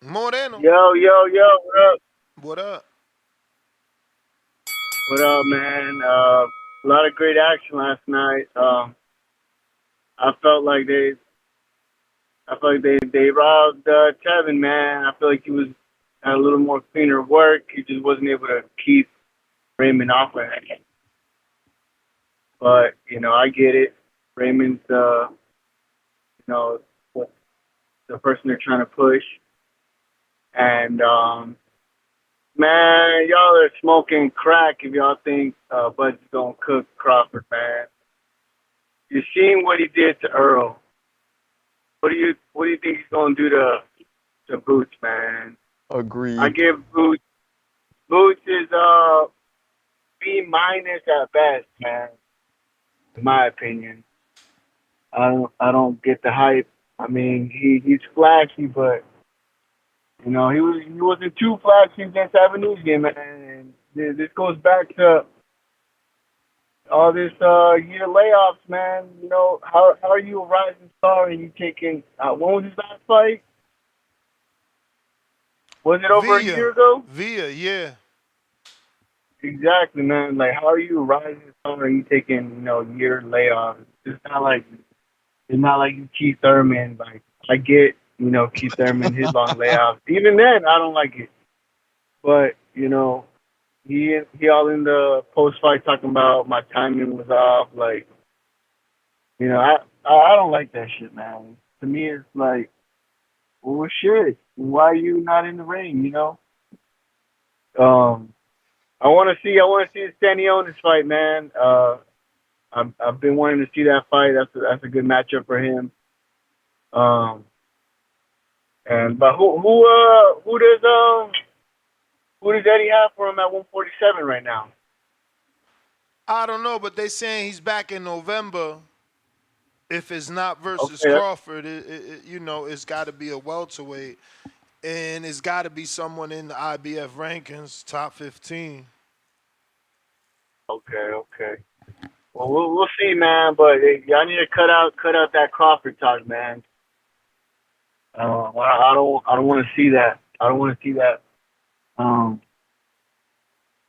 Moreno. Yo, what up? What up? What up, man? A lot of great action last night. I felt like they robbed Tevin, man. I feel like he had a little more cleaner work. He just wasn't able to keep Raymond off of it. But I get it. Raymond's the person they're trying to push. And, man, y'all are smoking crack if y'all think Bud's going to cook Crawford, man. You've seen what he did to Earl. What do you think he's going to do to Boots, man? Agreed. I give Boots is B- at best, man. In my opinion. I don't get the hype. I mean, he's flashy, but he wasn't too flashy against Avanesyan, man. And this goes back to all this year layoffs, man. How are you a rising star and you taking when was his last fight? Was it over a year ago? Villa, yeah. Exactly, man. Like, how are you a rising star and you taking year layoffs? It's not like you Keith Thurman. Like, I get Keith Thurman, his long layoffs. Even then, I don't like it. But he all in the post fight talking about my timing was off. Like, I don't like that shit, man. To me, it's like, well, shit. Why are you not in the ring? I want to see the Stanionis fight, man. I've been wanting to see that fight. That's a good matchup for him. But who does Eddie have for him at 147 right now? I don't know, but they saying he's back in November. If it's not versus Crawford, it's got to be a welterweight, and it's got to be someone in the IBF rankings, top 15. Okay. Well, we'll see, man. But y'all need to cut out that Crawford talk, man. I don't want to see that. I don't want to see that.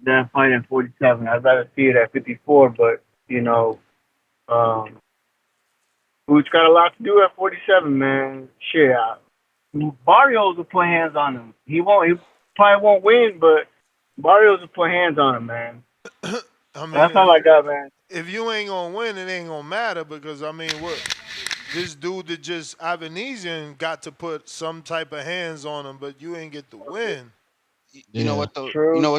That fight at 47. I'd rather see it at 54. But Boots got a lot to do at 47, man. Shit, Barrios will put hands on him. He probably won't win, but Barrios will put hands on him, man. I mean, that's all I got, man. If you ain't gonna win, it ain't gonna matter because what this dude that just Avanesyan got to put some type of hands on him, but you ain't get to win. You know what though? True, but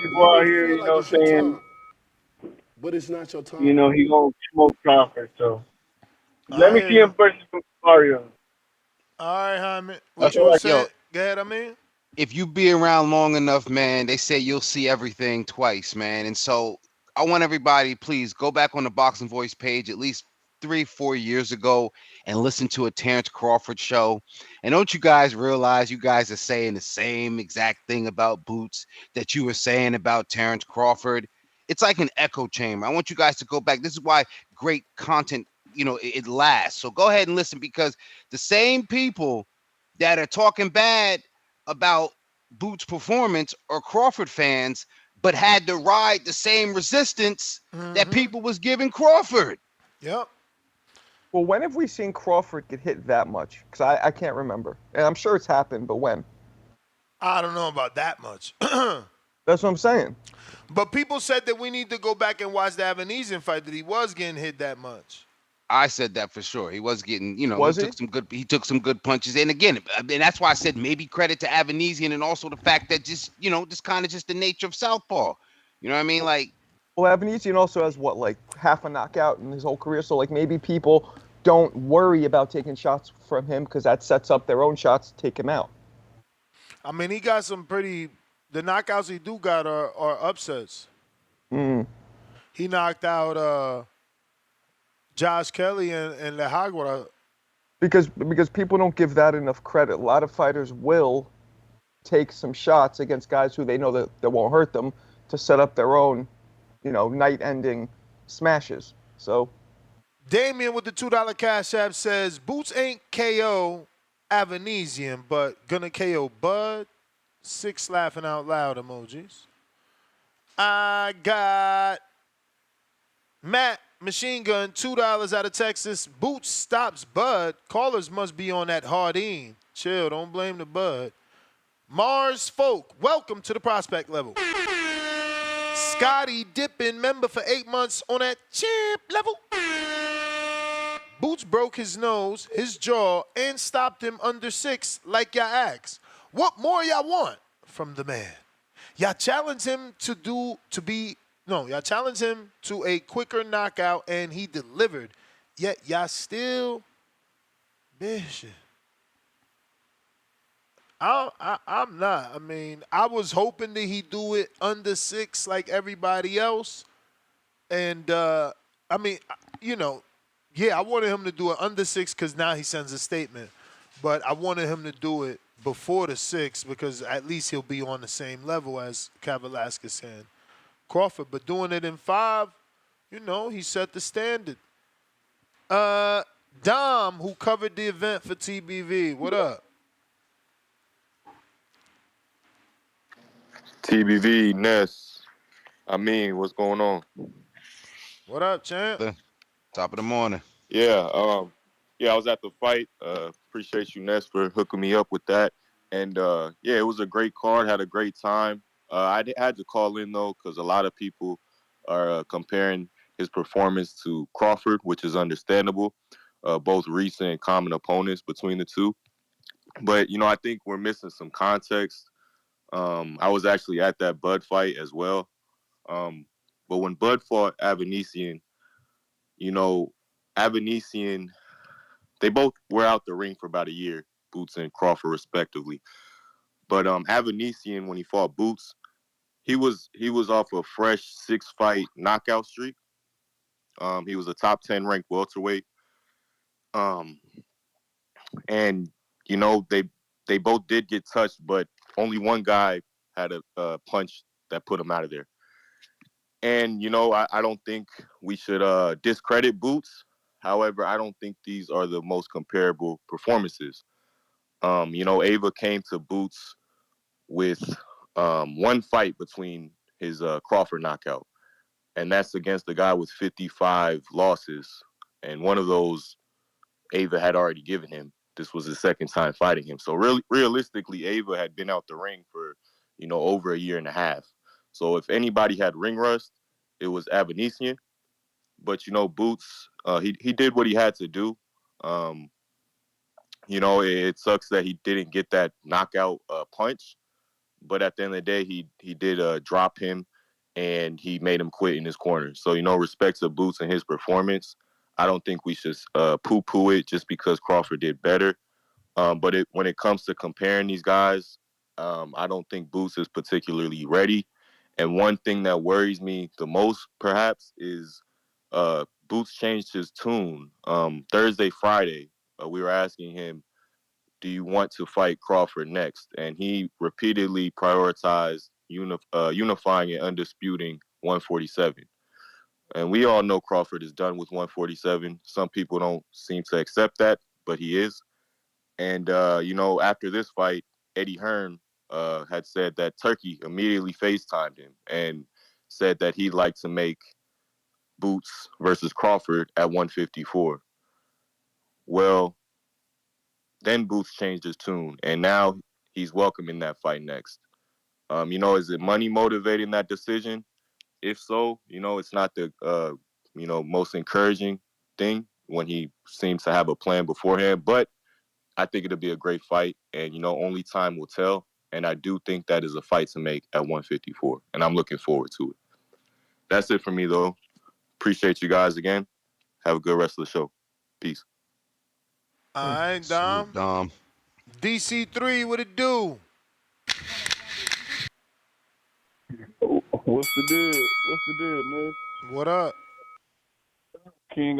people out here, saying, but it's not your time. He gonna smoke Crawford, so let me see him versus Mario. All right, Jaime. What you want to say? Go ahead, I mean. If you be around long enough, man, they say you'll see everything twice, man. And so I want everybody, please go back on the Boxing Voice page at least 3-4 years ago and listen to a Terrence Crawford show. And don't you guys realize you guys are saying the same exact thing about Boots that you were saying about Terrence Crawford? It's like an echo chamber. I want you guys to go back. This is why great content, it lasts. So go ahead and listen because the same people that are talking bad about Boots' performance are Crawford fans, but had to ride the same resistance that people was giving Crawford. Yep. Well, when have we seen Crawford get hit that much? Because I can't remember. And I'm sure it's happened, but when? I don't know about that much. That's what I'm saying. But people said that we need to go back and watch the Avanesyan fight, that he was getting hit that much. I said that for sure. He was getting, he took some good punches. And again, and that's why I said maybe credit to Avanesyan and also the fact that just kind of just the nature of Southpaw. You know what I mean? Like, Well, Avanesyan also has like half a knockout in his whole career, so like maybe people don't worry about taking shots from him because that sets up their own shots to take him out. I mean, he got some pretty. The knockouts he do got are upsets. He knocked out Josh Kelly and Le Hagwara. Because people don't give that enough credit. A lot of fighters will take some shots against guys who they know that won't hurt them to set up their own, night-ending smashes. So, Damien with the $2 Cash App says, Boots ain't KO Avanesyan, but gonna KO Bud. 6 laughing out loud emojis. I got Matt Machine Gun, $2 out of Texas. Boots stops Bud. Callers must be on that hardine. Chill, don't blame the Bud. Mars Folk, welcome to the prospect level. Scotty Dippin, member for 8 months on that champ level. Boots broke his nose, his jaw, and stopped him under 6 like y'all asked. What more y'all want from the man? Y'all challenge him y'all challenge him to a quicker knockout, and he delivered. Yet y'all still bitching. I'm not. I mean, I was hoping that he do it under 6 like everybody else. And, I mean, I wanted him to do it under 6 because now he sends a statement. But I wanted him to do it before the 6 because at least he'll be on the same level as Kavalauskas and Crawford. But doing it in 5, he set the standard. Dom, who covered the event for TBV, what up? TBV, Ness. What's going on? What up, champ? Top of the morning. Yeah, I was at the fight. Appreciate you, Ness, for hooking me up with that. And, it was a great card, had a great time. I had to call in, though, because a lot of people are comparing his performance to Crawford, which is understandable. Both recent and common opponents between the two. But, I think we're missing some context. I was actually at that Bud fight as well. But when Bud fought Avanesyan, Avanesyan, they both were out the ring for about a year, Boots and Crawford respectively. But Avanesyan, when he fought Boots, he was off a fresh 6-fight knockout streak. He was a top 10 ranked welterweight. And they both did get touched, but only one guy had a punch that put him out of there. And, I don't think we should discredit Boots. However, I don't think these are the most comparable performances. Ava came to Boots with one fight between his Crawford knockout. And that's against the guy with 55 losses. And one of those Ava had already given him. This was his second time fighting him. So really, realistically, Ava had been out the ring for, over a year and a half. So if anybody had ring rust, it was Avanesyan. But, Boots, he did what he had to do. It sucks that he didn't get that knockout punch. But at the end of the day, he did drop him, and he made him quit in his corner. So, respect to Boots and his performance. I don't think we should poo-poo it just because Crawford did better. But when it comes to comparing these guys, I don't think Boots is particularly ready. And one thing that worries me the most, perhaps, is Boots changed his tune. Thursday, Friday, we were asking him, do you want to fight Crawford next? And he repeatedly prioritized unifying and undisputing 147. And we all know Crawford is done with 147. Some people don't seem to accept that, but he is. And, after this fight, Eddie Hearn had said that Turkey immediately FaceTimed him and said that he'd like to make Boots versus Crawford at 154. Well, then Boots changed his tune, and now he's welcoming that fight next. Is it money motivating that decision? If so, it's not the, most encouraging thing when he seems to have a plan beforehand, but I think it'll be a great fight, and, only time will tell. And I do think that is a fight to make at 154, and I'm looking forward to it. That's it for me, though. Appreciate you guys again. Have a good rest of the show. Peace. All right, Dom. Dom. DC3, what it do? What's the deal? What's the deal, man? What up? King,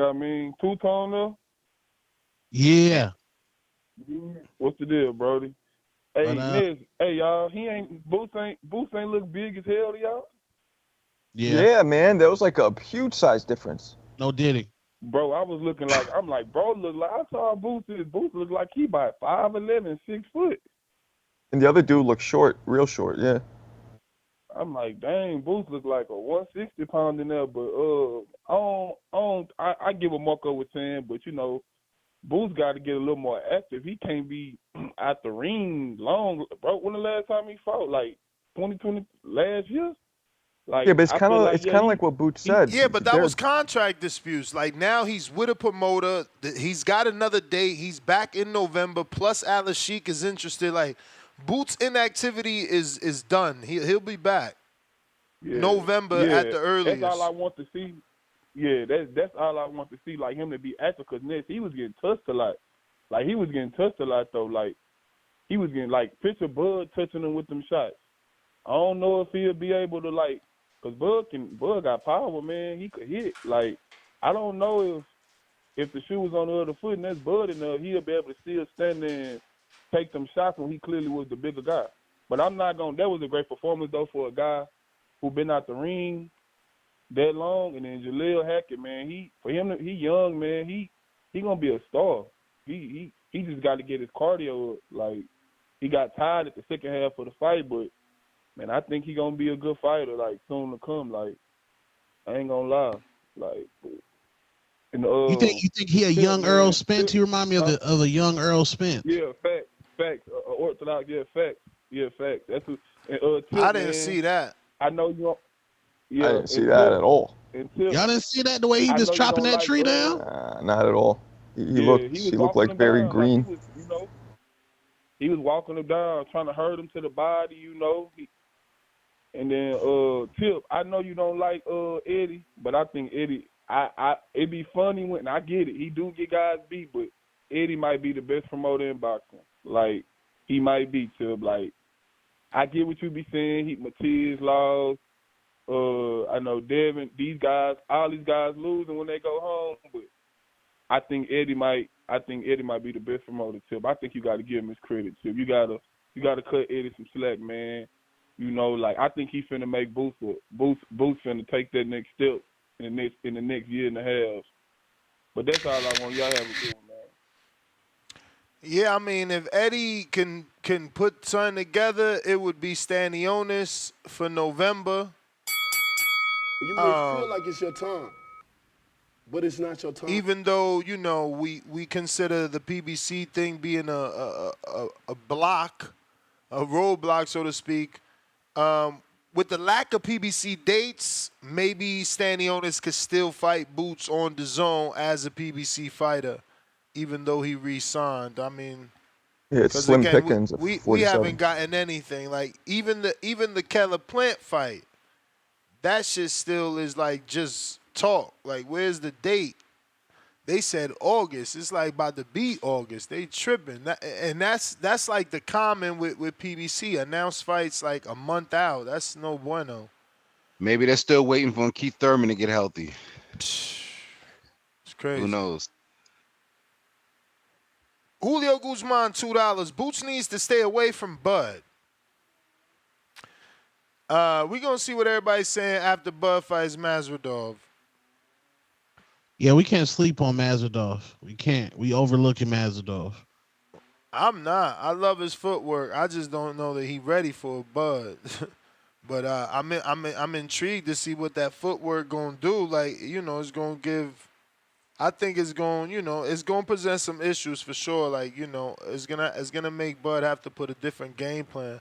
two-tone there? Yeah. What's the deal, Brody? Hey, What up? Niz, hey, y'all, Boots ain't look big as hell to y'all? Yeah, man, there was like a huge size difference. No diddy. Bro, I was looking like, bro, I saw Boots look like he about 5'11", 6 foot. And the other dude looked short, real short, yeah. I'm like, dang, Boots look like a 160-pound in there, but I give a muck with saying, but you know, Boots got to get a little more active. He can't be at the ring long, bro. When the last time he fought, like 2020 last year? Like, Yeah, but it's I kind feel of like what Boots said. Yeah, but that was contract disputes. Like now he's with a promoter. He's got another date. He's back in November. Plus Alice Sheik is interested. Like Boots' inactivity is done. He'll be back. Yeah. November at the earliest. That's all I want to see. Yeah, that's all I want to see. Like him to be active, because he was getting touched a lot. Like he was getting touched a lot though. Like he was getting picture Bud touching him with them shots. I don't know if he'll be able to because Bud got power, man. He could hit. Like I don't know if the shoe was on the other foot and that's Bud enough, he'll be able to still stand there and take them shots when he clearly was the bigger guy. But I'm not gonna. That was a great performance though for a guy who been out the ring that long. And then Jalil Hackett, man, he young, man. He gonna be a star. He just got to get his cardio up. Like he got tired at the second half of the fight, but man, I think he gonna be a good fighter. Like soon to come. Like I ain't gonna lie. Like You think he a young Earl Spence? He remind me of a young Earl Spence. Yeah, facts. Orthodox, facts. That's what. I didn't see that. I know you. I didn't see that at all. Y'all didn't see that the way he was chopping that tree down? Not at all. He looked like very green. He was walking him down, trying to hurt him to the body, you know. And then Tip, I know you don't like Eddie, but I think Eddie, it'd be funny when I get it. He do get guys beat, but Eddie might be the best promoter in boxing. Like he might be, Tip. Like I get what you be saying. Matias lost. I know Devin. All these guys losing when they go home, but I think Eddie might be the best promoter, Tip. I think you got to give him his credit, Tip. You gotta cut Eddie some slack, man. You know, like I think he finna make Boots finna take that next step in the next year and a half. But that's all I want. Y'all have a good one, man. Yeah, I mean, if Eddie can put something together, it would be Stanionis for November. You may feel like it's your time, but it's not your time. Even though, you know, we consider the PBC thing being a block, a roadblock, so to speak. With the lack of PBC dates, maybe Stanionis could still fight Boots on the zone as a PBC fighter, even though he re-signed. I mean, yeah, it's slim pickings. We haven't gotten anything. Like even the Keller Plant fight, that shit still is like just talk. Like, where's the date? They said August. It's like about to be August. They tripping. And that's like the common with PBC. Announced fights like a month out. That's no bueno. Maybe they're still waiting for Keith Thurman to get healthy. It's crazy. Who knows? Julio Guzman, $2. Boots needs to stay away from Bud. We're going to see what everybody's saying after Bud fights Masvidal. Yeah, we can't sleep on Masvidal. We can't. We overlooking Masvidal. I'm not. I love his footwork. I just don't know that he's ready for a Bud. But I'm intrigued to see what that footwork going to do. Like, you know, it's going to give – I think it's going, you know, it's going to present some issues for sure. Like, you know, it's gonna make Bud have to put a different game plan.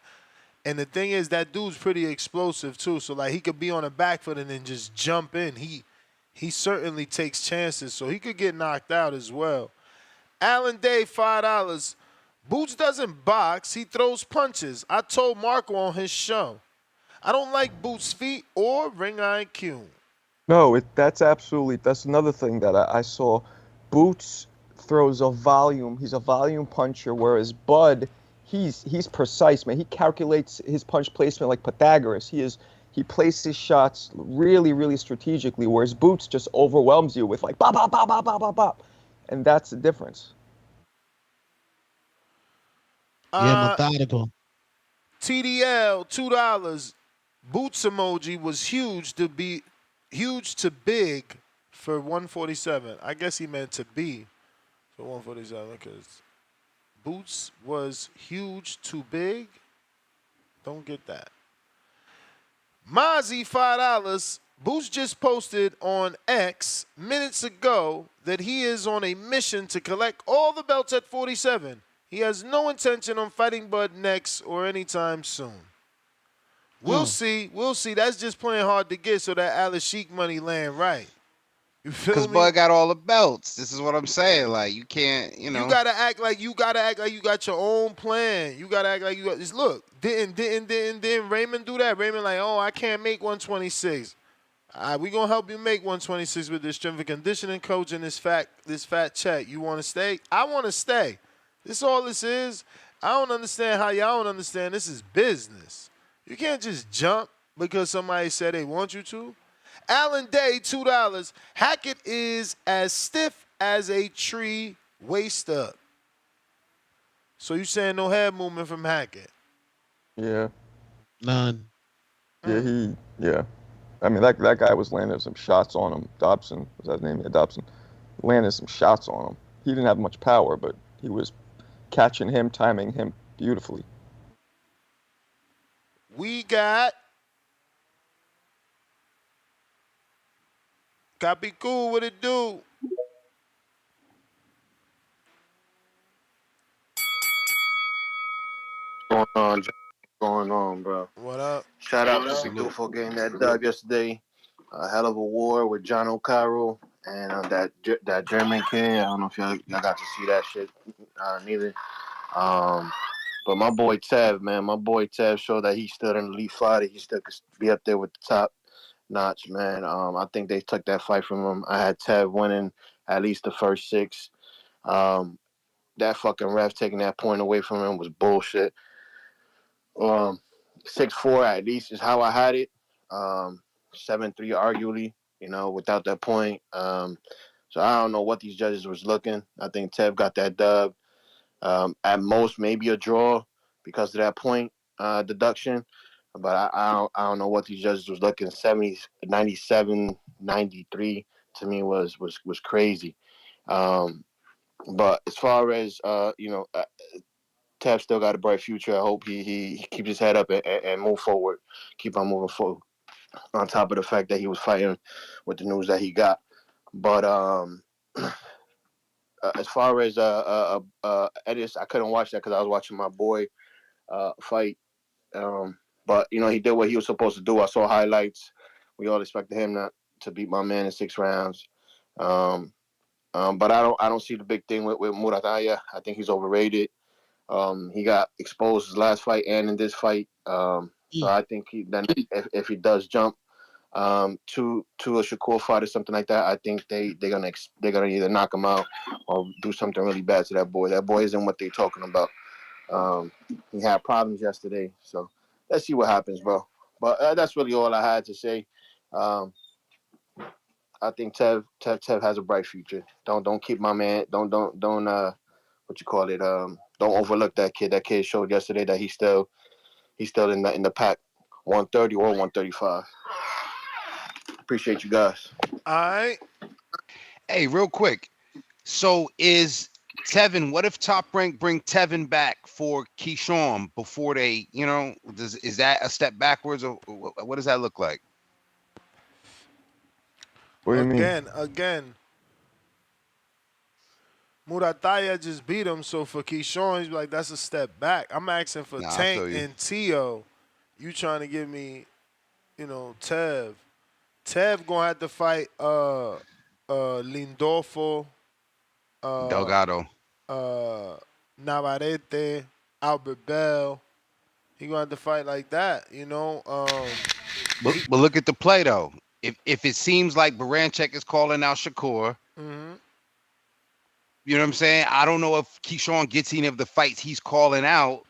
And the thing is, that dude's pretty explosive too. So like, he could be on the back foot and then just jump in. He certainly takes chances, so he could get knocked out as well. Alan Day, $5. Boots doesn't box. He throws punches. I told Marco on his show. I don't like Boots' feet or ring IQ. No, that's another thing that I saw. Boots throws a volume. He's a volume puncher, whereas Bud, he's precise, man. He calculates his punch placement like Pythagoras. He places shots really, really strategically, whereas Boots just overwhelms you with like bop, bop, bop, bop, bop, bop, bop. And that's the difference. Yeah, methodical. TDL, $2. Boots emoji was huge to big for 147. I guess he meant to be for 147 because Boots was huge to big. Don't get that. Mozzie, $5. Boots just posted on X minutes ago that he is on a mission to collect all the belts at 47. He has no intention on fighting Bud next or anytime soon. We'll see. We'll see. That's just playing hard to get so that Alice Sheik money land right. You feel me? Because Bud got all the belts. This is what I'm saying. Like, you can't, You gotta act like you got your own plan. You gotta act like you got this. Look, didn't Raymond do that? Raymond like, oh, I can't make 126. We gonna help you make 126 with this strength and conditioning coach and this fat check. You wanna stay? I wanna stay. This all this is. I don't understand how y'all don't understand. This is business. You can't just jump because somebody said they want you to. Alan Day, $2. Hackett is as stiff as a tree waist up. So you saying no head movement from Hackett? Yeah. None. Yeah. I mean, that guy was landing some shots on him. Dobson, was that his name? Yeah, Dobson. Landing some shots on him. He didn't have much power, but he was catching him, timing him beautifully. We got Copy Cool, what it do? Going on, bro? What up? Shout out to Big for getting that dub yesterday. A hell of a war with John O'Carroll and that German kid. I don't know if y'all got to see that shit neither. But my boy Tev showed that he's still an elite fighter. He still could be up there with the top notch, man. I think they took that fight from him. I had Tev winning at least the first 6. That fucking ref taking that point away from him was bullshit. 6-4 at least is how I had it. 7-3 arguably, without that point. So I don't know what these judges was looking. I think Tev got that dub. At most, maybe a draw because of that point deduction. But I don't know what these judges was looking. 70, 97, 93 to me was crazy. But as far as Tev still got a bright future. I hope he keeps his head up and move forward. Keep on moving forward. On top of the fact that he was fighting with the news that he got. But as far as Ennis, I couldn't watch that because I was watching my boy fight. But he did what he was supposed to do. I saw highlights. We all expected him not to beat my man in 6 rounds. But I don't see the big thing with Muratalla. I think he's overrated. He got exposed his last fight and in this fight. So I think if he does jump to a Shakur fight or something like that, I think they're gonna either knock him out or do something really bad to that boy. That boy isn't what they're talking about. He had problems yesterday, so let's see what happens, bro. But that's really all I had to say. I think Tev has a bright future. Don't keep my man. Don't what you call it? Don't overlook that kid. That kid showed yesterday that he's still in the pack, 130 or 135. Appreciate you guys. All right. Hey, real quick. So is Tevin? What if Top Rank bring Tevin back for Keyshawn before they? Is that a step backwards, or what does that look like? What do you mean? Again, Muratalla just beat him, so for Keyshawn, he's like, that's a step back. I'm asking for Tank and Tio. You trying to give me, Tev. Tev gonna have to fight Lindolfo, Delgado, Navarrete, Albert Bell, He gonna have to fight like that, But look at the play though. If it seems like Baranchek is calling out Shakur, you know what I'm saying? I don't know if Keyshawn gets any of the fights he's calling out.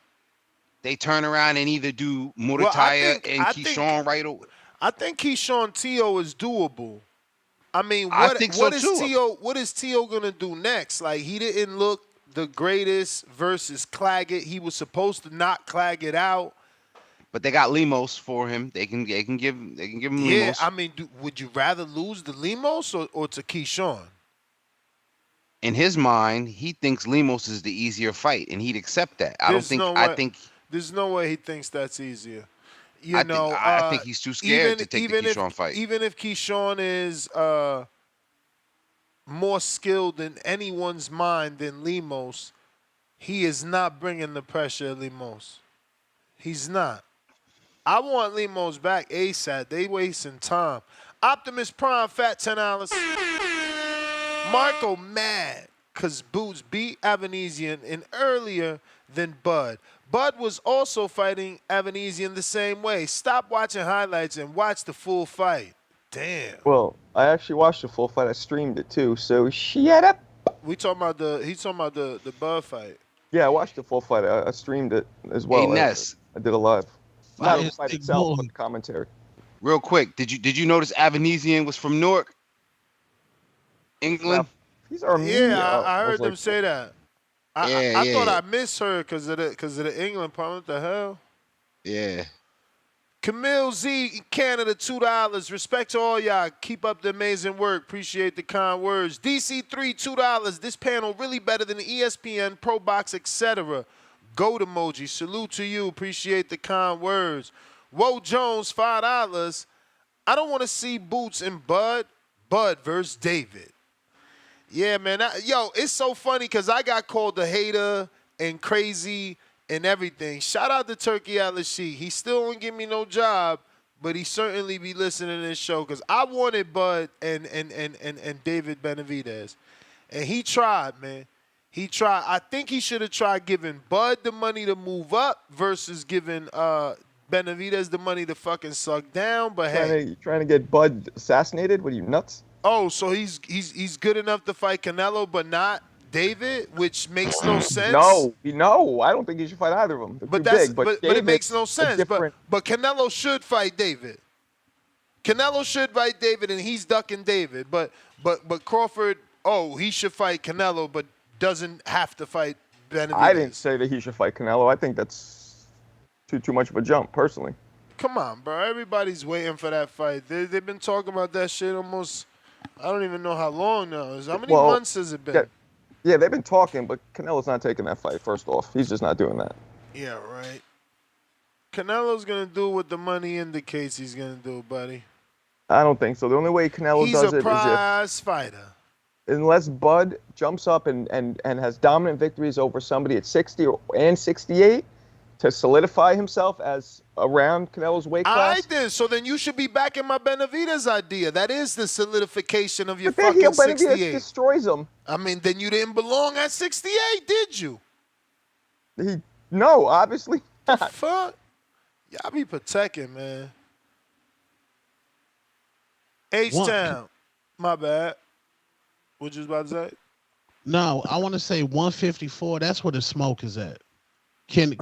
They turn around and either do Muratalla and Keyshawn right away. I think Keyshawn T.O. is doable. I mean, I think so too. What is T.O. gonna do next? Like, he didn't look the greatest versus Claggett. He was supposed to knock Claggett out. But they got Lemos for him. They can give him Lemos. Yeah, I mean, would you rather lose to Lemos or to Keyshawn? In his mind, he thinks Lemos is the easier fight, and he'd accept that. There's no way he thinks that's easier. I think he's too scared to take the Keyshawn fight. Even if Keyshawn is more skilled in anyone's mind than Lemos, he is not bringing the pressure of Lemos. He's not. I want Lemos back ASAP. They wasting time. Optimus Prime, fat $10. Marco mad because Boots beat Avanesyan in earlier than Bud. Bud was also fighting Avanesyan the same way. Stop watching highlights and watch the full fight. Damn. Well, I actually watched the full fight. I streamed it too. So shut up. He's talking about the Bud fight. Yeah, I watched the full fight. I streamed it as well. Hey, Ness. I did a live. Not the fight itself, but the commentary. Real quick, did you notice Avanesyan was from Newark, England? He's Armenian. Yeah, I heard them say that. I thought I missed her because of the England part. What the hell? Yeah. Camille Z, Canada, $2. Respect to all y'all. Keep up the amazing work. Appreciate the kind words. DC3, $2. This panel really better than the ESPN, Pro Box, etc. Goat emoji. Salute to you. Appreciate the kind words. Whoa Jones, $5. I don't want to see Boots and Bud. Bud versus David. Yeah, man. It's so funny because I got called a hater and crazy and everything. Shout out to Turkey Al-Rashid. He still won't give me no job, but he certainly be listening to this show because I wanted Bud and David Benavidez. And he tried, man. He tried. I think he should have tried giving Bud the money to move up versus giving Benavidez the money to fucking suck down. But trying to get Bud assassinated? What are you, nuts? Oh, so he's good enough to fight Canelo, but not David, which makes no sense. No, I don't think he should fight either of them. But it makes no sense. But Canelo should fight David. Canelo should fight David, and he's ducking David. But Crawford, he should fight Canelo, but doesn't have to fight Benavidez. I didn't say that he should fight Canelo. I think that's too much of a jump, personally. Come on, bro. Everybody's waiting for that fight. They've been talking about that shit almost, I don't even know how long now. How many months has it been? Yeah, they've been talking, but Canelo's not taking that fight, first off. He's just not doing that. Yeah, right. Canelo's going to do what the money indicates he's going to do, buddy. I don't think so. The only way Canelo does it is He's a prize fighter. Unless Bud jumps up and has dominant victories over somebody at 60 and 68 to solidify himself as around Canelo's weight class. All right, then. So then you should be backing my Benavidez idea. That is the solidification of your fucking 68. Benavidez destroys him. I mean, then you didn't belong at 68, did you? No, obviously not. The fuck? Y'all be protecting, man. H-Town. My bad. What you was about to say? No, I want to say 154. That's where the smoke is at. Can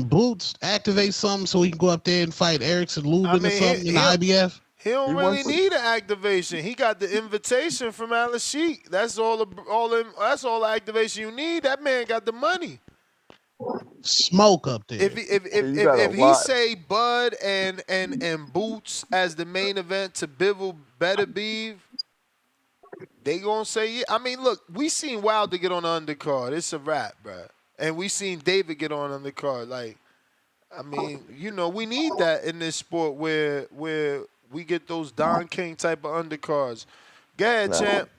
Boots activate something so he can go up there and fight Erickson Lubin or something in the IBF? He don't really need an activation. He got the invitation from Al-Sheikh. That's all the activation you need. That man got the money. Smoke up there. If he say Bud and Boots as the main event to Bivol better Beeve, they gonna say yeah. I mean, look, we seen Wilder get on the undercard. It's a wrap, bro. And we seen David get on undercard. Like, I mean, we need that in this sport where we get those Don King type of undercards. Go ahead, champ.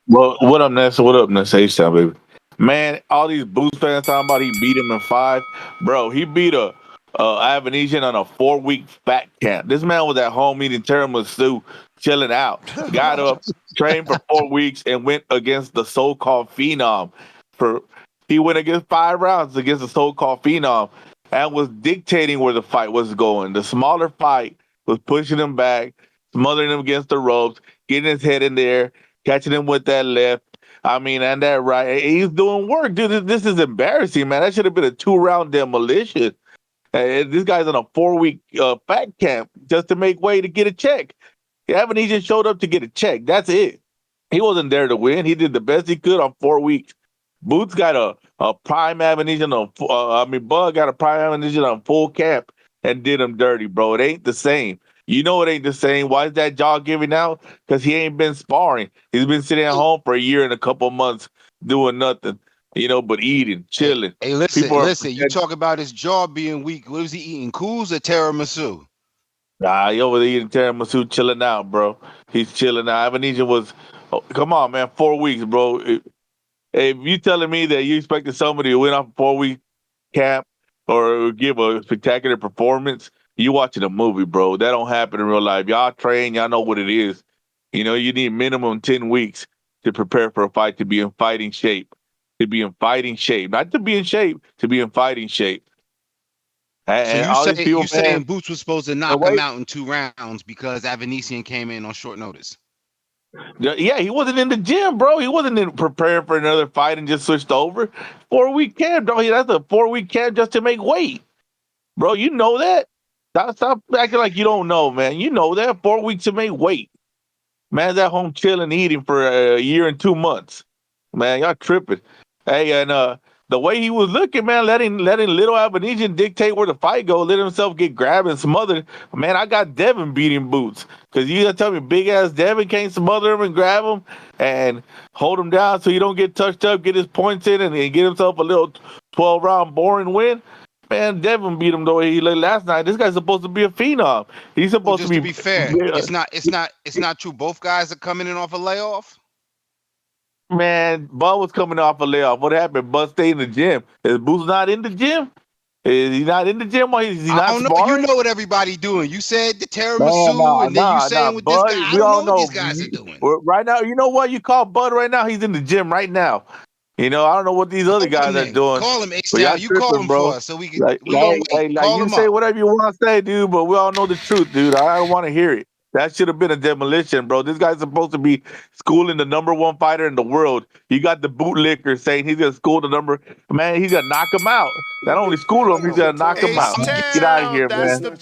Well, what up, Ness? What up, Ness? H-Town, baby. Man, all these Boots fans talking about he beat him in 5. Bro, he beat a Avanesyan on a 4-week fat camp. This man was at home eating tiramisu, chilling out. Got up, trained for 4 weeks, and went against the so-called phenom. He went against 5 rounds against the so-called phenom. and was dictating where the fight was going. The smaller fight was pushing him back, smothering him against the ropes, getting his head in there, catching him with that left. I mean, and that right. He's doing work, dude. This is embarrassing, man. That should have been a 2-round demolition. This guy's on a 4-week fat camp just to make way to get a check. Avanesyan showed up to get a check. That's it. He wasn't there to win. He did the best he could on 4 weeks. Boots got a prime Avanesyan on. Bud got a prime Avanesyan on full camp and did him dirty, bro. It ain't the same. You know it ain't the same. Why is that jaw giving out? Because he ain't been sparring. He's been sitting at home for a year and a couple months doing nothing, but eating, chilling. Hey, listen. You talk about his jaw being weak. What was he eating? Cools or tiramisu? Nah, he over there eating tiramisu, chilling out, bro. He's chilling out. Avanesyan was, come on, man, 4 weeks, bro. If you telling me that you expected somebody to win off a 4-week camp or give a spectacular performance, you watching a movie, bro. That don't happen in real life. Y'all train, y'all know what it is. You need minimum 10 weeks to prepare for a fight to be in fighting shape. To be in fighting shape. Not to be in shape, to be in fighting shape. And So all these people, saying Boots was supposed to knock him out in 2 rounds because Avanesyan came in on short notice. Yeah, he wasn't in the gym, bro. He wasn't preparing for another fight and just switched over. 4-week camp, dog. That's a 4-week camp just to make weight, bro. You know that. Stop acting like you don't know, man. You know that 4 weeks to make weight. Man's at home chilling, eating for a year and 2 months. Man, y'all tripping. Hey, and the way he was looking, man, letting little Avanesyan dictate where the fight go, let himself get grabbed and smothered. Man, I got Devin beating Boots. Because you gotta tell me big ass Devin can't smother him and grab him and hold him down so he don't get touched up, get his points in, and get himself a little 12-round boring win. Man, Devin beat him the way he looked last night. This guy's supposed to be a phenom. He's supposed to be fair, it's not true. Both guys are coming in off a layoff. Man, Bud was coming off a layoff. What happened? Bud stayed in the gym. Is Boots not in the gym? Is he not in the gym or is he not I don't sparring? know. You know what everybody doing. You said the tiramisu, and then you saying what this guy. I don't know what these guys are doing. Right now, you know what? You call Bud right now. He's in the gym right now. I don't know what these other guys are doing. Call him H-Town. You call him for us so we can. You say whatever you want to say, dude, but we all know the truth, dude. I don't want to hear it. That should have been a demolition, bro. This guy's supposed to be schooling the number 1 fighter in the world. You got the bootlicker saying he's gonna school the number. Man, he's gonna knock him out. Not only school him, he's gonna knock him out. Get out of here, That's man.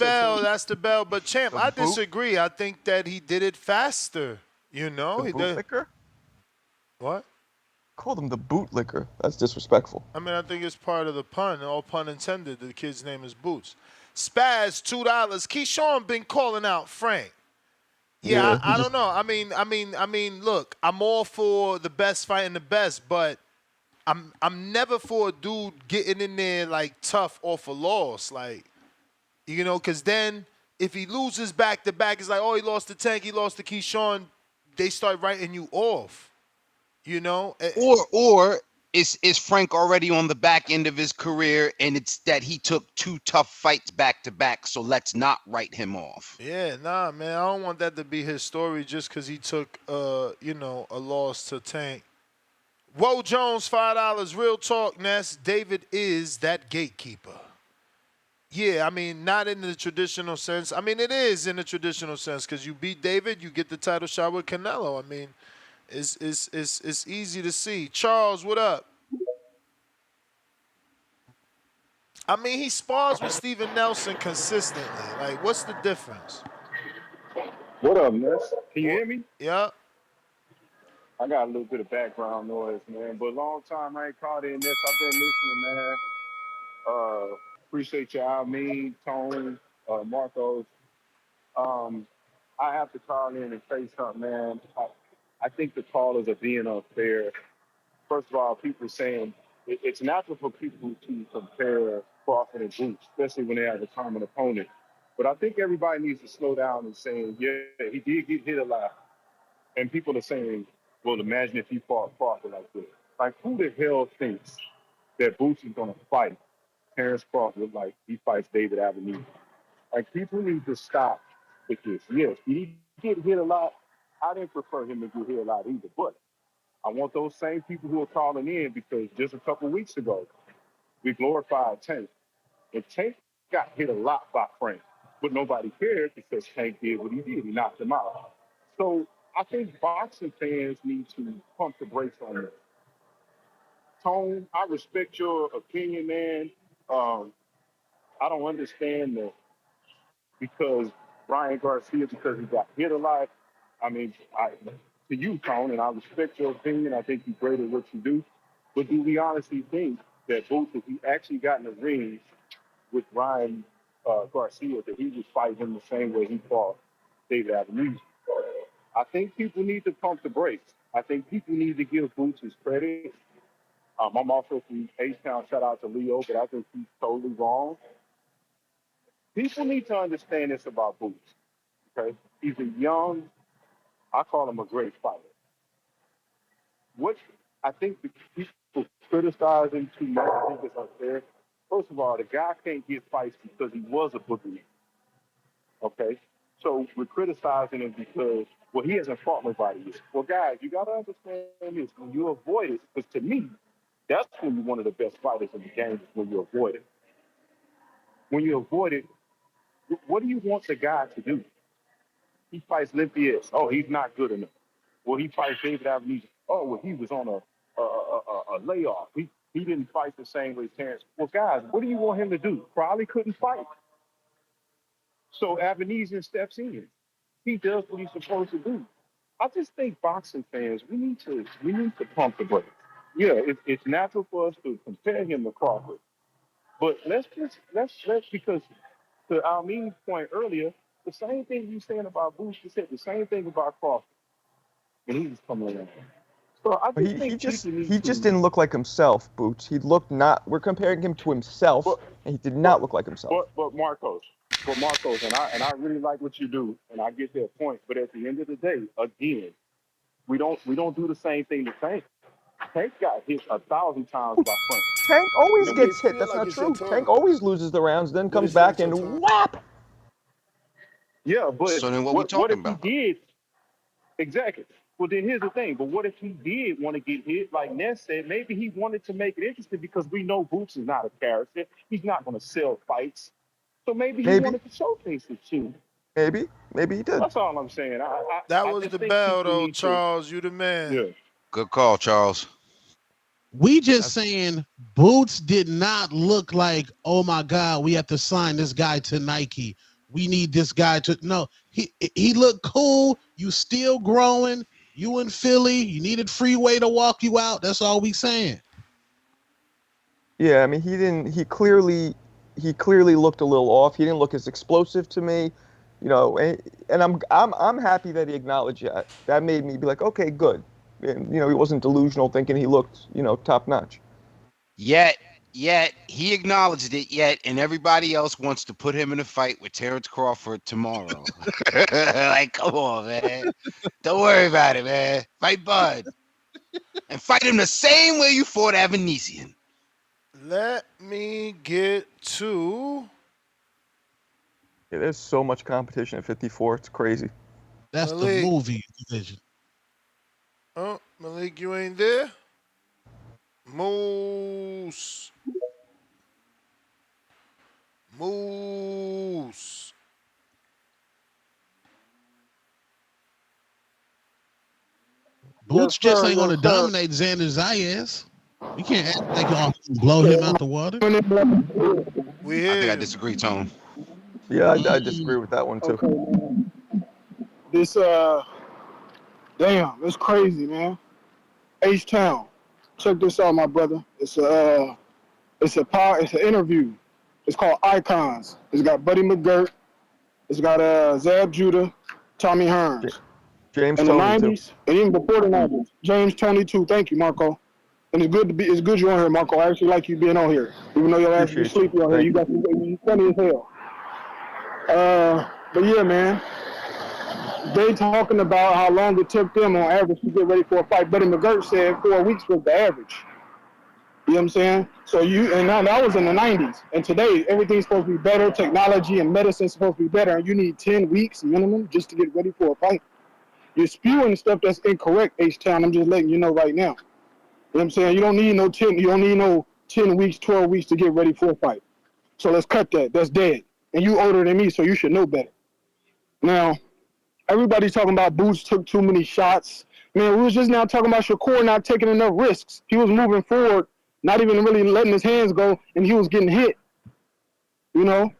That's the bell. But champ, I disagree. I think that he did it faster. The bootlicker? What? Called him the bootlicker. That's disrespectful. I mean, I think it's part of the pun. All pun intended. The kid's name is Boots. Spaz, $2. Keyshawn been calling out Frank. Yeah, I don't know. I mean, look, I'm all for the best fighting the best, but I'm never for a dude getting in there like tough off a loss, like, because then if he loses back to back, it's like, oh, he lost to Tank, he lost to Keyshawn. They start writing you off, Or is Frank already on the back end of his career, and it's that he took 2 tough fights back to back, so let's not write him off. Yeah, nah, man, I don't want that to be his story just because he took, a loss to Tank. Whoa, Jones, $5. Real talk, Ness. David is that gatekeeper. Yeah, I mean, not in the traditional sense. I mean, it is in the traditional sense because you beat David, you get the title shot with Canelo. I mean, it's easy to see. Charles, what up? I mean, he spars with Steven Nelson consistently. Like, what's the difference? What up, Ness? Can you hear me? Yeah. I got a little bit of background noise, man, but long time I ain't caught in this. I've been listening, man. Appreciate you, Almeen, Tone, Marcos. I have to call in and say something, man. I think the callers are being unfair. First of all, people saying it's natural for people to compare Crawford and Boots, especially when they have a common opponent. But I think everybody needs to slow down and saying, yeah, he did get hit a lot. And people are saying, well, imagine if he fought Crawford like this. Like, who the hell thinks that Boots is going to fight Terrence Crawford like he fights David Avanesyan? Like, people need to stop with this. Yes, he get hit a lot. I didn't prefer him to get hit a lot either. But I want those same people who are calling in because just a couple weeks ago, we glorified Tank. And Tank got hit a lot by Frank, but nobody cared because Tank did what he did. He knocked him out. So I think boxing fans need to pump the brakes on this. Tone, I respect your opinion, man. I don't understand that because Ryan Garcia, because he got hit a lot. I mean, to you, Tone, and I respect your opinion. I think you're great at what you do. But do we honestly think that Boots, if he actually got in the ring with Ryan Garcia, that he would fight him the same way he fought David Avanesyan? I think people need to pump the brakes. I think people need to give Boots his credit. I'm also from H-Town. Shout out to Leo, but I think he's totally wrong. People need to understand this about Boots. Okay, he's a young, I call him a great fighter. What I think the people criticize him too much, I think it's unfair. First of all, the guy can't get fights because he was a boogeyman. Okay, so we're criticizing him because, well, he hasn't fought nobody yet. Well, guys, you got to understand this. When you avoid it, because to me, that's when you're one of the best fighters in the game, is when you avoid it. When you avoid it, what do you want the guy to do? He fights Olympias. Oh, he's not good enough. Well, he fights David Avanesyan. Oh, well, he was on a layoff. He didn't fight the same way Terrence. Well, guys, what do you want him to do? Probably couldn't fight. So Avanesyan steps in. He does what he's supposed to do. I just think boxing fans, we need to pump the brakes. Yeah, it's natural for us to compare him to Crawford, but let's because to Almin's point earlier, the same thing you saying about Boots, you said the same thing about Crawford when he was coming around. So I just think he just didn't look like himself, Boots. He looked not. We're comparing him to himself, and he did not look like himself. But Marcos, and I really like what you do, and I get that point. But at the end of the day, again, we don't do the same thing to Tank. Tank got hit 1,000 times by Frank. Tank always gets hit. That's not true. Tank always loses the rounds, then comes back and whap. Yeah, but so then what if he did? Exactly. Well, then here's the thing. But what if he did want to get hit? Like Ness said, maybe he wanted to make it interesting because we know Boots is not a character. He's not going to sell fights. So maybe he wanted to showcase it too. Maybe he did. That's all I'm saying. That was the bell, though, Charles. You the man. Yeah. Good call, Charles. We just saying Boots did not look like, oh my God, we have to sign this guy to Nike. We need this guy to no. He looked cool. You still growing. You in Philly. You needed Freeway to walk you out. That's all we saying. Yeah, I mean he clearly looked a little off. He didn't look as explosive to me, you know. And I'm happy that he acknowledged that. That made me be like, okay, good. And, you know, he wasn't delusional thinking he looked, you know, top notch. Yet he acknowledged it. And everybody else wants to put him in a fight with Terrence Crawford tomorrow. Like, come on, man. Don't worry about it, man. Fight Bud, and fight him the same way you fought Avanesyan. Let me get to. Yeah, there's so much competition at 54. It's crazy. That's the movie division. Oh, Malik, you ain't there? Moose. Boots just ain't going to dominate Xander Zayas. You can't act like y'all blow him out the water. I think I disagree, Tone. Yeah, I disagree with that one too. Okay. This damn, it's crazy, man. H-Town, check this out, my brother. It's an interview. It's called Icons. It's got Buddy McGirt. It's got Zab Judah, Tommy Hearns. James in Toney the 90s, too. and even before the 90s. James Toney too. Thank you, Marco. And it's good you're on here, Marco. I actually like you being on here. Even though your ass is sleepy on here, you funny as hell. But yeah, man. They talking about how long it took them on average to get ready for a fight. Buddy McGirt said 4 weeks was the average. You know what I'm saying? So that was in the 90s. And today, everything's supposed to be better. Technology and medicine's supposed to be better. And you need 10 weeks minimum just to get ready for a fight. You're spewing stuff that's incorrect, H-Town. I'm just letting you know right now. You know what I'm saying? You don't need no 10 weeks, 12 weeks to get ready for a fight. So let's cut that. That's dead. And you older than me, so you should know better. Now, everybody's talking about Boots took too many shots. Man, we was just now talking about Shakur not taking enough risks. He was moving forward, not even really letting his hands go, and he was getting hit. You know,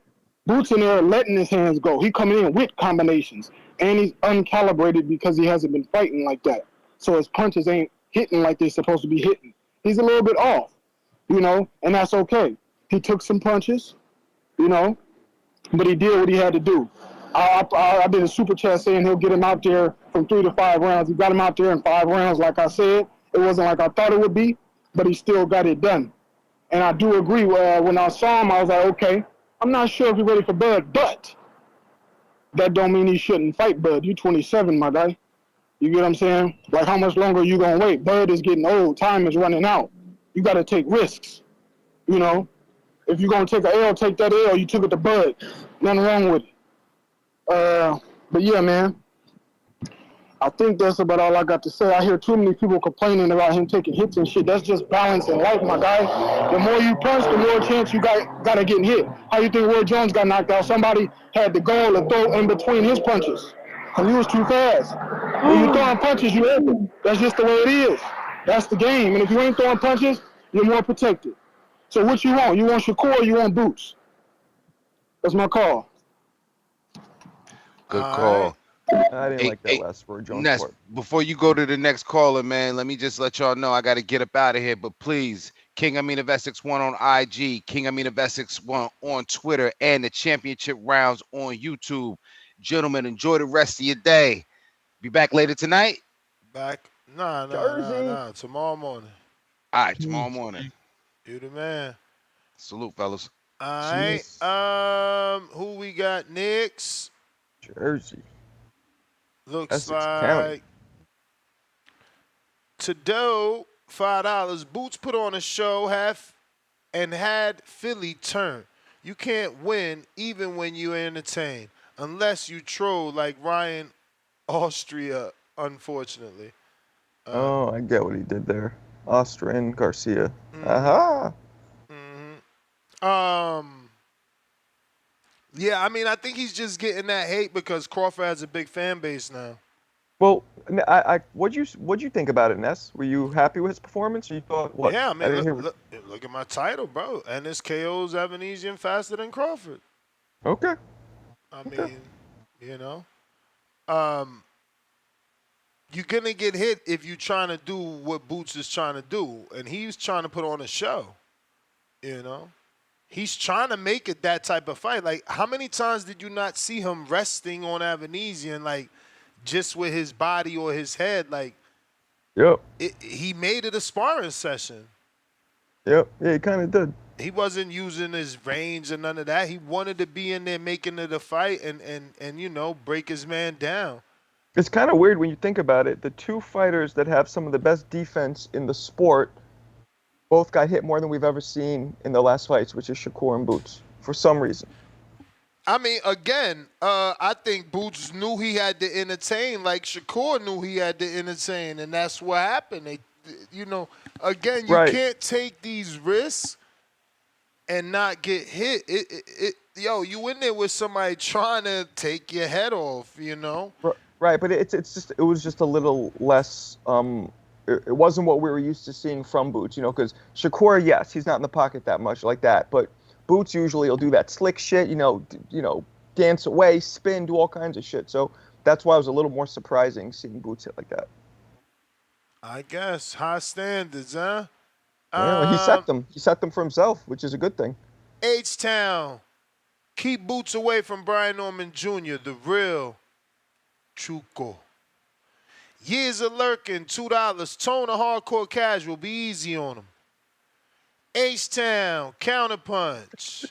Boots in there letting his hands go. He coming in with combinations, and he's uncalibrated because he hasn't been fighting like that. So his punches ain't hitting like they're supposed to be hitting. He's a little bit off, you know, and that's okay. He took some punches, you know, but he did what he had to do. I did a super chat saying he'll get him out there from 3 to 5 rounds. He got him out there in 5 rounds, like I said. It wasn't like I thought it would be, but he still got it done. And I do agree. When I saw him, I was like, okay, I'm not sure if he's ready for Bud, but that don't mean he shouldn't fight Bud. You 27, my guy. You get what I'm saying? Like, how much longer are you going to wait? Bud is getting old. Time is running out. You got to take risks, you know? If you're going to take an L, take that L. You took it to Bud. Nothing wrong with it. But yeah, man, I think that's about all I got to say. I hear too many people complaining about him taking hits and shit. That's just balance in life, my guy. The more you punch, the more chance you got of getting hit. How you think Roy Jones got knocked out? Somebody had the goal to throw in between his punches because he was too fast. When you throwing punches, you open. That's just the way it is. That's the game. And if you ain't throwing punches, you're more protected. So what you want? You want Shakur or you want Boots? That's my call. Good call. I didn't like that last Roy Jones Ness, part. before you go to the next caller, man, let me just let y'all know I got to get up out of here. But please, King Amin of Essex 1 on IG, King Amin of Essex 1 on Twitter, and the championship rounds on YouTube. Gentlemen, enjoy the rest of your day. Be back later tonight? Back? Nah. Tomorrow morning. All right, tomorrow morning. You the man. Salute, fellas. All right. Who we got next? Jersey. Looks Essex like County. Today, $5. Boots put on a show had Philly turn. You can't win even when you entertain, unless you troll like Ryan Austria, unfortunately. I get what he did there. Austrian Garcia. Aha. Yeah, I mean, I think he's just getting that hate because Crawford has a big fan base now. Well, what'd you think about it, Ness? Were you happy with his performance, or you thought what? Yeah, I mean, look at my title, bro. Ennis KO's Avanesyan faster than Crawford. Okay. I mean, you know, you're gonna get hit if you're trying to do what Boots is trying to do, and he's trying to put on a show. You know, he's trying to make it that type of fight. Like, how many times did you not see him resting on Avanesyan, like, just with his body or his head? Like, yep. He made it a sparring session. Yep. Yeah, he kind of did. He wasn't using his range and none of that. He wanted to be in there making it a fight and you know, break his man down. It's kind of weird when you think about it. The two fighters that have some of the best defense in the sport both got hit more than we've ever seen in the last fights, which is Shakur and Boots, for some reason. I mean, again, I think Boots knew he had to entertain like Shakur knew he had to entertain, and that's what happened. They, you know, again, you can't take these risks and not get hit. Yo, you in there with somebody trying to take your head off, you know? Right, but it was just a little less. It wasn't what we were used to seeing from Boots, you know, because Shakur, yes, he's not in the pocket that much like that, but Boots usually will do that slick shit, you know, dance away, spin, do all kinds of shit. So that's why it was a little more surprising seeing Boots hit like that. I guess high standards, huh? Yeah, he set them. He set them for himself, which is a good thing. H-Town, keep Boots away from Brian Norman Jr., the real Chuco. Years of lurking, $2. Tone a hardcore casual. Be easy on him. H-Town, counterpunch.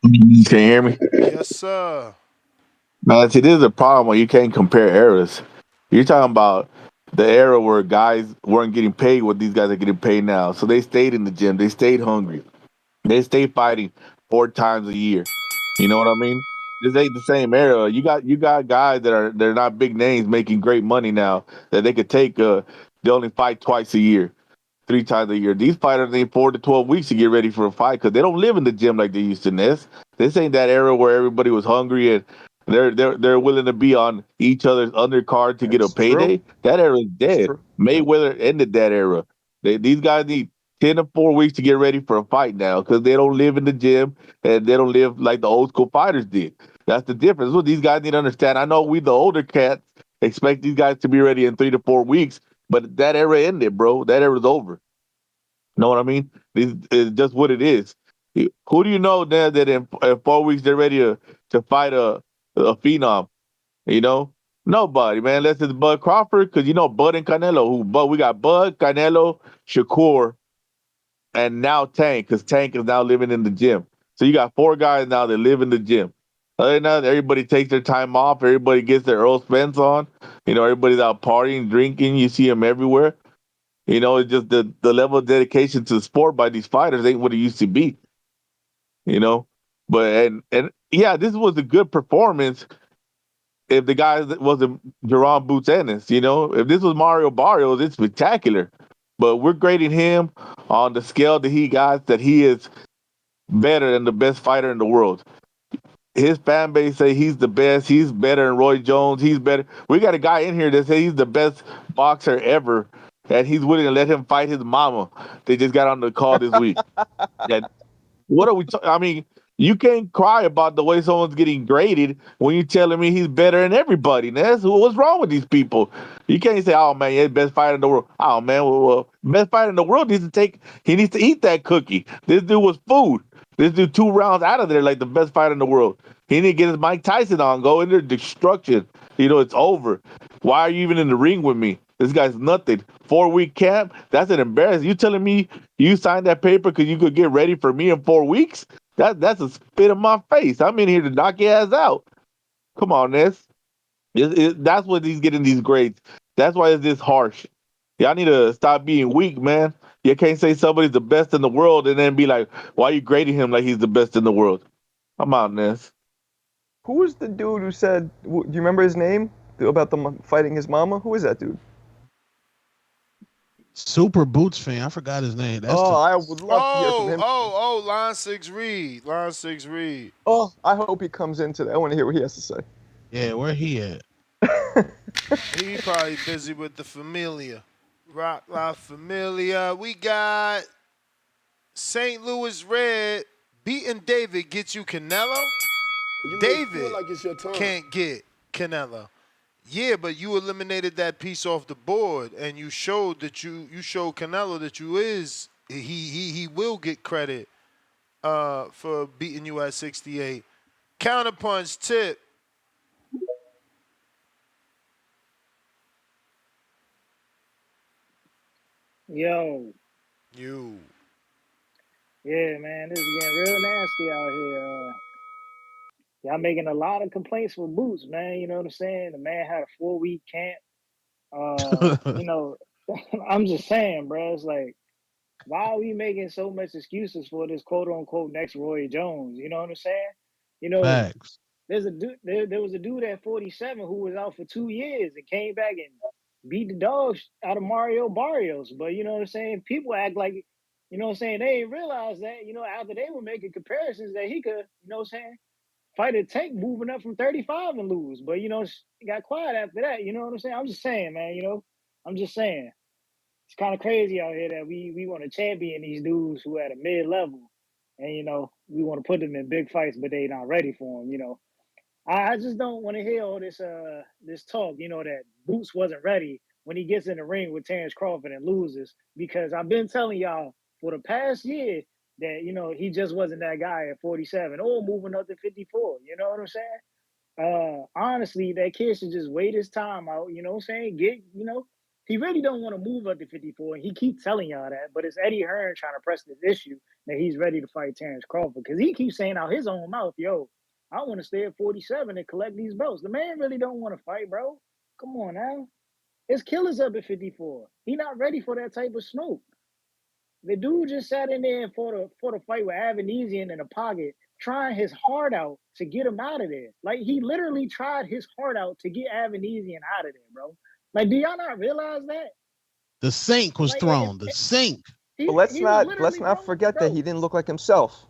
Can you hear me? Yes, sir. Man, see, this is a problem where you can't compare eras. You're talking about the era where guys weren't getting paid what these guys are getting paid now. So they stayed in the gym. They stayed hungry. They stayed fighting 4 times a year. You know what I mean? This ain't the same era. You got guys they're not big names making great money now that they could take. They only fight twice a year. 3 times a year. These fighters need 4 to 12 weeks to get ready for a fight because they don't live in the gym like they used to. Ness. This ain't that era where everybody was hungry and they're willing to be on each other's undercard to get a That's true. payday. That era is That's dead. true. Mayweather ended that era. These guys need 10 to 4 weeks to get ready for a fight now because they don't live in the gym and they don't live like the old school fighters did. That's the difference. What these guys need to understand. I know we, the older cats, expect these guys to be ready in 3 to 4 weeks, but that era ended, bro. That era's over. Know what I mean? It's just what it is. Who do you know now that in 4 weeks they're ready to fight a phenom? You know, nobody, man. Unless it's Bud Crawford, because you know Bud and Canelo. We got Bud, Canelo, Shakur, and now Tank, because Tank is now living in the gym. So you got 4 guys now that live in the gym. Other than that, everybody takes their time off. Everybody gets their Earl Spence on. You know, everybody's out partying, drinking. You see them everywhere. You know, it's just the level of dedication to the sport by these fighters ain't what it used to be. You know, but and yeah, this was a good performance. If the guy wasn't Jaron Boots Ennis, you know, if this was Mario Barrios, it's spectacular. But we're grading him on the scale that he got, that he is better than the best fighter in the world. His fan base say he's the best. He's better than Roy Jones. He's better. We got a guy in here that say he's the best boxer ever, and he's willing to let him fight his mama. They just got on the call this week. That what are we? I mean, you can't cry about the way someone's getting graded when you're telling me he's better than everybody. Ness, what's wrong with these people? You can't say, "Oh man, he's the best fighter in the world." Oh man, well, best fighter in the world needs to take. He needs to eat that cookie. This dude was food. This dude 2 rounds out of there like the best fighter in the world. He need to get his Mike Tyson on, go in there, destruction. You know, it's over. Why are you even in the ring with me? This guy's nothing. 4-week camp? That's an embarrassment. You telling me you signed that paper because you could get ready for me in 4 weeks? That's a spit in my face. I'm in here to knock your ass out. Come on, Ness. That's what he's getting these grades. That's why it's this harsh. Y'all need to stop being weak, man. You can't say somebody's the best in the world and then be like, why are you grading him like he's the best in the world? Come on, Ness. Who was the dude who said? Do you remember his name about them fighting his mama? Who is that dude? Super Boots fan. I forgot his name. That's I would love to hear from him. Line 6 Reed. Line 6 Reed. Oh, I hope he comes in today. I want to hear what he has to say. Yeah, where he at? He probably busy with the Familia. Rock La Familia. We got St. Louis Red beating David gets you Canelo. David like it's your time. can't get Canelo. Yeah, but you eliminated that piece off the board, and you showed that you showed Canelo that he will get credit for beating you at 68. Counterpunch tip. Yo. You. Yeah, man, this is getting real nasty out here. Y'all making a lot of complaints for Boots, man. You know what I'm saying? The man had a 4-week camp. You know, I'm just saying, bro. It's like, why are we making so much excuses for this quote unquote next Roy Jones? You know what I'm saying? You know, Facts. there's a dude. There was a dude at 47 who was out for 2 years and came back and beat the dogs out of Mario Barrios. But you know what I'm saying? People act like, you know what I'm saying? They ain't realize that. You know, after they were making comparisons that he could, you know what I'm saying? Fight a Tank moving up from 35 and lose. But, you know, it got quiet after that. You know what I'm saying? I'm just saying, man, you know, I'm just saying. It's kind of crazy out here that we want to champion these dudes who at a mid-level. And, you know, we want to put them in big fights, but they not ready for them, you know. I just don't want to hear all this talk, you know, that Boots wasn't ready when he gets in the ring with Terrence Crawford and loses. Because I've been telling y'all for the past year that, you know, he just wasn't that guy at 47 or moving up to 54. You know what I'm saying? Honestly, that kid should just wait his time out. You know what I'm saying? You know, he really don't want to move up to 54. And he keeps telling y'all that. But it's Eddie Hearn trying to press this issue that he's ready to fight Terrence Crawford. Because he keeps saying out his own mouth, yo, I want to stay at 47 and collect these belts. The man really don't want to fight, bro. Come on now. His killer's up at 54. He not ready for that type of smoke. The dude just sat in there for the fight with Avanesyan in the pocket, trying his heart out to get him out of there. Like, he literally tried his heart out to get Avanesyan out of there, bro. Like, do y'all not realize that? The sink was Like, thrown. The sink. But let's not forget that he didn't look like himself.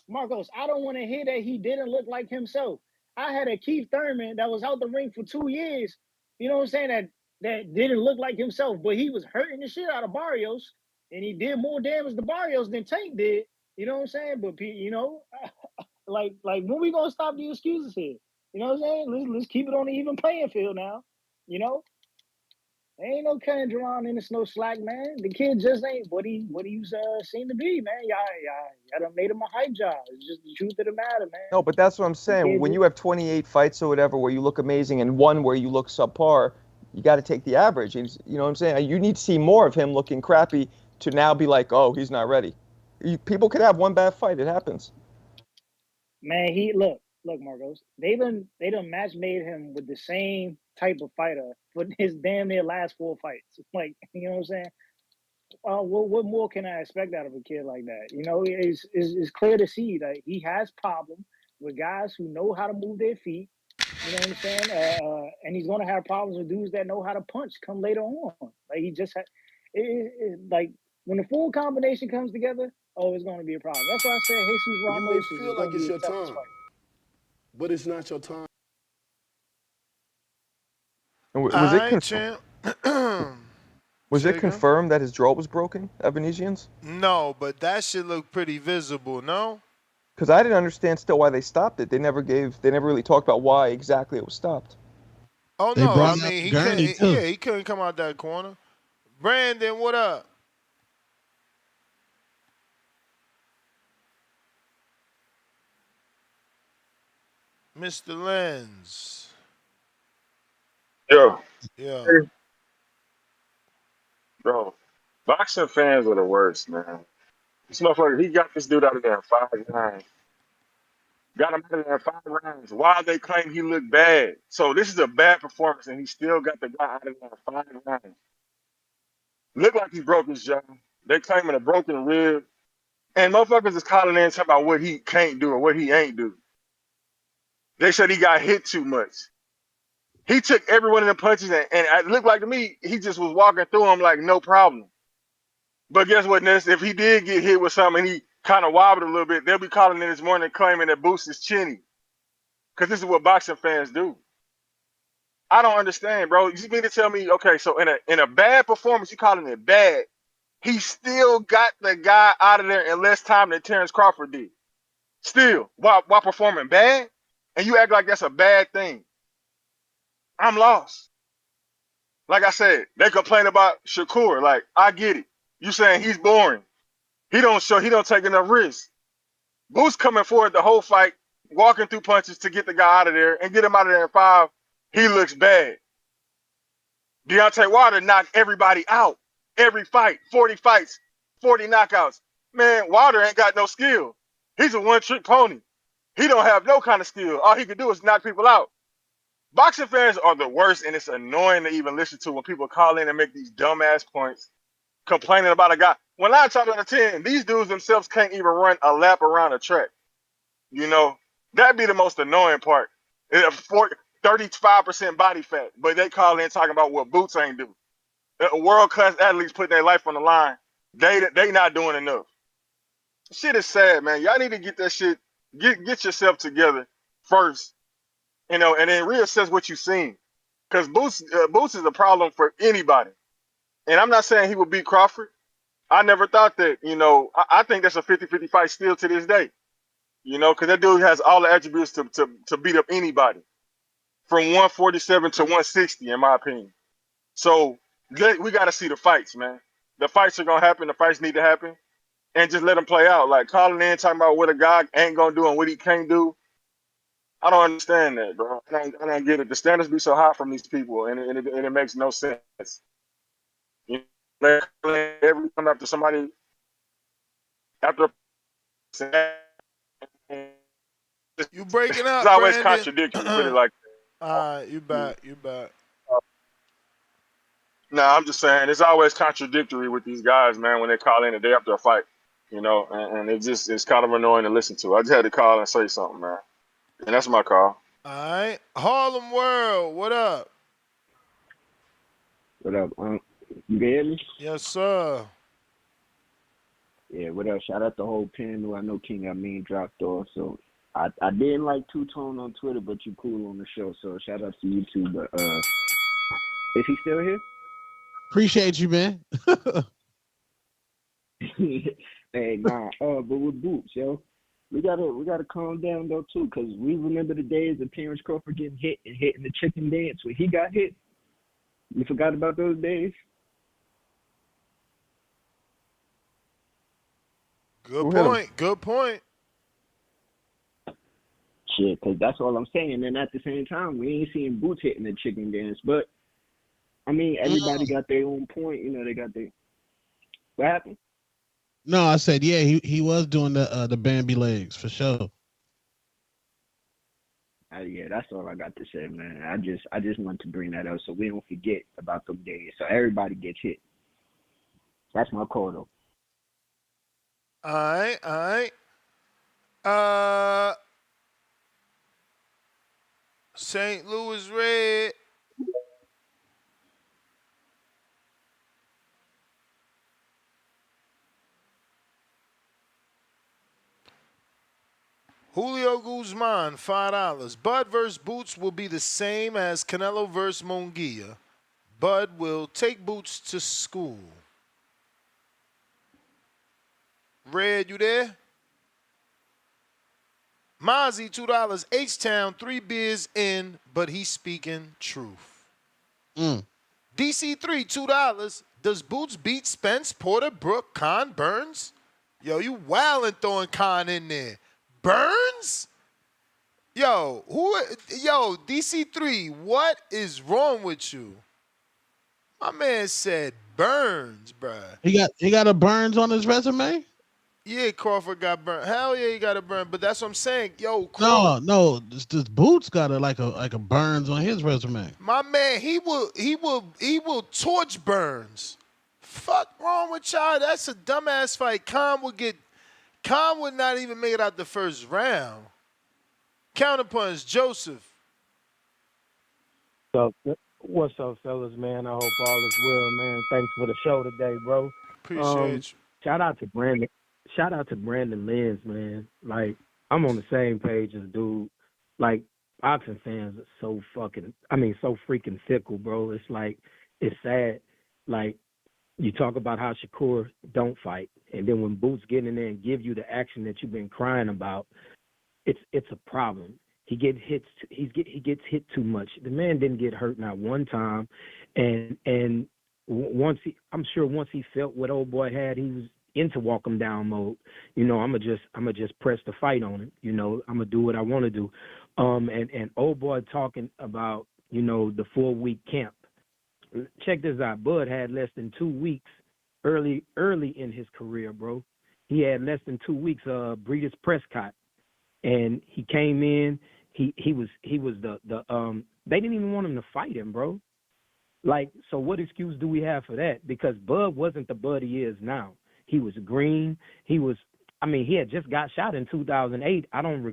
Marcos, I don't want to hear that he didn't look like himself. I had a Keith Thurman that was out the ring for 2 years. You know what I'm saying? That didn't look like himself, but he was hurting the shit out of Barrios, and he did more damage to Barrios than Tank did. You know what I'm saying? But you know, like when we gonna stop the excuses here? You know what I'm saying? Let's keep it on the even playing field now. You know, there ain't no cutting Jaron in the snow slack, man. The kid just ain't what he seemed to be, man. Y'all done made him a hype job. It's just the truth of the matter, man. No, but that's what I'm saying. When you have 28 fights or whatever where you look amazing and one where you look subpar, you got to take the average. You know what I'm saying? You need to see more of him looking crappy to now be like, oh, he's not ready. People could have one bad fight. It happens. Man, look, Marcos. They done match made him with the same type of fighter for his damn near last 4 fights. Like, you know what I'm saying? What more can I expect out of a kid like that? You know, it's clear to see that he has problems with guys who know how to move their feet. You know what I'm saying? And he's gonna have problems with dudes that know how to punch come later on. Like he just had, like when the full combination comes together, it's gonna be a problem. That's why I said Jesus You may Ramos is feel gonna like be it's a your toughest time, fight. but it's not your time. Was it Say again? confirmed that his jaw was broken, Avanesyan's? No, but that shit looked pretty visible, no? Because I didn't understand still why they stopped it. They never really talked about why exactly it was stopped. Oh They no, I brought out mean the gurney too. he couldn't come out that corner. Brandon, what up? Mr. Lenz. Yo. Yeah. Bro, boxing fans are the worst, man. This motherfucker, he got this dude out of there in 5 rounds. Got him out of there in 5 rounds. Why they claim he looked bad? So this is a bad performance, and he still got the guy out of there in 5 rounds. Look like he broke his jaw. They claiming a broken rib. And motherfuckers is calling in talking about what he can't do or what he ain't do. They said he got hit too much. He took every one of the punches, and it looked like to me, he just was walking through them like no problem. But guess what, Ness? If he did get hit with something and he kind of wobbled a little bit, they'll be calling in this morning claiming that Boots is chinny. Because this is what boxing fans do. I don't understand, bro. You mean to tell me, okay, so in a bad performance, you calling it bad, he still got the guy out of there in less time than Terrence Crawford did. Still, while performing bad, and you act like that's a bad thing. I'm lost. Like I said, they complain about Shakur. Like, I get it. You saying he's boring. He don't take enough risks. Boots coming forward the whole fight, walking through punches to get the guy out of there and get him out of there in 5. He looks bad. Deontay Wilder knocked everybody out. Every fight, 40 fights, 40 knockouts. Man, Wilder ain't got no skill. He's a one-trick pony. He don't have no kind of skill. All he can do is knock people out. Boxing fans are the worst, and it's annoying to even listen to when people call in and make these dumbass points, complaining about a guy. When 9 times out of 10, these dudes themselves can't even run a lap around a track. You know, that'd be the most annoying part. 35% body fat, but they call in talking about what Boots ain't do. World-class athletes put their life on the line. They not doing enough. Shit is sad, man. Y'all need to get that shit, get yourself together first, you know, and then reassess what you've seen. Because Boots is a problem for anybody. And I'm not saying he would beat Crawford. I never thought that, you know, I think that's a 50-50 fight still to this day. You know, because that dude has all the attributes to beat up anybody. From 147 to 160, in my opinion. So we got to see the fights, man. The fights are going to happen. The fights need to happen. And just let them play out. Like calling in, talking about what a guy ain't going to do and what he can't do. I don't understand that, bro. I don't get it. The standards be so high from these people, and it makes no sense. You know, every time after somebody, after you breaking up, it's always Brandon. contradictory. Put it like that. You back. Nah, I'm just saying it's always contradictory with these guys, man, when they call in the day after a fight. You know, and it's kind of annoying to listen to. I just had to call and say something, man. And that's my call. All right. Harlem World, what up? What up, You can hear me? Yes, sir. Yeah, what else? Shout out the whole panel. I know King Amin dropped off, so I didn't like Two Tone on Twitter, but you cool on the show, so shout out to you too. But is he still here? Appreciate you, man. Hey, nah. But with Boots, yo, we gotta calm down though too, cause we remember the days of Terrence Crawford getting hit and hitting the chicken dance when he got hit. We forgot about those days. Good point. Good point. Shit, cause that's all I'm saying. And at the same time, we ain't seeing Boots hitting the chicken dance. But I mean, everybody got their own point. You know, they got their. What happened? No, I said yeah. He was doing the Bambi legs for sure. Yeah, that's all I got to say, man. I just want to bring that up so we don't forget about them days. So everybody gets hit. That's my call, though. All right. St. Louis Red. Julio Guzman, $5. Bud versus Boots will be the same as Canelo versus Munguia. Bud will take Boots to school. Red, you there? Mozzie, $2. H-Town, 3 beers in, but he's speaking truth. DC3, $2. Does Boots beat Spence, Porter, Brook, Khan, Burns? Yo, you wildin' throwing Khan in there. Burns? Yo, DC3, what is wrong with you? My man said Burns, bruh. He got a Burns on his resume? Yeah, Crawford got burned. Hell yeah, he got a burn. But that's what I'm saying. Yo, Crawford. No, this Boots got like a Burns on his resume. My man, he will torch Burns. Fuck wrong with y'all? That's a dumbass fight. Khan would not even make it out the first round. Counterpunch, Joseph. What's up, fellas, man? I hope all is well, man. Thanks for the show today, bro. Appreciate you. Shout out to Brandon. Shout out to Brandon Lins, man. Like, I'm on the same page as dude. Like, boxing fans are so freaking fickle, bro. It's like, it's sad. Like, you talk about how Shakur don't fight, and then when Boots get in there and give you the action that you've been crying about, it's a problem. He gets hit too much. The man didn't get hurt not one time, and once he felt what old boy had, he was into walk him down mode. You know, I'ma just press the fight on him. You know, I'ma do what I want to do. And old boy talking about, you know, the 4-week camp. Check this out. Bud had less than 2 weeks early in his career, bro. He had less than 2 weeks. Breeders' Prescott, and he came in. He was the they didn't even want him to fight him, bro. Like, so what excuse do we have for that? Because Bud wasn't the Bud he is now. He was green. He had just got shot in 2008. I don't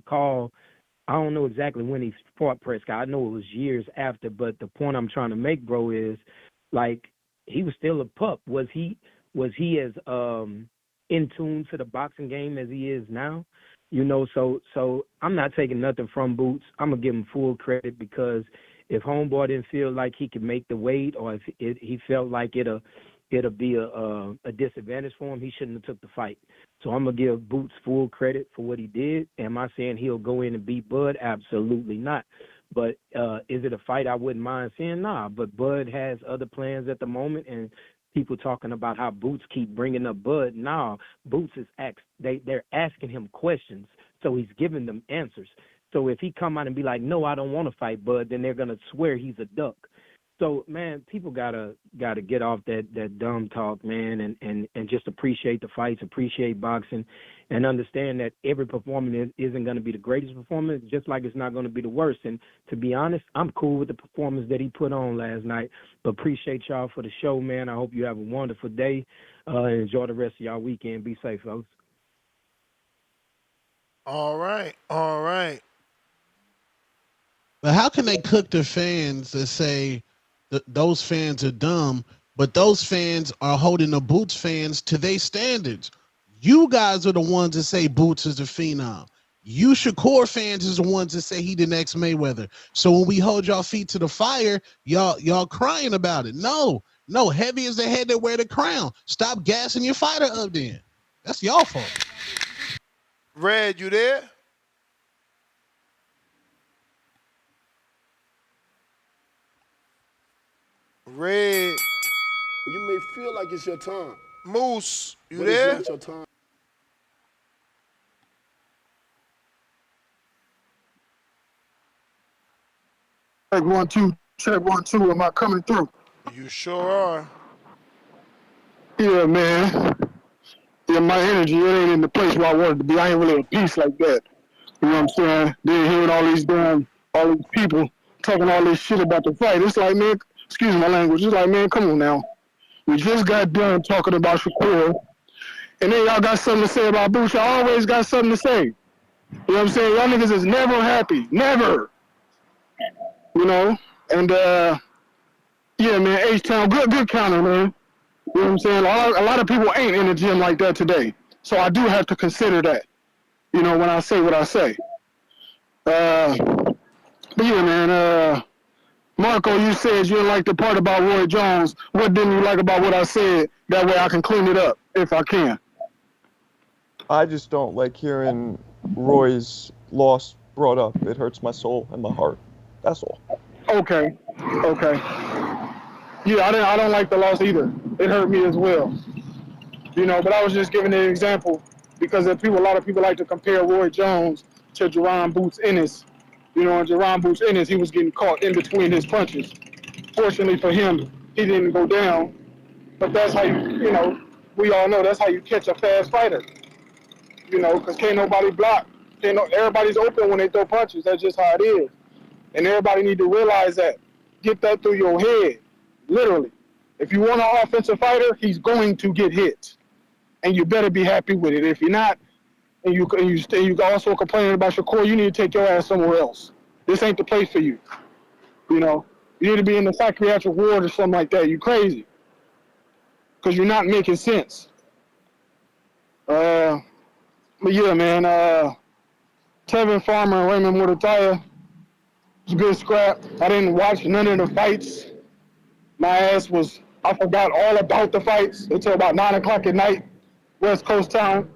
know exactly when he fought Prescott. I know it was years after, but the point I'm trying to make, bro, is like he was still a pup. Was he as in tune to the boxing game as he is now? You know, so I'm not taking nothing from Boots. I'm gonna give him full credit, because if homeboy didn't feel like he could make the weight, or if he felt like it'll be a disadvantage for him, he shouldn't have took the fight. So I'm going to give Boots full credit for what he did. Am I saying he'll go in and beat Bud? Absolutely not. But is it a fight I wouldn't mind seeing? Nah, but Bud has other plans at the moment, and people talking about how Boots keep bringing up Bud. Nah, Boots is they're asking him questions, so he's giving them answers. So if he come out and be like, no, I don't want to fight Bud, then they're going to swear he's a duck. So, man, people gotta get off that dumb talk, man, and just appreciate the fights, appreciate boxing, and understand that every performance isn't going to be the greatest performance, just like it's not going to be the worst. And to be honest, I'm cool with the performance that he put on last night. But appreciate y'all for the show, man. I hope you have a wonderful day. Enjoy the rest of y'all weekend. Be safe, folks. All right. But how can they cook the fans that say those fans are dumb but those fans are holding the Boots fans to their standards. You guys are the ones that say Boots is a phenom. You Shakur fans is the ones that say he the next Mayweather. So when we hold y'all feet to the fire, y'all crying about it. No, heavy is the head that wear the crown. Stop gassing your fighter up then. That's y'all fault. Red, you there? Red. You may feel like it's your time. Moose, you but there? It's not your time. Check 1 2. Check 1 2. Am I coming through? You sure are. Yeah, man. Yeah, my energy, it ain't in the place where I wanted to be. I ain't really at peace like that. You know what I'm saying? Then hearing all these people talking all this shit about the fight. It's like, man, excuse my language. It's like, man, come on now. We just got done talking about Shakur. And then y'all got something to say about Boots. Y'all always got something to say. You know what I'm saying? Y'all niggas is never happy. Never. You know? And, yeah, man, H-Town, good counter, man. You know what I'm saying? A lot of people ain't in the gym like that today. So I do have to consider that, you know, when I say what I say. But yeah, man, Marco, you said you didn't like the part about Roy Jones. What didn't you like about what I said? That way I can clean it up if I can. I just don't like hearing Roy's loss brought up. It hurts my soul and my heart. That's all. Okay. Yeah, I don't like the loss either. It hurt me as well. You know, but I was just giving an example because a lot of people like to compare Roy Jones to Jaron Boots Ennis. You know, and Jaron Boots Ennis, he was getting caught in between his punches. Fortunately for him, he didn't go down. But that's how you know, we all know that's how you catch a fast fighter. You know, because can't nobody block. Everybody's open when they throw punches. That's just how it is. And everybody need to realize that. Get that through your head, literally. If you want an offensive fighter, he's going to get hit. And you better be happy with it. If you're not, and you also complaining about Shakur, you need to take your ass somewhere else. This ain't the place for you. You know, you need to be in the psychiatric ward or something like that. You crazy. Because you're not making sense. But yeah, man, Tevin Farmer and Raymond Muratalla, it's a good scrap. I didn't watch none of the fights. I forgot all about the fights until about 9 o'clock at night, West Coast time.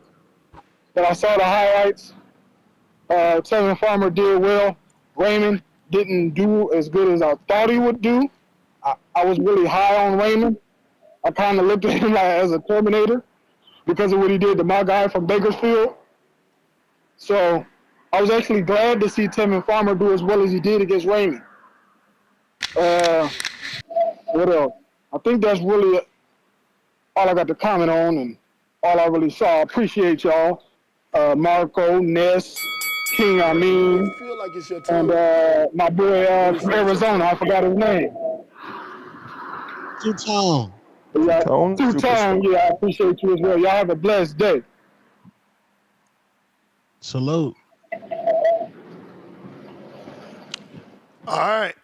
But I saw the highlights. Tevin Farmer did well. Raymond didn't do as good as I thought he would do. I was really high on Raymond. I kind of looked at him like as a Terminator because of what he did to my guy from Bakersfield. So I was actually glad to see Tevin Farmer do as well as he did against Raymond. What else? I think that's really all I got to comment on and all I really saw. I appreciate y'all. Marco, Ness, King Amin, Feel like it's your and time. my boy from Arizona. I forgot his name. Two-Tone. Two-Tone, yeah, I appreciate you as well. Y'all have a blessed day. Salute. All right.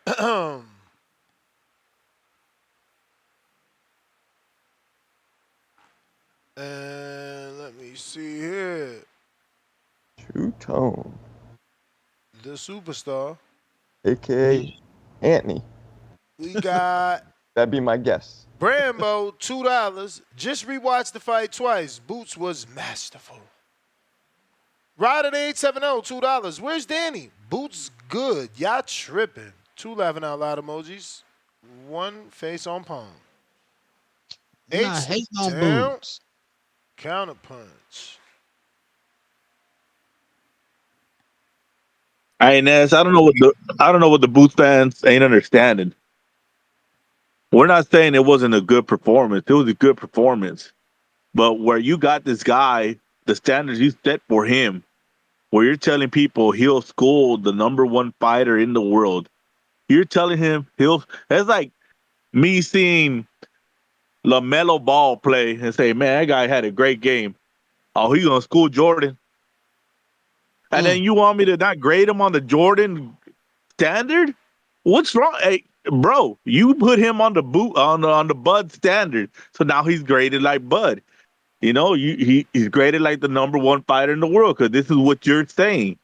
And let me see here. Two-Tone. The superstar. A.K.A. Anthony. We got... That'd be my guess. Brambo, $2. Just rewatched the fight twice. Boots was masterful. Ryder 870, $2. Where's Danny? Boots good. Y'all tripping. 2 laughing out loud emojis. 1 face on palm. Nah, hating on down. Boots. Counterpunch. Hey Ness, I don't know what the Boots fans ain't understanding. We're not saying it wasn't a good performance. It was a good performance. But where you got this guy, the standards you set for him, where you're telling people he'll school the #1 fighter in the world. You're telling him that's like me seeing LaMelo Ball play and say, man, that guy had a great game. Oh, he gonna school Jordan. And then you want me to not grade him on the Jordan standard? What's wrong? Hey, bro, you put him on the boot on the Bud standard, so now he's graded like Bud. You know, he's graded like the number one fighter in the world because this is what you're saying.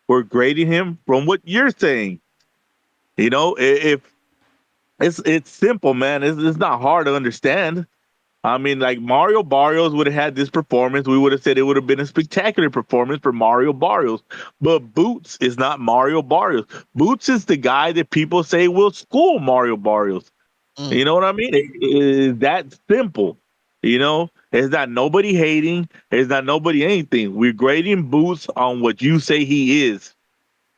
We're grading him from what you're saying. You know, if it's simple, man. It's not hard to understand. I mean, like Mario Barrios would have had this performance. We would have said it would have been a spectacular performance for Mario Barrios. But Boots is not Mario Barrios. Boots is the guy that people say will school Mario Barrios. You know what I mean? It's that simple. You know, it's not nobody hating. It's not nobody anything. We're grading Boots on what you say he is.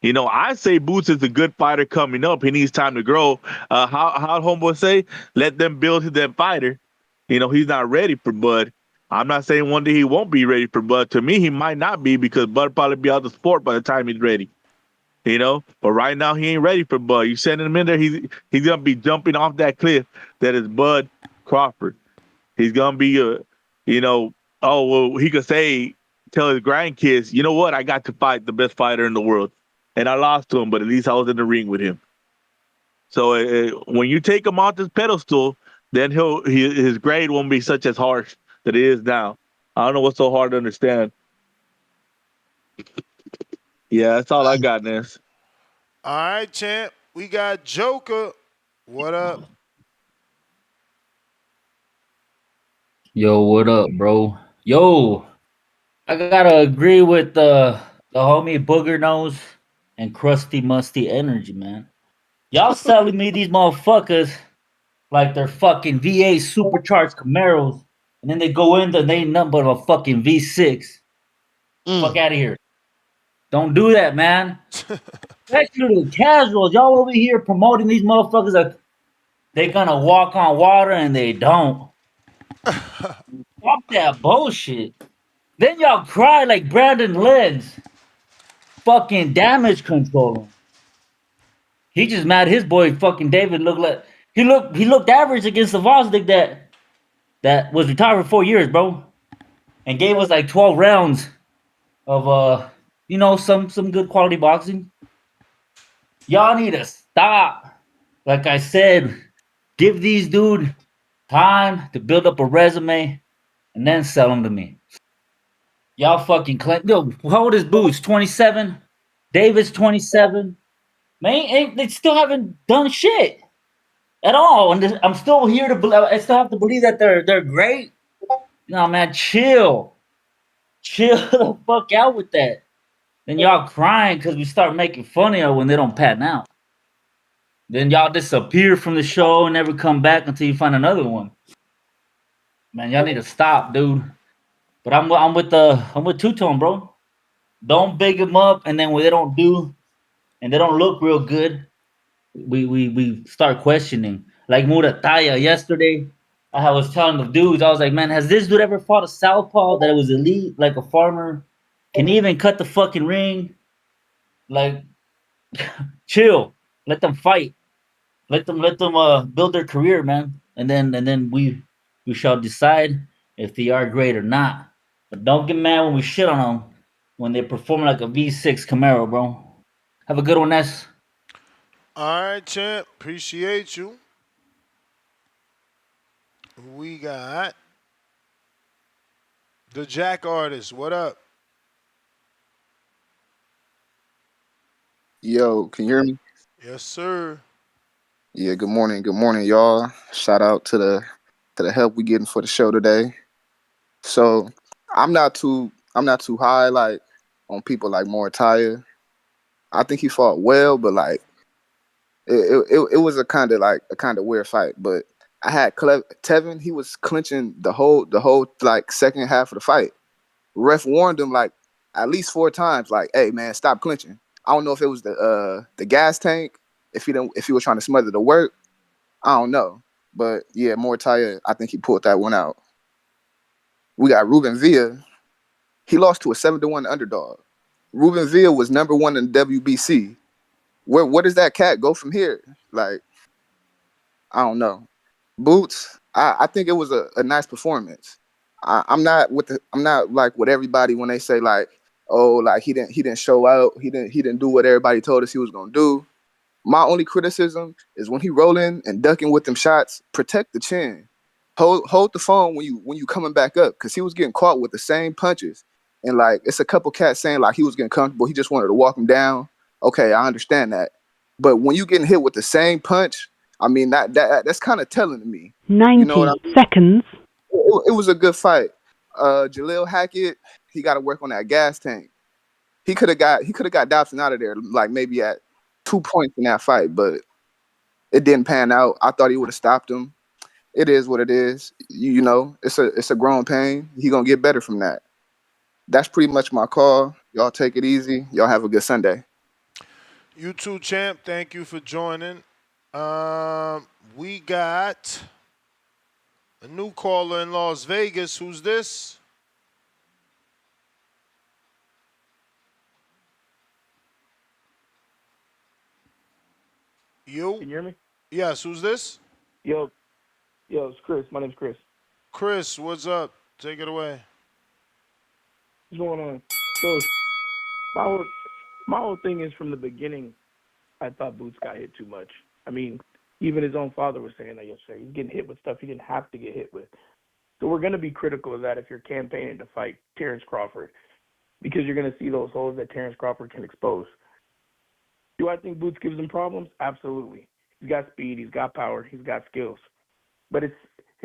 You know, I say Boots is a good fighter coming up. He needs time to grow. How homeboy say? Let them build that fighter. You know, he's not ready for Bud. I'm not saying one day he won't be ready for Bud. To me, he might not be because Bud probably be out of the sport by the time he's ready. You know, but right now he ain't ready for Bud. You sending him in there, he's gonna be jumping off that cliff that is Bud Crawford. He's gonna be you know, oh well, he could say tell his grandkids, you know what, I got to fight the best fighter in the world, and I lost to him, but at least I was in the ring with him. So when you take him off this pedestal, then his grade won't be such as harsh that it is now. I don't know what's so hard to understand. Yeah, that's all I got, Ness. All right, champ. We got Joker. What up? Yo, what up, bro? Yo, I gotta agree with the homie Booger Nose and Crusty Musty Energy, man. Y'all selling me these motherfuckers like they're fucking V8 supercharged Camaros, and then they go in and they ain't nothing but a fucking V6. Fuck out of here. Don't do that, man. Especially the casuals. Y'all over here promoting these motherfuckers like they gonna walk on water and they don't. Fuck that bullshit. Then y'all cry like Brandon Legs. Fucking damage control. He just mad his boy fucking David looked like he looked average against the Vosdick that was retired for 4 years, bro. And gave us like 12 rounds of some good quality boxing. Y'all need to stop. Like I said, give these dude time to build up a resume and then sell them to me. Y'all fucking claim. Yo, how old is Boots? 27? David's 27. Man, they still haven't done shit at all. And I'm still here to believe. I still have to believe that they're great. No, man, chill. Chill the fuck out with that. Then y'all crying because we start making fun of y'all when they don't pan out. Then y'all disappear from the show and never come back until you find another one. Man, y'all need to stop, dude. But I'm with Two Tone, bro. Don't big them up, and then when they don't do and they don't look real good, we start questioning. Like Muratalla yesterday, I was telling the dudes, I was like, man, has this dude ever fought a southpaw that was elite, like a farmer? Can he even cut the fucking ring? Like, chill. Let them fight. Let them build their career, man. And then we shall decide if they are great or not. But don't get mad when we shit on them when they perform like a V6 Camaro, bro. Have a good one, Ness. All right, champ. Appreciate you. We got the Jack Artist. What up? Yo, can you hear me? Yes, sir. Yeah, good morning, y'all. Shout out to the help we getting for the show today. So I'm not too high like on people like Muratalla. I think he fought well, but like it was a kind of weird fight. But I had Tevin. He was clinching the whole like second half of the fight. Ref warned him like at least 4 times, like, "Hey man, stop clinching." I don't know if it was the gas tank, if he was trying to smother the work. I don't know, but yeah, Muratalla, I think he pulled that one out. We got Ruben Villa. He lost to a 7-1 underdog. Ruben Villa was number 1 in WBC. Where does that cat go from here? Like, I don't know. Boots, I think it was a nice performance. I'm not like with everybody when they say like, oh, like he didn't show out. He didn't do what everybody told us he was gonna do. My only criticism is when he rolling and ducking with them shots, protect the chin. Hold the phone when you coming back up, because he was getting caught with the same punches. And like it's a couple cats saying like he was getting comfortable, he just wanted to walk him down. Okay, I understand that. But when you getting hit with the same punch, I mean that's kind of telling to me. 90 You know what I mean? seconds. It was a good fight. Jalil Hackett, he got to work on that gas tank. He could have got Dobson out of there like maybe at 2 points in that fight, but it didn't pan out. I thought he would have stopped him. It is what it is. You know, it's a growing pain. He gonna get better from that. That's pretty much my call. Y'all take it easy. Y'all have a good Sunday. You too, champ. Thank you for joining. We got a new caller in Las Vegas. Who's this? You? Can you hear me? Yes, who's this? Yo, it's Chris. My name's Chris. Chris, what's up? Take it away. What's going on? So, my whole thing is from the beginning, I thought Boots got hit too much. I mean, even his own father was saying that yesterday. He's getting hit with stuff he didn't have to get hit with. So we're going to be critical of that if you're campaigning to fight Terrence Crawford, because you're going to see those holes that Terrence Crawford can expose. Do I think Boots gives him problems? Absolutely. He's got speed, he's got power, he's got skills. But it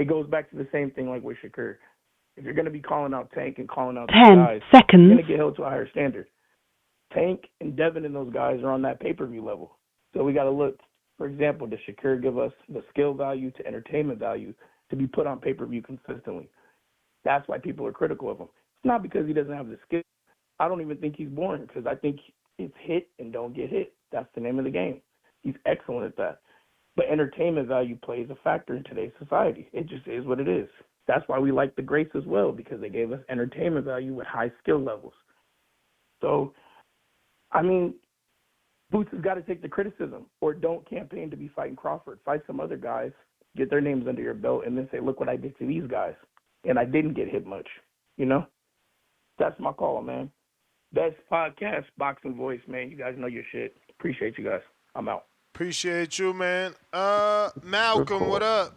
goes back to the same thing like with Shakur. If you're going to be calling out Tank and calling out 10 guys, seconds. you're going to get held to a higher standard. Tank and Devin and those guys are on that pay-per-view level. So we got to look, for example, does Shakur give us the skill value to entertainment value to be put on pay-per-view consistently? That's why people are critical of him. It's not because he doesn't have the skill. I don't even think he's boring, because I think it's hit and don't get hit. That's the name of the game. He's excellent at that. But entertainment value plays a factor in today's society. It just is what it is. That's why we like the Greats as well, because they gave us entertainment value with high skill levels. So, I mean, Boots has got to take the criticism, or don't campaign to be fighting Crawford. Fight some other guys, get their names under your belt, and then say, look what I did to these guys. And I didn't get hit much, you know? That's my call, man. Best podcast, Boxing Voice, man. You guys know your shit. Appreciate you guys. I'm out. Appreciate you, man. Malcolm, what up?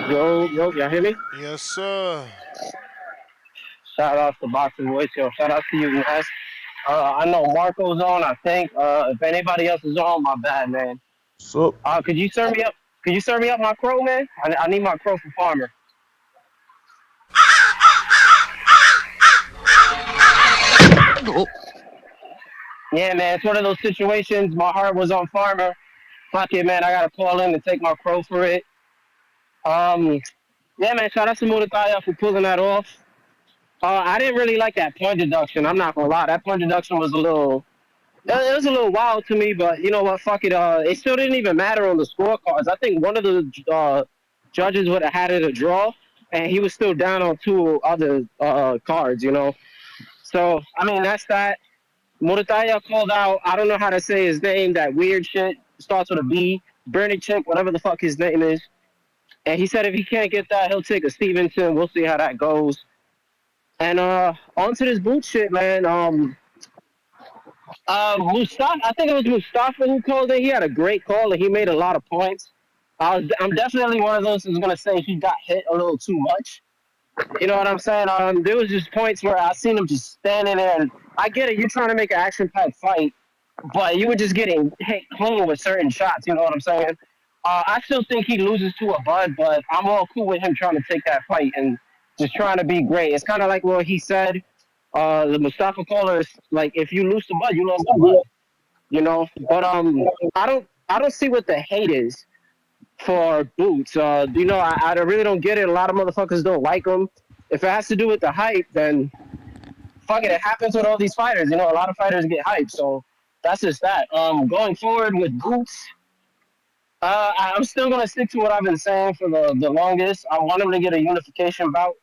Yo, y'all hear me? Yes, sir. Shout out to Boxing Voice, yo. Shout out to you guys. I know Marco's on, I think. If anybody else is on, my bad, man. So, could you serve me up? Could you serve me up my crow, man? I need my crow for Farmer. Yeah, man, it's one of those situations. My heart was on Farmer. Fuck it, man. I gotta call in and take my crow for it. Yeah, man. Shout out to Muratalla for pulling that off. I didn't really like that punch deduction. I'm not gonna lie. That punch deduction was it was a little wild to me. But you know what? Fuck it. It still didn't even matter on the scorecards. I think one of the judges would have had it a draw, and he was still down on two other cards. You know. So I mean, that's that. Muratalla called out, I don't know how to say his name, that weird shit, starts with a B, Bernie Chick, whatever the fuck his name is. And he said if he can't get that, he'll take a Stevenson. We'll see how that goes. And on to this boot shit, man. Mustafa, I think it was Mustafa who called it. He had a great call, and he made a lot of points. I'm definitely one of those who's going to say he got hit a little too much. You know what I'm saying? There was just points where I seen him just standing there, and I get it. You're trying to make an action-packed fight, but you were just getting hit clean with certain shots. You know what I'm saying? I still think he loses to a Bud, but I'm all cool with him trying to take that fight and just trying to be great. It's kind of like what he said. The Mustafa caller is like, if you lose to Bud, you lose to Bud. You know, but I don't see what the hate is for Boots. You know, I really don't get it. A lot of motherfuckers don't like him. If it has to do with the hype, then fuck it. It happens with all these fighters. You know, a lot of fighters get hyped. So that's just that. Going forward with Boots, I'm still going to stick to what I've been saying for the longest. I want him to get a unification bout.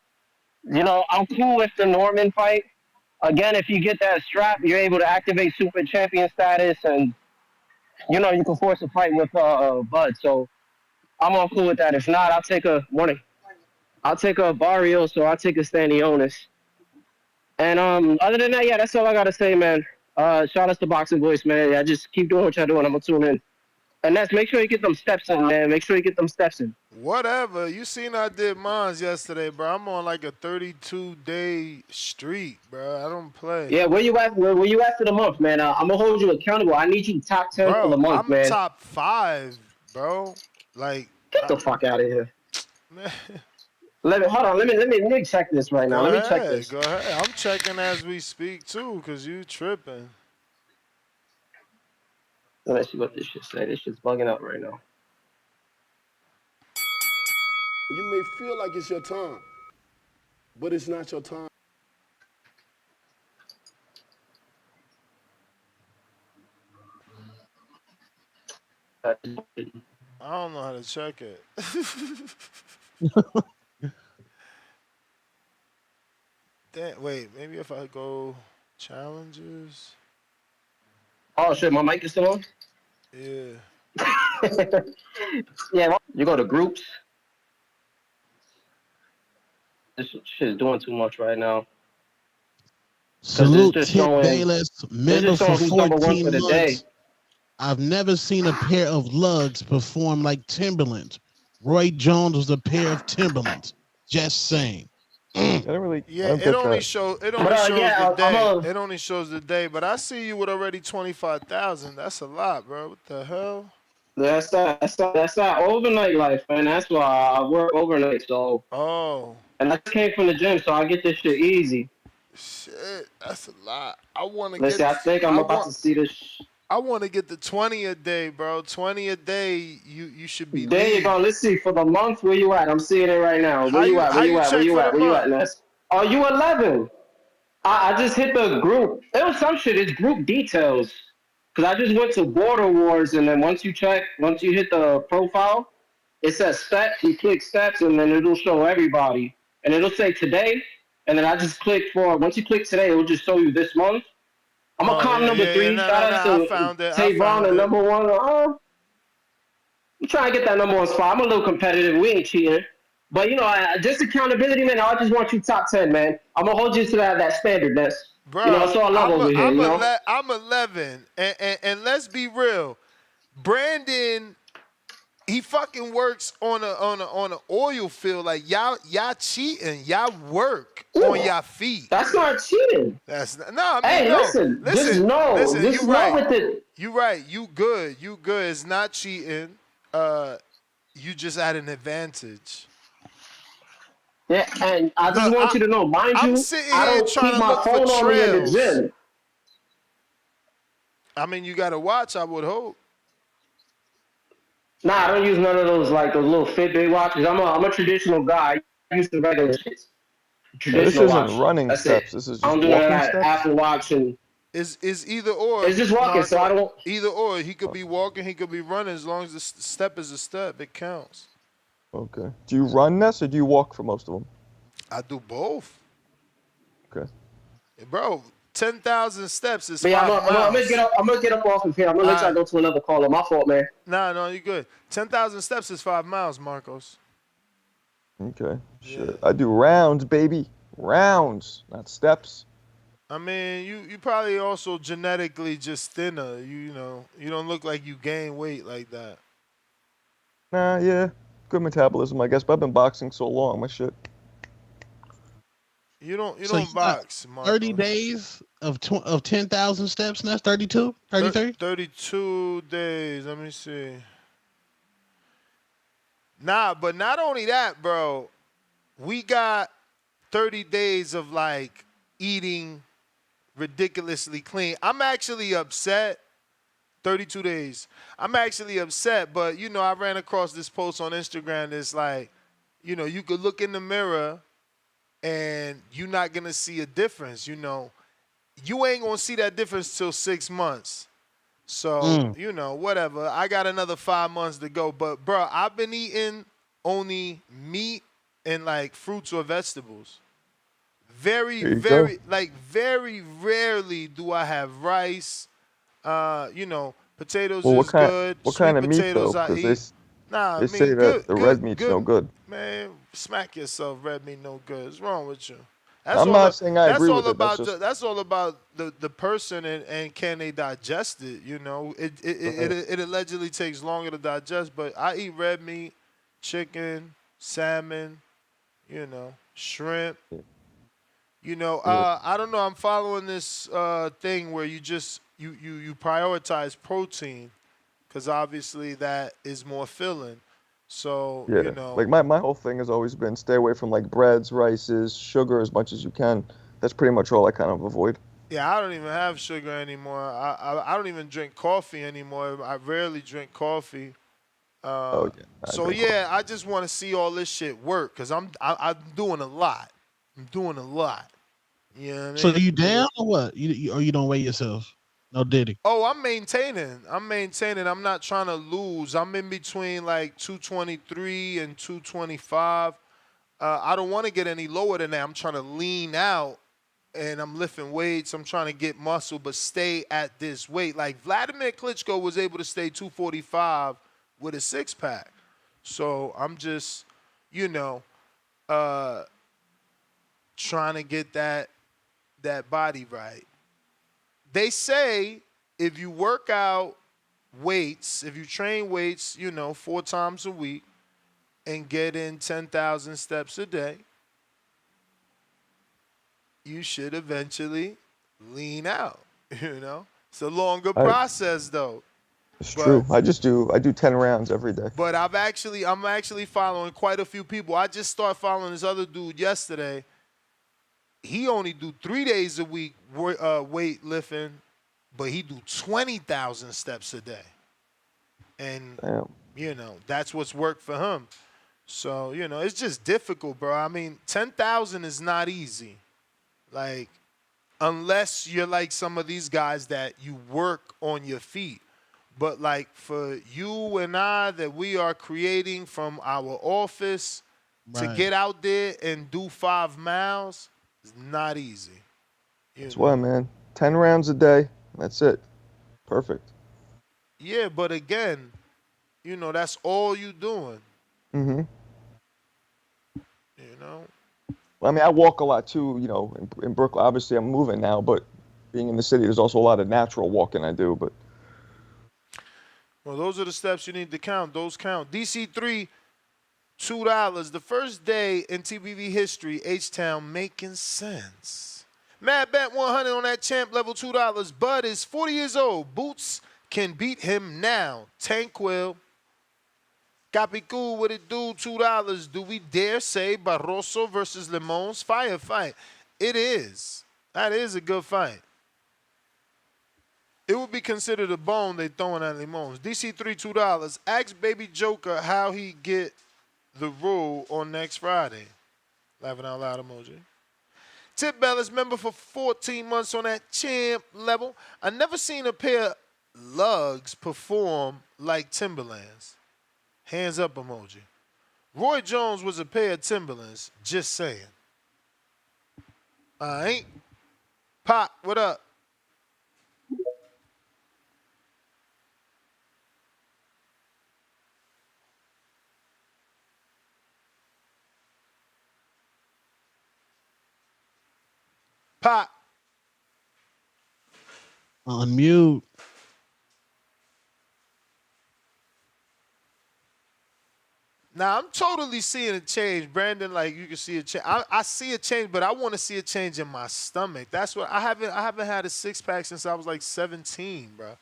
You know, I'm cool with the Norman fight. Again, if you get that strap, you're able to activate super champion status, and, you know, you can force a fight with Bud. So I'm all cool with that. If not, I'll take a Barrios, or I'll take a Stanionis. And other than that, yeah, that's all I gotta say, man. Shout out to Boxing Voice, man. Yeah, just keep doing what y'all doing. I'm gonna tune in. And that's make sure you get them steps in, man. Make sure you get them steps in. Whatever. You seen I did mines yesterday, bro. I'm on like a 32-day streak, bro. I don't play. Yeah, where you at? Where you at for the month, man? I'm gonna hold you accountable. I need you top 10 for the Bro, month, I'm man. top 5, bro. Like, Get the fuck out of here. man. Hold on. Let me check this right now. Let me check this. Go ahead. I'm checking as we speak too, cause you tripping. Let's see what this shit say. This shit's bugging out right now. You may feel like it's your time, but it's not your time. I don't know how to check it. Wait, maybe if I go challenges. Oh shit, my mic is still on? Yeah. Yeah, you go to groups. This shit is doing too much right now. Salute Tip Bayless, member for 14 months. I've never seen a pair of lugs perform like Timberlands. Roy Jones was a pair of Timberlands. Just saying. It only shows the day. It only shows the day, but I see you with already 25,000. That's a lot, bro. What the hell? That's that overnight life, man. That's why I work overnight, so. Oh. And I came from the gym, so I get this shit easy. Shit, that's a lot. I want to get. Listen, I think I'm about to see this. I want to get the 20 a day, bro. 20 a day, you should be. There you go. Let's see for the month. Where you at? I'm seeing it right now. Where you at? Where you at, Ness? Oh, you 11. I just hit the group. It was some shit. It's group details. Cause I just went to Border Wars, and then once you hit the profile, it says steps. You click steps, and then it'll show everybody, and it'll say today. And then I just click once you click today, it'll just show you this month. I'm gonna comment number 3. Shout out to Tavon and number 1. I'm trying to get that number 1 spot. I'm a little competitive. We ain't cheating. But, just accountability, man. I just want you top 10, man. I'm going to hold you to that standardness. Bro, that's all I love over here, I'm 11. And let's be real. Brandon, he fucking works on a oil field. Like, y'all cheating. Y'all work on y'all feet. That's not cheating. That's not. Hey, listen. Just know. Listen, just you know right. with it. You right. You good. It's not cheating. You just had an advantage. Yeah, and I just want you to know, mind you, I don't keep my phone on me in the gym. I mean, you got to watch, I would hope. Nah, I don't use none of those little Fitbit watches. I'm a traditional guy. I use the regular shit. Traditional watch. This isn't running steps. This is just walking steps. Apple Watch and. Is either or. It's just walking, so I don't. Either or. He could be walking, he could be running. As long as the step is a step, it counts. Okay. Do you run, Ness, or do you walk for most of them? I do both. Okay. Bro, 10,000 steps is 5 miles. I'm gonna get up off of here. I'm gonna let y'all go to another caller. My fault, man. No, you're good. 10,000 steps is 5 miles, Marcos. Okay. Sure. Yeah. I do rounds, baby. Rounds, not steps. I mean, you probably also genetically just thinner. You don't look like you gain weight like that. Nah, yeah. Good metabolism, I guess, but I've been boxing so long, my shit. You don't box, Marcos. 30 days of 10,000 steps, and that's 32? 33? 32 days. Let me see. Nah, but not only that, bro. We got 30 days of, eating ridiculously clean. I'm actually upset. 32 days. I'm actually upset, but, I ran across this post on Instagram that's you could look in the mirror and you're not going to see a difference, You ain't going to see that difference till 6 months. So, whatever. I got another 5 months to go. But, bro, I've been eating only meat and, fruits or vegetables. Very rarely do I have rice. Potatoes is good. What kind of meat, though? Because they say that the red meat's no good. Man, smack yourself. Red meat no good. What's wrong with you? That's I'm all. not saying I That's agree all with it. about. That's all about the person and can they digest it? You know, it allegedly takes longer to digest, but I eat red meat, chicken, salmon, you know, shrimp. You know, I don't know. I'm following this thing where you prioritize protein because obviously that is more filling. So Yeah, you know, like my whole thing has always been stay away from like breads, rices, sugar as much as you can. That's pretty much all I kind of avoid. yeah, I don't even have sugar anymore. I don't even drink coffee anymore. I rarely drink coffee. Oh yeah, I So drink coffee. yeah, I just want to see all this shit work because I'm doing a lot. I'm doing a lot. You know what I So mean? you down or what? Or you don't weigh yourself? No diddy. Oh, I'm maintaining. I'm maintaining. I'm not trying to lose. I'm in between like 223 and 225. I don't want to get any lower than that. I'm trying to lean out and I'm lifting weights. I'm trying to get muscle, but stay at this weight. Like Vladimir Klitschko was able to stay 245 with a six pack. So I'm just, you know, trying to get that body right. They say if you work out weights, if you train weights, you know, 4 times a week and get in 10,000 steps a day, you should eventually lean out, you know? It's a longer process though. It's true. I do 10 rounds every day. But I'm actually following quite a few people. I just started following this other dude yesterday. He only do 3 days a week weight lifting, but he do 20,000 steps a day. And, you know, that's what's worked for him. So, you know, it's just difficult, bro. I mean, 10,000 is not easy. Like, unless you're like some of these guys that you work on your feet. But, like, for you and I that we are creating from our office to get out there and do 5 miles, it's not easy. That's why, man. 10 rounds a day. That's it. Perfect. Yeah, but again, you know, that's all you doing. Mm-hmm. You know? Well, I mean, I walk a lot too, you know, in Brooklyn. Obviously, I'm moving now, but being in the city, there's also a lot of natural walking I do, but. Well, those are the steps you need to count. Those count. DC3, $2. The first day in TBV history, H-Town making sense. Mad Bet 100 on that champ level $2. Bud is 40 years old. Boots can beat him now. Tanquil. Capicu, what it do? $2. Do we dare say Barroso versus Limons? Fire fight. It is. That is a good fight. It would be considered a bone they throwing at Limons. DC3, $2. Ask Baby Joker how he get the rule on next Friday. Laughing out loud emoji. Tip Bellis, member for 14 months on that champ level. I never seen a pair of lugs perform like Timberlands. Hands up emoji. Roy Jones was a pair of Timberlands. Just saying. All right. Pop, what up? Pop. Unmute. Now, I'm totally seeing a change, Brandon. Like, you can see a change. I see a change, but I want to see a change in my stomach. That's what I haven't had a six-pack since I was like 17, bro.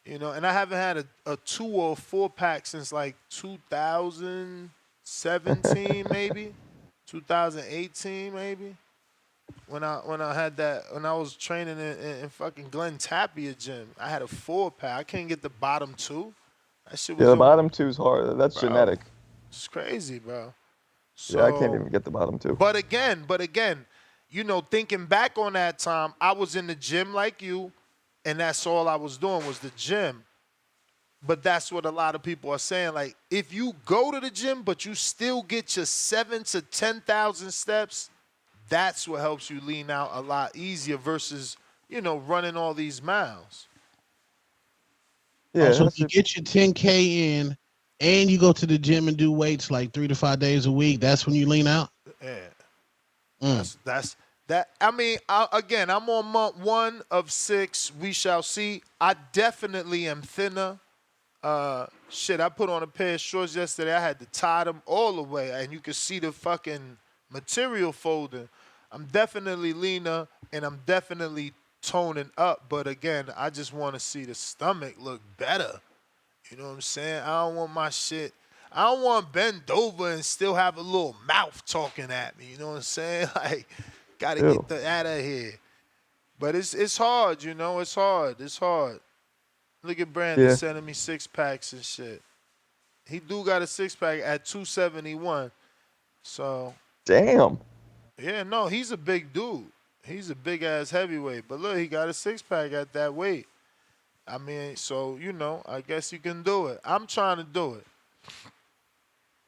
You know, and I haven't had a 2 or 4-pack since like 2017, maybe 2018, maybe. When I had that, when I was training in fucking Glen Tapia gym, I had a 4-pack. I can't get the bottom 2. That shit was the bottom 2's hard. That's genetic. It's crazy, bro. So, yeah, I can't even get the bottom 2. But again, you know, thinking back on that time, I was in the gym like you, and that's all I was doing was the gym. But that's what a lot of people are saying. Like, if you go to the gym, but you still get your 7,000 to 10,000 steps, that's what helps you lean out a lot easier versus, you know, running all these miles. Yeah. So if you get your 10K in and you go to the gym and do weights like 3 to 5 days a week, that's when you lean out? Yeah. Again, I'm on month 1 of 6. We shall see. I definitely am thinner. I put on a pair of shorts yesterday. I had to tie them all the way, and you could see the fucking material folding. I'm definitely leaner, and I'm definitely toning up. But again, I just want to see the stomach look better. You know what I'm saying? I don't want my shit. I don't want to bend over and still have a little mouth talking at me. You know what I'm saying? Like, gotta get that out of here. But it's hard, you know. It's hard. It's hard. Look at Brandon sending me 6-packs and shit. He do got a 6-pack at 271. So. Damn. Yeah, no, he's a big dude. He's a big ass heavyweight. But look, he got a 6-pack at that weight. I mean, so, you know, I guess you can do it. I'm trying to do it.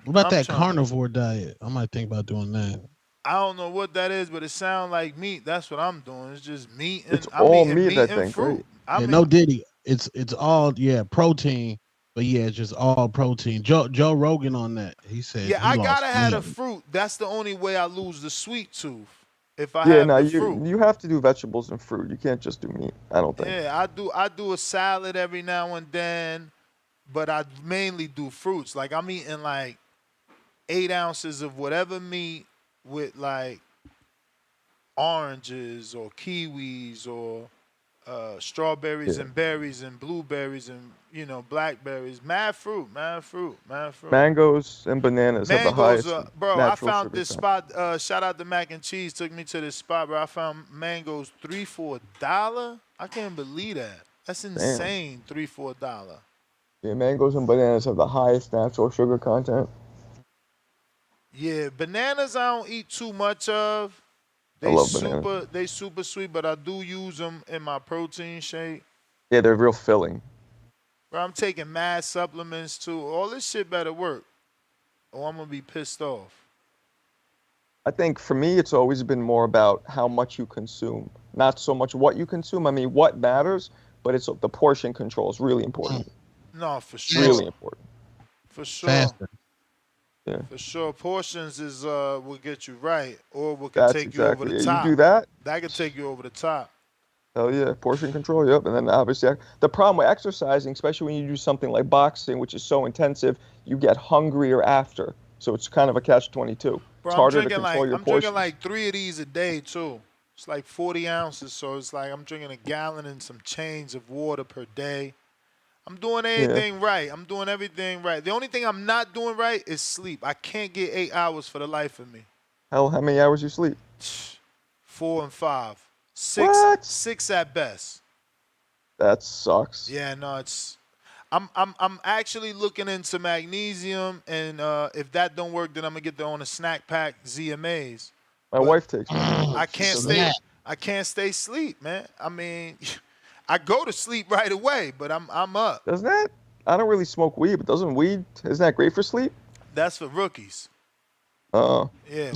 What about that carnivore diet? I might think about doing that. I don't know what that is, but it sounds like meat. That's what I'm doing. It's just meat and it's all meat, I think, fruit. Right? No Diddy. It's all protein, but it's just all protein. Joe Rogan on that. He said I gotta have the fruit. That's the only way I lose the sweet tooth. If I have the fruit. You have to do vegetables and fruit. You can't just do meat, I don't think. Yeah, I do a salad every now and then, but I mainly do fruits. Like I'm eating like 8 ounces of whatever meat with like oranges or kiwis or strawberries and berries and blueberries and, you know, blackberries. Mad fruit. Mangoes and bananas have the highest bro, I found sugar this content. spot. Shout out to Mac and Cheese. Took me to this spot, bro. I found mangoes 3 for $1. I can't believe that. That's insane. $3 for $1. Yeah, mangoes and bananas have the highest natural sugar content. Yeah, bananas I don't eat too much of. I love bananas. They super sweet, but I do use them in my protein shake. Yeah, they're real filling. Bro, I'm taking mad supplements too. All this shit better work, or I'm gonna be pissed off. I think for me, it's always been more about how much you consume, not so much what you consume. I mean, what matters, but it's the portion control is really important. No, for sure. Really important. For sure. Faster. Yeah. For sure. Portions is will get you right, or will can take you over the top. You do that. That can take you over the top. Hell yeah, portion control. Yep. And then obviously the problem with exercising, especially when you do something like boxing, which is so intensive, you get hungrier after. So it's kind of a catch-22. It's harder to control your portions. I'm drinking like 3 of these a day too. It's like 40 ounces, so it's like I'm drinking a gallon and some change of water per day. I'm doing everything right. I'm doing everything right. The only thing I'm not doing right is sleep. I can't get 8 hours for the life of me. Hell, how many hours you sleep? 4 and 5. 6. What? 6 at best. That sucks. Yeah, no, it's. I'm actually looking into magnesium, and if that don't work, then I'm gonna get on a snack pack ZMAs. My wife takes them. I can't stay asleep, man. I mean. I go to sleep right away, but I'm up. Doesn't that? I don't really smoke weed, but doesn't weed? Isn't that great for sleep? That's for rookies. Oh. Yeah,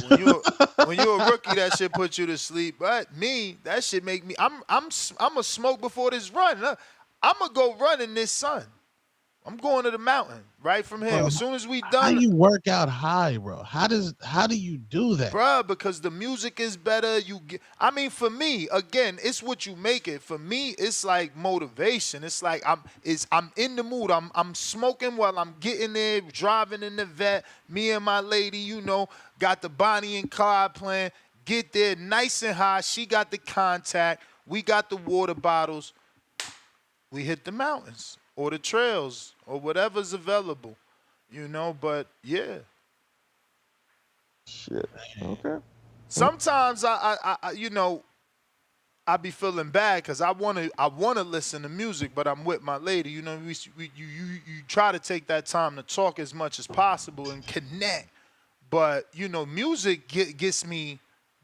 when you're a rookie, that shit puts you to sleep. But me, that shit make me. I'm a smoke before this run. I'm gonna go run in this sun. I'm going to the mountain right from here. As soon as we done. How do you work out high, bro? How do you do that? Bro, because the music is better. I mean, for me, again, it's what you make it. For me, it's like motivation. It's like I'm in the mood. I'm smoking while I'm getting there, driving in the vet. Me and my lady, you know, got the Bonnie and Clyde playing. Get there nice and high. She got the contact. We got the water bottles. We hit the mountains. Or the trails, or whatever's available, you know. But yeah, shit. Okay. Sometimes I you know, I be feeling bad because I wanna listen to music, but I'm with my lady. You know, you try to take that time to talk as much as possible and connect. But you know, music gets me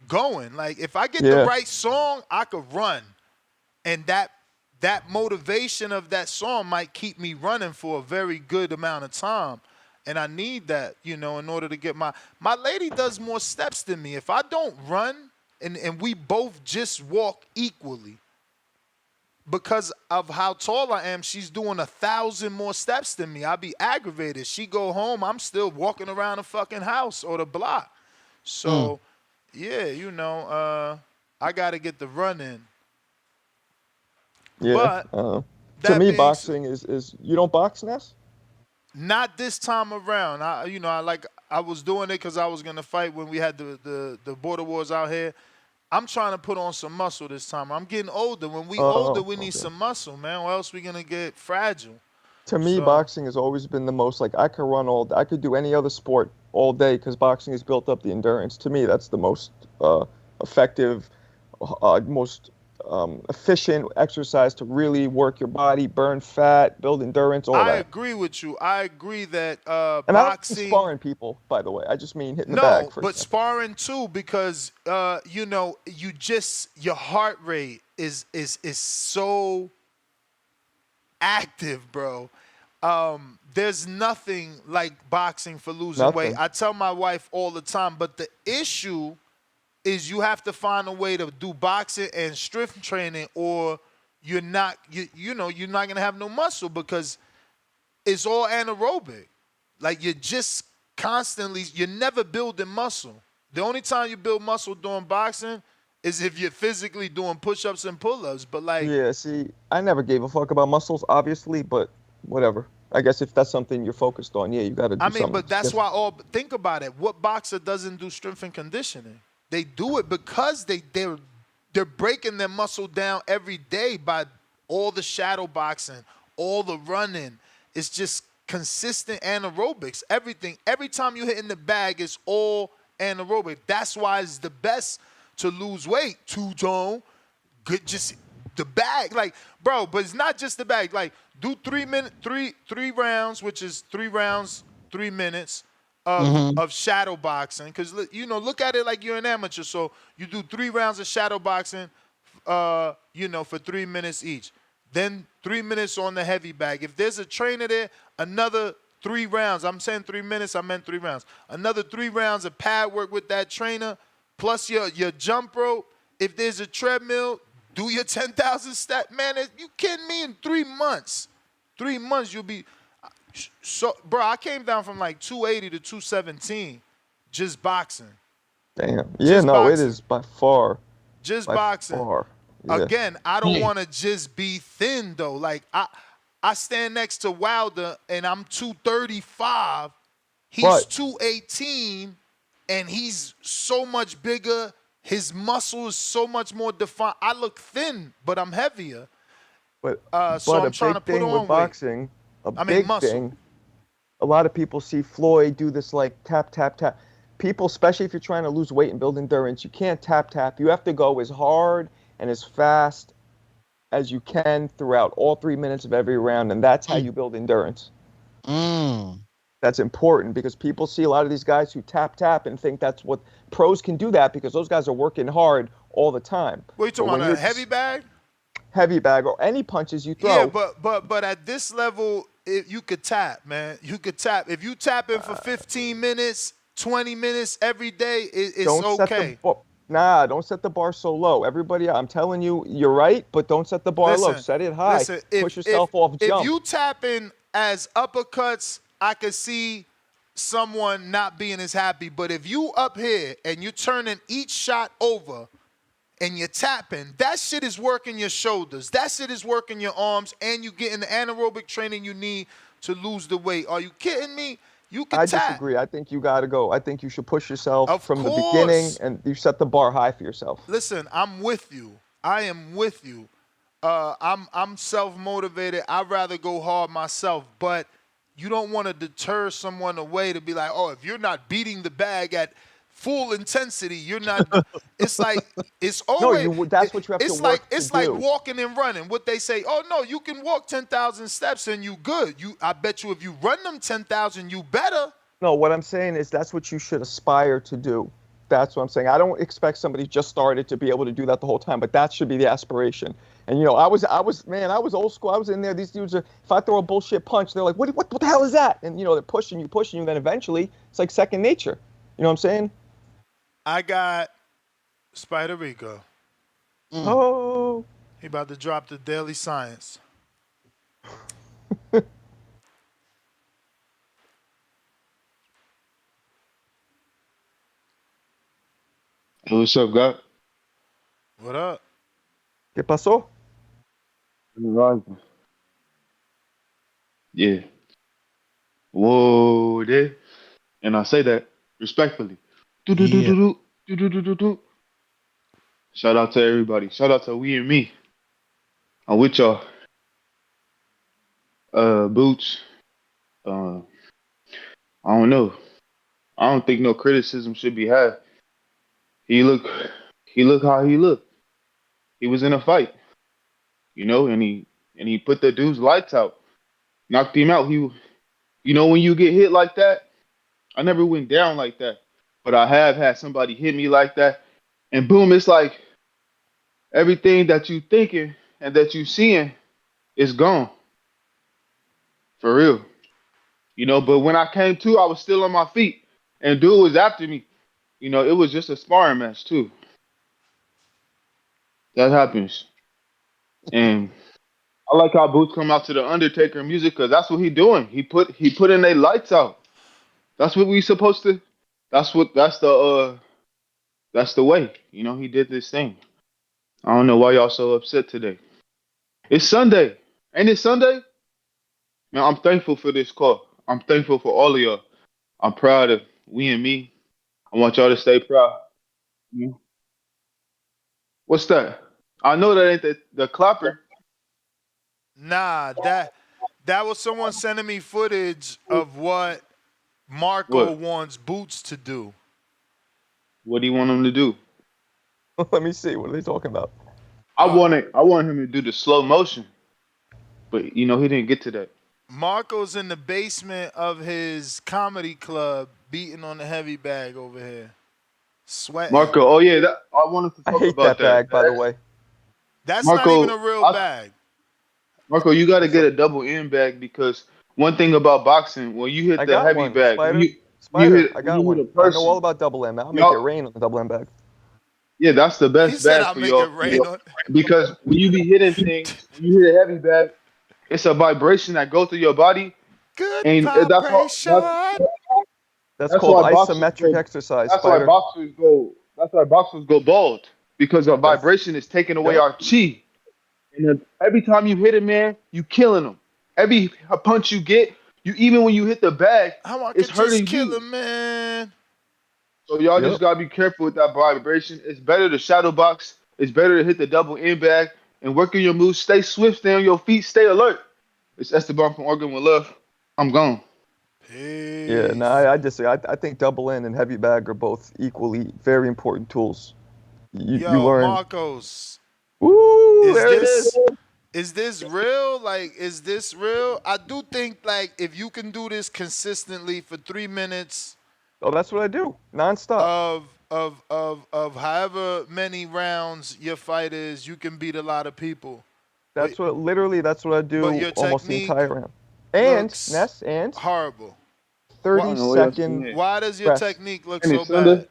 going. Like if I get the right song, I could run, and that motivation of that song might keep me running for a very good amount of time. And I need that, you know, in order to get my lady does more steps than me. If I don't run and we both just walk equally, because of how tall I am, she's doing 1,000 more steps than me. I'll be aggravated. She go home, I'm still walking around the fucking house or the block. So, yeah, you know, I got to get the run in. Yeah. But To that me, being boxing is you don't box, Ness? not this time around. I was doing it because I was gonna fight when we had the border wars out here. I'm trying to put on some muscle this time. I'm getting older. When we older, we need Okay. some muscle, man, or else we're gonna get fragile. To me, So boxing has always been the most like I could run I could do any other sport all day because boxing has built up the endurance. To me, that's the most effective, most efficient exercise to really work your body, burn fat, build endurance, all I that. agree with you. I agree that And I don't mean boxing. sparring people, by the way. I just mean hitting the bag, No, for but example. sparring too, because your heart rate is so active, bro. There's nothing like boxing for losing weight. Nothing. I tell my wife all the time, but the issue is you have to find a way to do boxing and strength training, or you're not you're not gonna have no muscle because it's all anaerobic. Like you're just constantly, you're never building muscle. The only time you build muscle doing boxing is if you're physically doing push-ups and pull-ups. But like, Yeah, see, I never gave a fuck about muscles, obviously, but whatever. I guess if that's something you're focused on, yeah, you got to I do mean, something but that's different. why think about it. What boxer doesn't do strength and conditioning? They do it because they're breaking their muscle down every day by all the shadow boxing, all the running. It's just consistent anaerobics. Everything. Every time you hit in the bag, it's all anaerobic. That's why it's the best to lose weight. Two-tone, good, just the bag, like, bro. But it's not just the bag. Like, do 3 rounds, which is 3 rounds, 3 minutes of shadow boxing. Because look at it like you're an amateur. So you do 3 rounds of shadow boxing, for 3 minutes each. Then 3 minutes on the heavy bag. If there's a trainer there, another 3 rounds. I'm saying 3 minutes, I meant 3 rounds. Another 3 rounds of pad work with that trainer, plus your jump rope. If there's a treadmill, do your 10,000 step. Man, you kidding me? In 3 months, 3 months you'll be. So, bro, I came down from like 280 to 217 just boxing. Damn. Yeah, Just no, it boxing. is by far. Just By boxing. far. Yeah. Again, I don't want to just be thin though. Like I stand next to Wilder and I'm 235. He's But 218 and he's so much bigger. His muscle is so much more defined. I look thin, but I'm heavier. but So I'm a trying big to put thing with on weight. boxing, a I mean big muscle. thing. A lot of people see Floyd do this like tap tap tap. People, especially if you're trying to lose weight and build endurance, you can't tap tap. You have to go as hard and as fast as you can throughout all 3 minutes of every round, and that's how you build endurance. That's important because people see a lot of these guys who tap tap and think that's what pros can do, that because those guys are working hard all the time. What are you But talking when about? you're A heavy bag? heavy bag or any punches you Yeah, throw, but at this level, you could tap, man. You could tap. If you tap in for 15 minutes, 20 minutes every day, it's don't set the okay. don't set the bar so low. Everybody, I'm telling you, you're right, but don't set the bar low. Set it high. Listen. Push yourself off If jump. you tap in as uppercuts, I could see someone not being as happy. But if you up here and you're turning each shot over and you're tapping, that shit is working your shoulders. That shit is working your arms, and you getting the anaerobic training you need to lose the weight. Are you kidding me? You can I tap. disagree. I think you got to go. I think you should push yourself Of from the beginning, course. and you set the bar high for yourself. Listen, I'm with you. I am with you. I'm self-motivated. I'd rather go hard myself, but you don't want to deter someone away to be like, oh, if you're not beating the bag at full intensity, you're not. It's like it's always. No, that's what you have to work to like do. walking and running. What they say, oh no, you can walk 10,000 steps and you good. I bet you if you run them 10,000, you better. No, what I'm saying is that's what you should aspire to do. That's what I'm saying. I don't expect somebody just started to be able to do that the whole time, but that should be the aspiration. And I was old school. I was in there. These dudes are. If I throw a bullshit punch, they're like, "What the hell is that?" And they're pushing you. Then eventually, it's like second nature. You know what I'm saying? I got Spider Rico. Oh. He about to drop the Daily Science. What's up, God? What up? ¿Qué pasó? Yeah. Whoa, there. And I say that respectfully. Do do do Yeah. do do do do do do. Shout out to everybody. Shout out to we and me. I'm with y'all. Boots. Uh, I don't know. I don't think no criticism should be had. He look, he look how he look. He was in a fight, and he put the dude's lights out, knocked him out. When you get hit like that, I never went down like that, but I have had somebody hit me like that, and boom, it's like everything that you thinking and that you seeing is gone, for real. But when I came to, I was still on my feet, and dude was after me. It was just a sparring match too. That happens, and I like how Boots come out to the Undertaker music because that's what he doing. He put in their lights out. That's what we supposed to. That's the way. He did this thing. I don't know why y'all so upset today. It's Sunday. Ain't it Sunday? Man, I'm thankful for this call. I'm thankful for all of y'all. I'm proud of we and me. I want y'all to stay proud. What's that? I know that ain't the clapper. Nah, that was someone sending me footage of what Marco What? wants Boots to do. What do you want him to do? Let me see. What are they talking about? I want him to do the slow motion, but he didn't get to that. Marco's in the basement of his comedy club, beating on the heavy bag over here, sweating. Marco, oh yeah, I wanted to I talk hate about that bag, by the way. That's Marco, not even a real bag. Marco, you got to get a double end bag because one thing about boxing, when you hit I the got heavy one, bag, Spider. you Spider, I when got you hit one. a I know all person, about double M. I'll make it rain on the double M bag. yeah, that's the He best said, bag "I'll for make it y'all. rain on." Because when you be hitting things, when you hit a heavy bag, it's a vibration that goes through your body, Good and vibration. That's that's called why boxers isometric go. exercise, That's why Spider. boxers go. That's why boxers go bald because the That's vibration is taking away yep. our chi. And then every time you hit a man, you killing him. Every punch you get, even when you hit the bag, How I it's could just hurting kill you. a man. So y'all Yep. just gotta be careful with that vibration. It's better to shadow box. It's better to hit the double end bag and work on your moves. Stay swift, stay on your feet, stay alert. It's Esteban from Oregon with love. I'm gone. Yeah, no, Peace. I disagree. I think double N and heavy bag are both equally very important tools. You Yo, learn. Marcos, Woo! is There it is. this real? Like, is this real? I do think like if you can do this consistently for 3 minutes Oh, that's what I do, nonstop. of however many rounds your fight is, you can beat a lot of people. But That's what I but do your almost the technique entire round. And looks Ness and horrible. I 30 don't know what y'all second saying. Why does your rest. technique look And so it's Sunday. bad?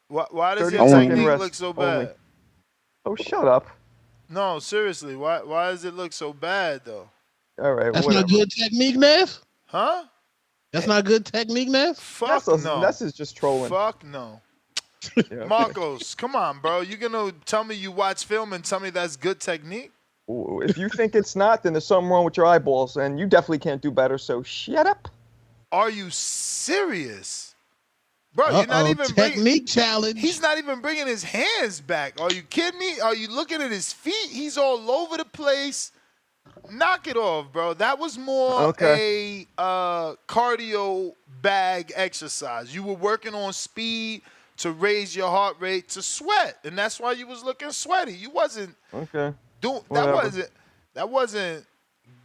Why does 30 your I want second him. technique rest look so only. bad? Oh, shut up. No, seriously. Why does it look so bad though? All right, That's whatever. not good technique, Neff. Huh? That's not good technique, Neff. Fuck no. Ness is just trolling. Fuck no. Yeah, okay. Marcos, come on, bro. You gonna tell me you watch film and tell me that's good technique? Ooh, if you think it's not, then there's something wrong with your eyeballs, and you definitely can't do better. So shut up. Are you serious, bro? You're not even technique challenge. He's not even bringing his hands back. Are you kidding me? Are you looking at his feet? He's all over the place. Knock it off, bro. That was more a cardio bag exercise. You were working on speed to raise your heart rate to sweat, and that's why you was looking sweaty. You wasn't doing that. Wasn't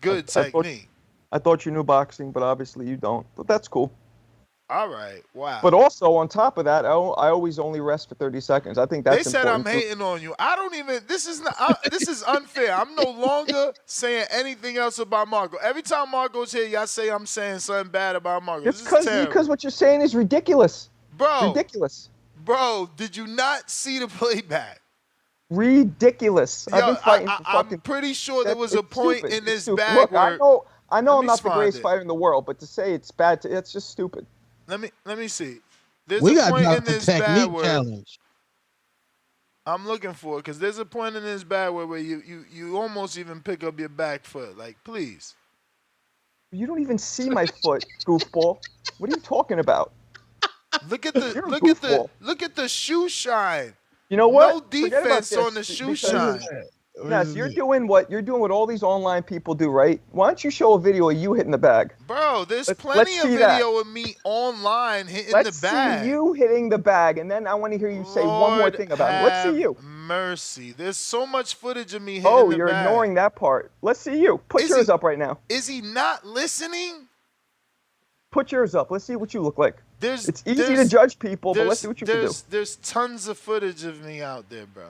good technique. I thought you knew boxing, but obviously you don't. But that's cool. All right. Wow. But also on top of that, I always only rest for 30 seconds. I think that's they said important. I'm hating on you. I don't even. This is not. This is unfair. I'm no longer saying anything else about Marco. Every time Marco's here, y'all say I'm saying something bad about Marco. It's because what you're saying is ridiculous. Bro. Ridiculous. Bro, did you not see the playback? Ridiculous. Yo, I've been fighting for I'm fucking. pretty sure there was a point stupid. in this Look, bag where I know I'm not the greatest fighter in the world, but to say it's bad, it's just stupid. Let me see. There's We a got point in the this bag technique where challenge. I'm looking for it because there's a point in this bag where you almost even pick up your back foot. Like, please. You don't even see my foot, goofball. What are you talking about? Look at the You're a look at the shoe shine. You know what? No Forget about defense this on the shoe shine. Yes, you're doing what all these online people do, right? Why don't you show a video of you hitting the bag? Bro, there's let's plenty of see video of me online hitting the bag. Let's see you hitting the bag, and then I want to hear you say one more thing about it. Let's see you. Mercy. There's so much footage of me hitting the bag. Oh, you're ignoring that part. Let's see you. Put yours up right now. Is he not listening? Put yours up. Let's see what you look like. It's easy to judge people, but let's see what you can do. There's tons of footage of me out there, bro.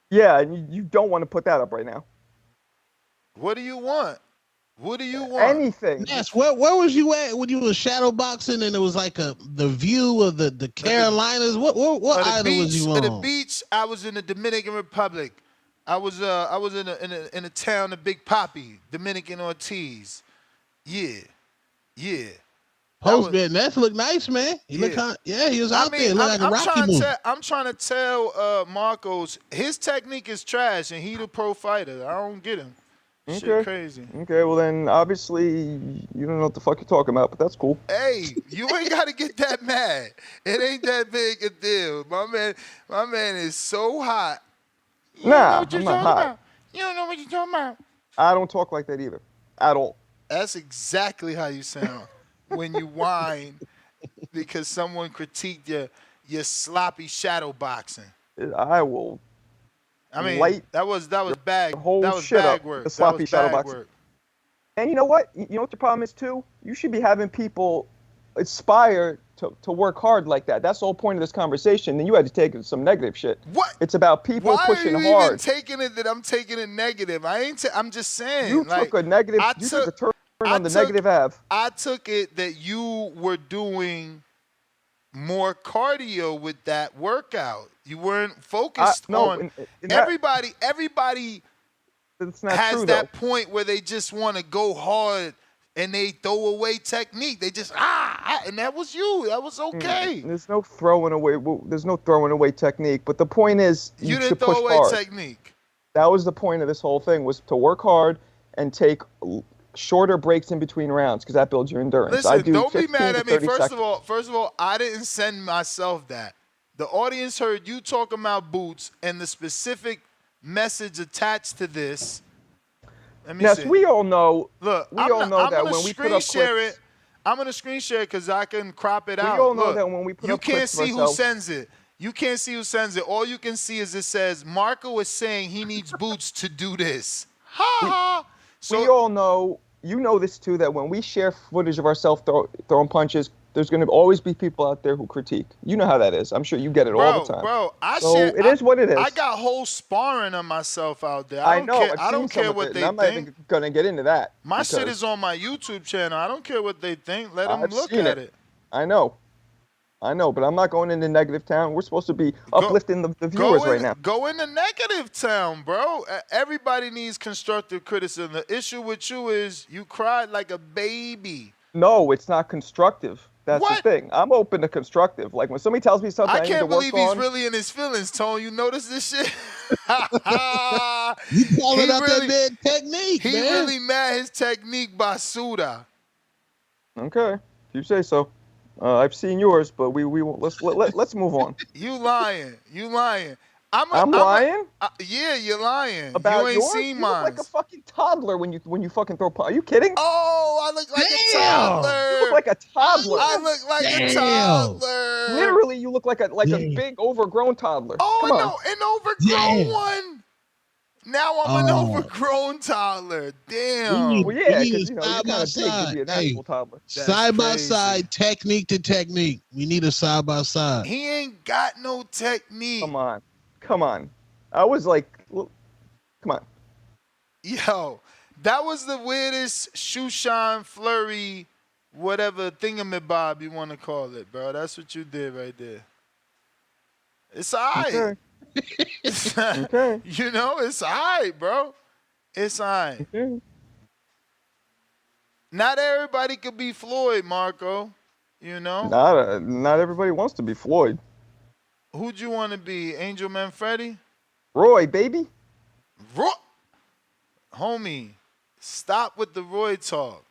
Yeah, and you don't want to put that up right now. What do you want? What do you want? Anything. Yes. Where was you at when you were shadow boxing and it was like the view of the Carolinas? What island was you on? At the beach, I was in the Dominican Republic. I was in a town of Big Papi, Dominican Ortiz. Yeah. Postman, that looked nice, man. He looked he was out there. Looked like a Rocky movie. I'm trying to tell Marcos his technique is trash and he the pro fighter. I don't get him. Okay. Shit crazy. Okay, well then obviously you don't know what the fuck you're talking about, but that's cool. Hey, you ain't gotta get that mad. It ain't that big a deal. My man is so hot. I'm not hot. You don't know what you're talking about. I don't talk like that either. At all. That's exactly how you sound when you whine because someone critiqued your sloppy shadow boxing. I will. I mean, that was bag. Whole that was shit bag up, work. the sloppy that was shadow bag boxing. work. And you know what? You know what the problem is too? You should be having people aspire to work hard like that. That's the whole point of this conversation. And you had to take some negative shit. What? It's about people pushing hard. Why are you even taking it that I'm taking it negative? I'm just saying. You took a negative. You took a turn on the negative Ave. I took it that you were doing more cardio with that workout. You weren't focused on everybody. Everybody has true, that point where they just want to go hard and they throw away technique. They just and that was you. That was okay. There's no throwing away. There's no throwing away technique. But the point is, you didn't should throw push away hard. technique. That was the point of this whole thing, was to work hard and take shorter breaks in between rounds because that builds your endurance. Listen, don't be mad at me. First of all, I didn't send myself that. The audience heard you talking about boots and the specific message attached to this. Let me see. We all know. Look, we all know that when we put up clips, I'm gonna screen share because I can crop it out. We all know that when we put up clips, you can't see who sends it. You can't see who sends it. All you can see is it says Marco is saying he needs boots to do this. Ha ha. So we all know. You know this too, that when we share footage of ourselves throwing punches, there's going to always be people out there who critique. You know how that is. I'm sure you get it all the time. Bro, it is what it is. I got whole sparring of myself out there. I know. I don't care what they think. I'm not even going to get into that. My shit is on my YouTube channel. I don't care what they think. Let them look at it. I know, but I'm not going into negative town. We're supposed to be uplifting the viewers right now. Go into negative town, bro. Everybody needs constructive criticism. The issue with you is you cried like a baby. No, it's not constructive. That's the thing. I'm open to constructive. Like when somebody tells me something, I can't believe he's really in his feelings, Tone. You notice this shit? You calling out that man technique, man. He really mad his technique basura. Okay, you say so. I've seen yours, but we let's move on. You lying. I'm lying? Yeah, you're lying. About you ain't yours? seen you mine. You look like a fucking toddler when you fucking throw. Are you kidding? Oh, I look like a toddler. You look like a toddler. I look like a toddler. Literally, you look like a big overgrown toddler. Oh, Come on. an overgrown one. Now I'm an overgrown toddler. Damn. Well, yeah, because you're kind of big to be an actual toddler. Side by side, technique to technique. We need a side by side. He ain't got no technique. Come on. I was like, come on. Yo, that was the weirdest shoe shine flurry, whatever thingamabob you want to call it, bro. That's what you did right there. It's all right. Okay. Okay. You know, it's all right, bro. It's all right. Okay. Not everybody could be Floyd, Marco. You know? Not everybody wants to be Floyd. Who'd you want to be? Angel Man Freddy? Roy, baby. Roy, homie, stop with the Roy talk.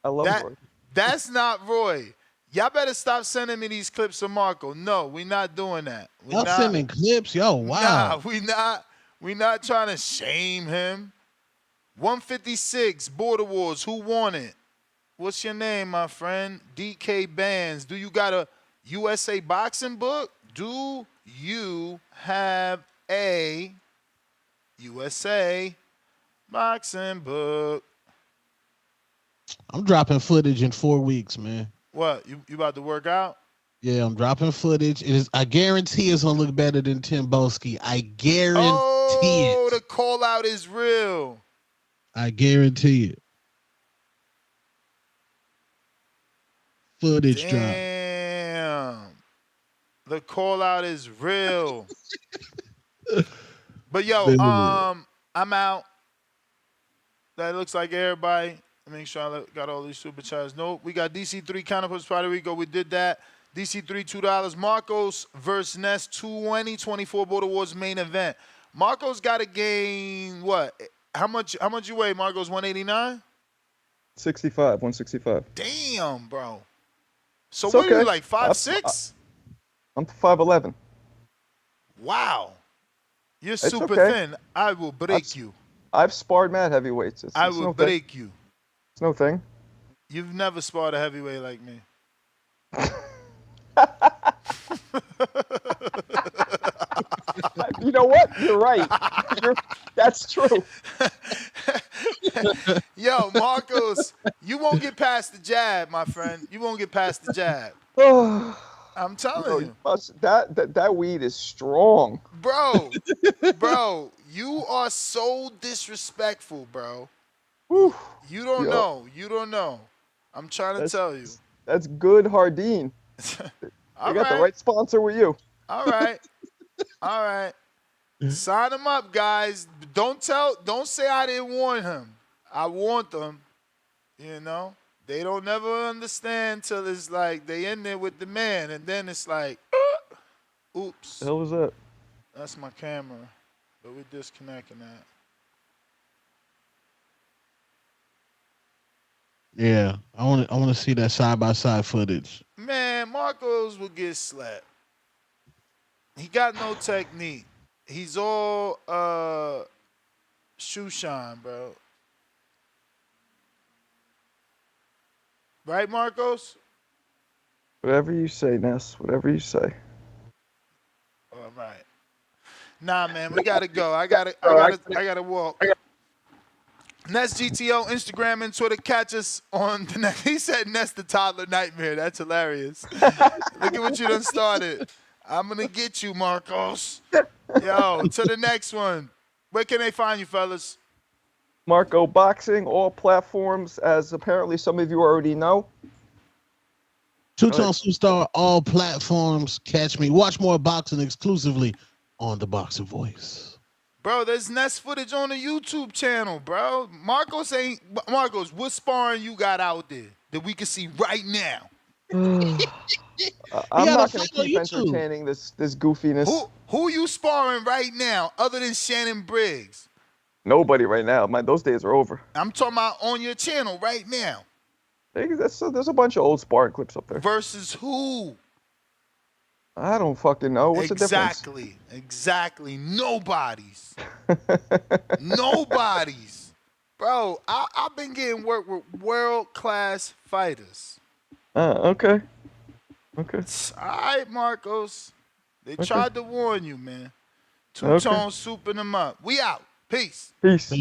I love Roy. That's not Roy. Y'all better stop sending me these clips of Marco. No, we not doing that. Y'all sending clips? Yo, wow. Nah, we not trying to shame him. 156, Border Wars, who won it? What's your name, my friend? DK Bands. Do you got a USA boxing book? Do you have a USA boxing book? I'm dropping footage in 4 weeks, man. What? You about to work out? Yeah, I'm dropping footage. I guarantee it's gonna look better than Tim Boski. I guarantee it. Oh, the call out is real. I guarantee it. Footage drop. Damn. The call out is real. But yo, I'm out. That looks like everybody. Make sure I got all these super chats. Nope. We got DC3 Counterpunch Puerto Rico. We did that. DC3 $2. Marcos versus Ness 220 24 Border Wars main event. Marcos got to gain what? How much you weigh, Marcos? 189? 165. Damn, bro. So It's what okay. are you, like 5'6"? I'm 5'11". Wow. You're It's super okay. thin. I will break you. I've sparred mad heavyweights. I will break you. It's no thing. You've never sparred a heavyweight like me. You know what? You're right. That's true. Yo, Marcos, you won't get past the jab, my friend. You won't get past the jab. I'm telling you. That weed is strong. Bro, you are so disrespectful, bro. Whew. You don't know. You don't know. I'm trying to tell you. That's good Hardin. You got the right sponsor with you. All right. All right. Sign him up, guys. Don't say I didn't warn him. I warned them. You know? They don't never understand till it's like they in there with the man, and then it's like, oops. The hell was that? That's my camera. But we're disconnecting that. Yeah, I want to see that side by side footage. Man, Marcos will get slapped. He got no technique. He's all shoe shine, bro. Right, Marcos? Whatever you say, Ness. Whatever you say. All right. Nah, man, we gotta go. I gotta walk. Ness GTO, Instagram and Twitter. Catch us on the next. He said Ness the toddler nightmare. That's hilarious. Look at what you done started. I'm gonna get you, Marcos. Yo, to the next one. Where can they find you, fellas? Marco Boxing, all platforms, as apparently some of you already know. Two-Tone Superstar, all platforms. Catch me. Watch more boxing exclusively on the Boxing Voice. Bro, there's Ness footage on the YouTube channel, bro. Marcos, what sparring you got out there that we can see right now? I'm not going to keep entertaining this goofiness. Who you sparring right now other than Shannon Briggs? Nobody right now. Those days are over. I'm talking about on your channel right now. There's a bunch of old sparring clips up there. Versus who? I don't fucking know. What's the difference? Exactly. Nobody's. Nobody's. Bro, I've been getting work with world-class fighters. Okay. All right, Marcos. They tried to warn you, man. Two-Tone souping them up. We out. Peace. Peace.